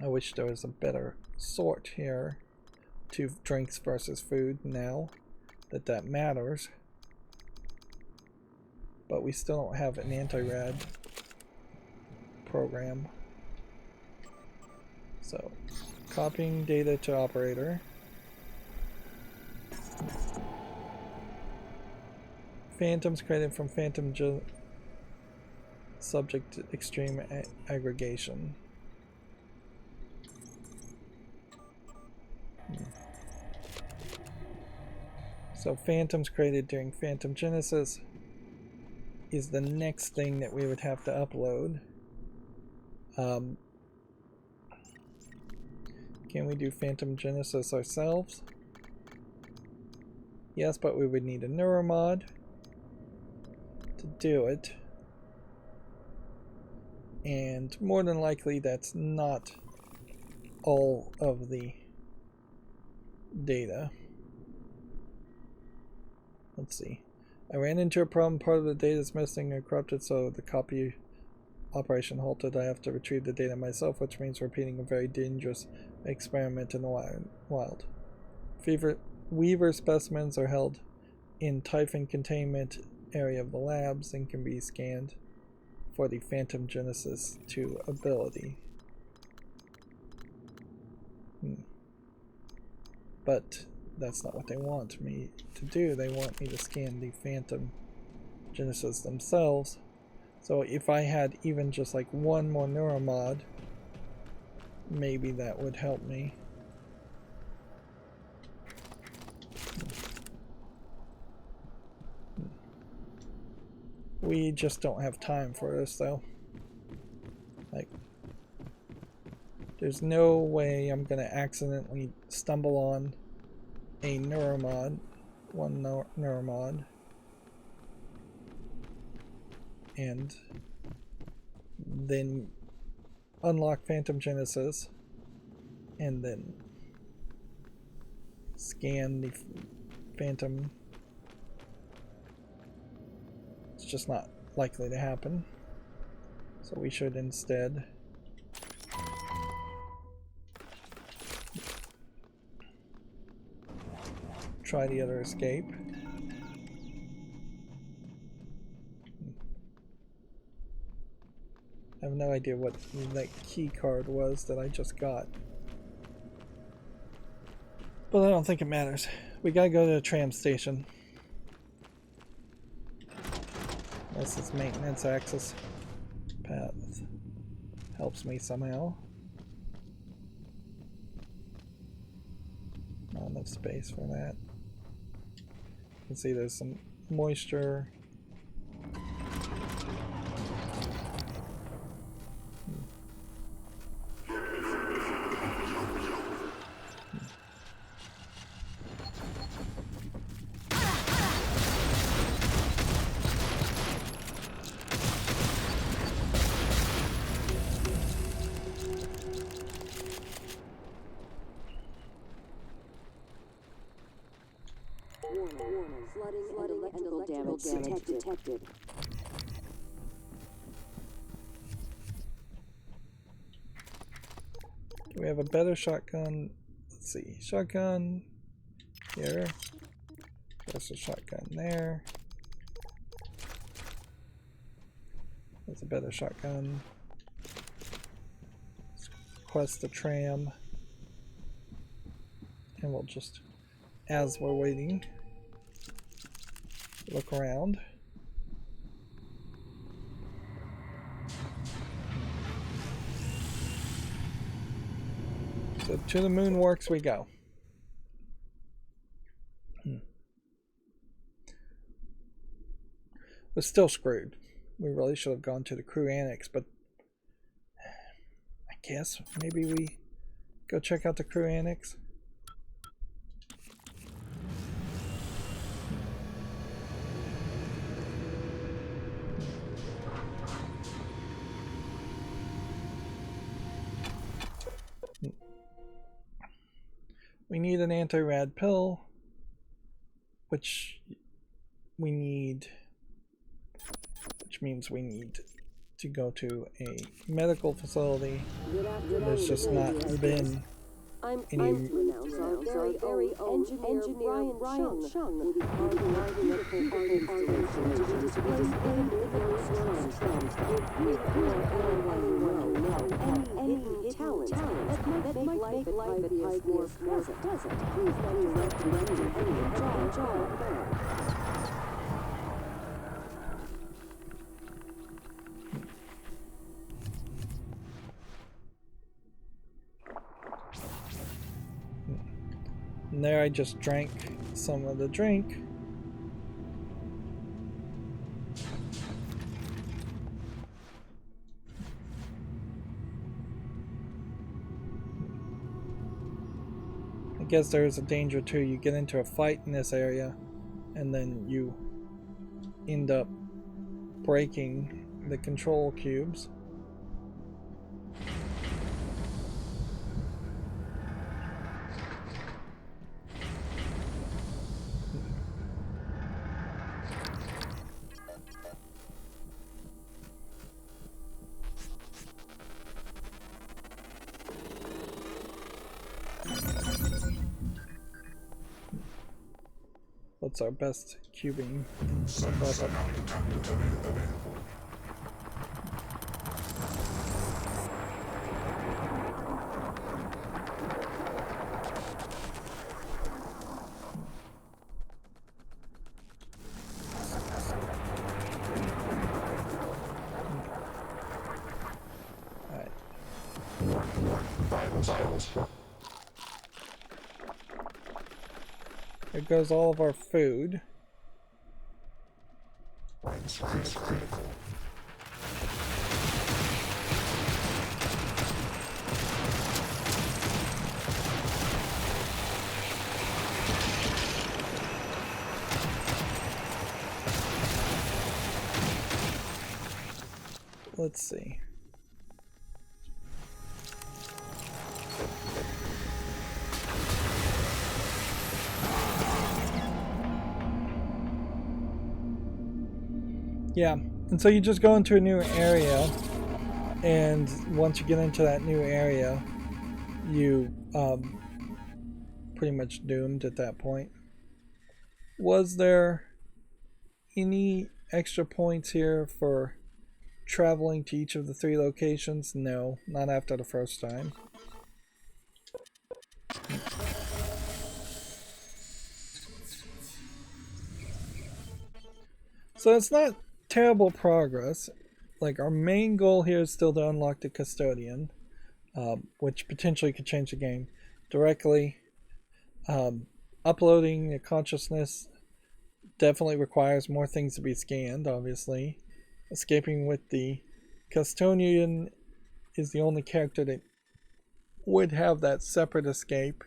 wish there was a better sort here to drinks versus food now that matters. But we still don't have an anti-rad program. So, copying data to operator. Phantoms created from phantom subject to extreme aggregation. So phantoms created during Phantom Genesis is the next thing that we would have to upload. Can we do Phantom Genesis ourselves? Yes, but we would need a neuromod to do it. And more than likely that's not all of the data. Let's see. I ran into a problem. Part of the data is missing or corrupted, so the copy operation halted. I have to retrieve the data myself, which means repeating a very dangerous experiment in the wild. Weaver specimens are held in Typhon containment area of the labs and can be scanned for the Phantom Genesis 2 ability. But that's not what they want me to do. They want me to scan the Phantom Genesis themselves. So if I had even just like one more neuromod, maybe that would help me. We just don't have time for this though. Like, there's no way I'm gonna accidentally stumble on a neuromod, one neuromod, and then unlock Phantom Genesis and then scan the Phantom. It's just not likely to happen. So we should instead try the other escape. I have no idea what that key card was that I just got. But I don't think it matters. We gotta go to the tram station. Unless it's maintenance access path helps me somehow. Not enough space for that. You can see there's some moisture. Flooding and electrical damage detected. Do we have a better shotgun? Let's see. Shotgun here. There's a shotgun there. There's a better shotgun. Let's request the tram. And we'll just, as we're waiting, look around. So to the moon works we go. We're still screwed. We really should have gone to the crew annex, but I guess maybe we go check out the crew annex. We need an anti-rad pill, which means we need to go to a medical facility. There's just not been any. Very engineer Ryan Chung will be carving out beautiful installation to be displayed in any talent that might make life at more pleasant. Please let me recommend any job there. And there I just drank some of the drink. I guess there's a danger too. You get into a fight in this area and then you end up breaking the control cubes. What's our best cubing weapon? There goes all of our food. Let's see. Yeah, and so you just go into a new area, and once you get into that new area, you pretty much doomed at that point. Was there any extra points here for traveling to each of the 3 locations? No, not after the first time. So it's not terrible progress. Like, our main goal here is still to unlock the custodian, which potentially could change the game directly. Uploading the consciousness definitely requires more things to be scanned, obviously. Escaping with the custodian is the only character that would have that separate escape.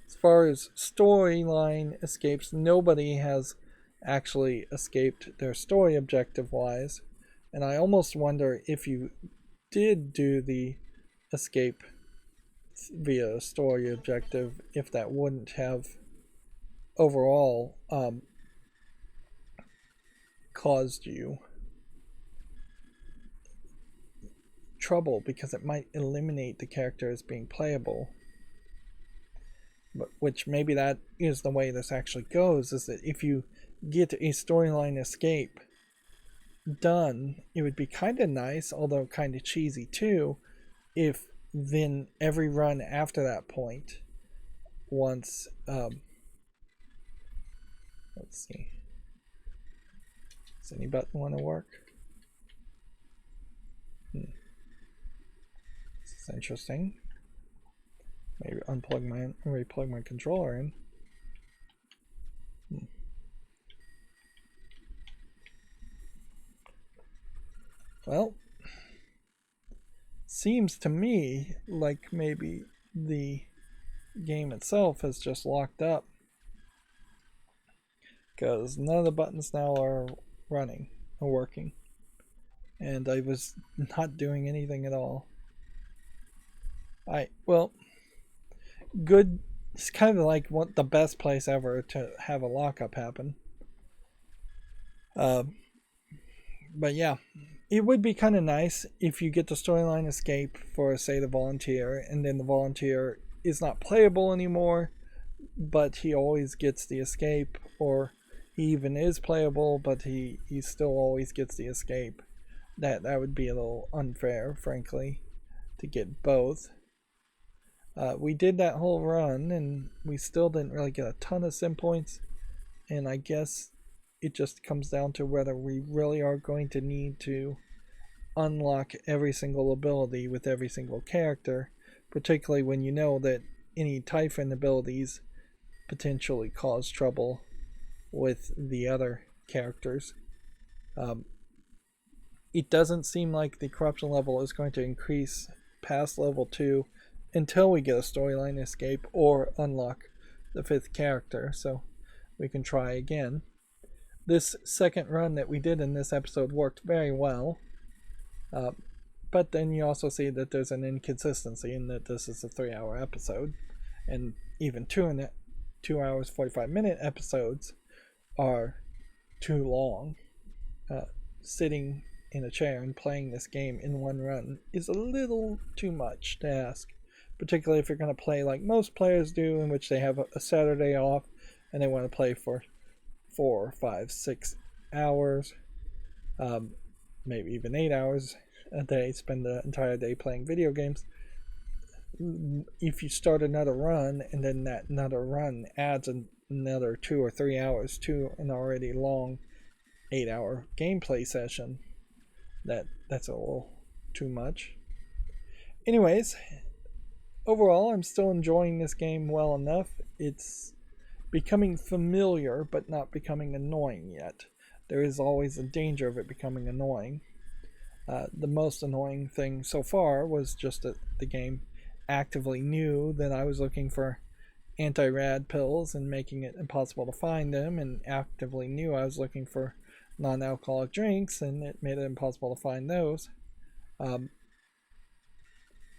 As far as storyline escapes, nobody has actually escaped their story objective wise, and I almost wonder if you did do the escape via a story objective, if that wouldn't have overall caused you trouble, because it might eliminate the character as being playable. But which maybe that is the way this actually goes, is that if you get a storyline escape done, it would be kind of nice, although kind of cheesy too, if then every run after that point, once let's see, does any button want to work? This is interesting. Maybe replug my controller in. Well, seems to me like maybe the game itself has just locked up, because none of the buttons now are running or working, and I was not doing anything at all. Well, good. It's kind of like the best place ever to have a lockup happen. But yeah, it would be kind of nice if you get the storyline escape for, say, the volunteer, and then the volunteer is not playable anymore, but he always gets the escape, or he even is playable, but he still always gets the escape. That would be a little unfair, frankly, to get both. We did that whole run, and we still didn't really get a ton of sim points, and I guess it just comes down to whether we really are going to need to unlock every single ability with every single character, particularly when you know that any Typhon abilities potentially cause trouble with the other characters. It doesn't seem like the corruption level is going to increase past level 2 until we get a storyline escape or unlock the 5th character, so we can try again. This second run that we did in this episode worked very well, but then you also see that there's an inconsistency in that this is a 3-hour episode, and even 2 hours 45-minute episodes are too long. Sitting in a chair and playing this game in one run is a little too much to ask, particularly if you're going to play like most players do, in which they have a Saturday off and they want to play for 4, 5, 6 hours, maybe even 8 hours a day, spend the entire day playing video games. If you start another run and then that another run adds another 2 or 3 hours to an already long 8-hour gameplay session, that's a little too much. Anyways, overall, I'm still enjoying this game well enough. It's becoming familiar, but not becoming annoying yet. There is always a danger of it becoming annoying. The most annoying thing so far was just that the game actively knew that I was looking for anti-rad pills and making it impossible to find them, and actively knew I was looking for non-alcoholic drinks, and it made it impossible to find those.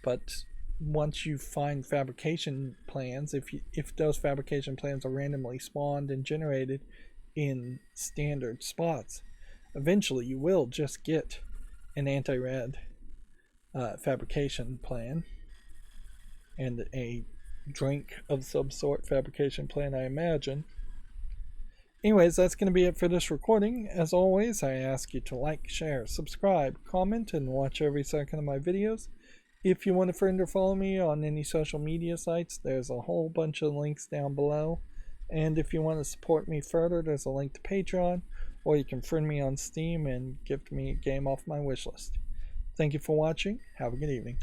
But once you find fabrication plans, if those fabrication plans are randomly spawned and generated in standard spots, eventually you will just get an anti-rad fabrication plan and a drink of some sort fabrication plan, I imagine. Anyways, that's going to be it for this recording. As always, I ask you to like, share, subscribe, comment, and watch every second of my videos. If you want to friend or follow me on any social media sites, there's a whole bunch of links down below. And if you want to support me further, there's a link to Patreon, or you can friend me on Steam and gift me a game off my wishlist. Thank you for watching. Have a good evening.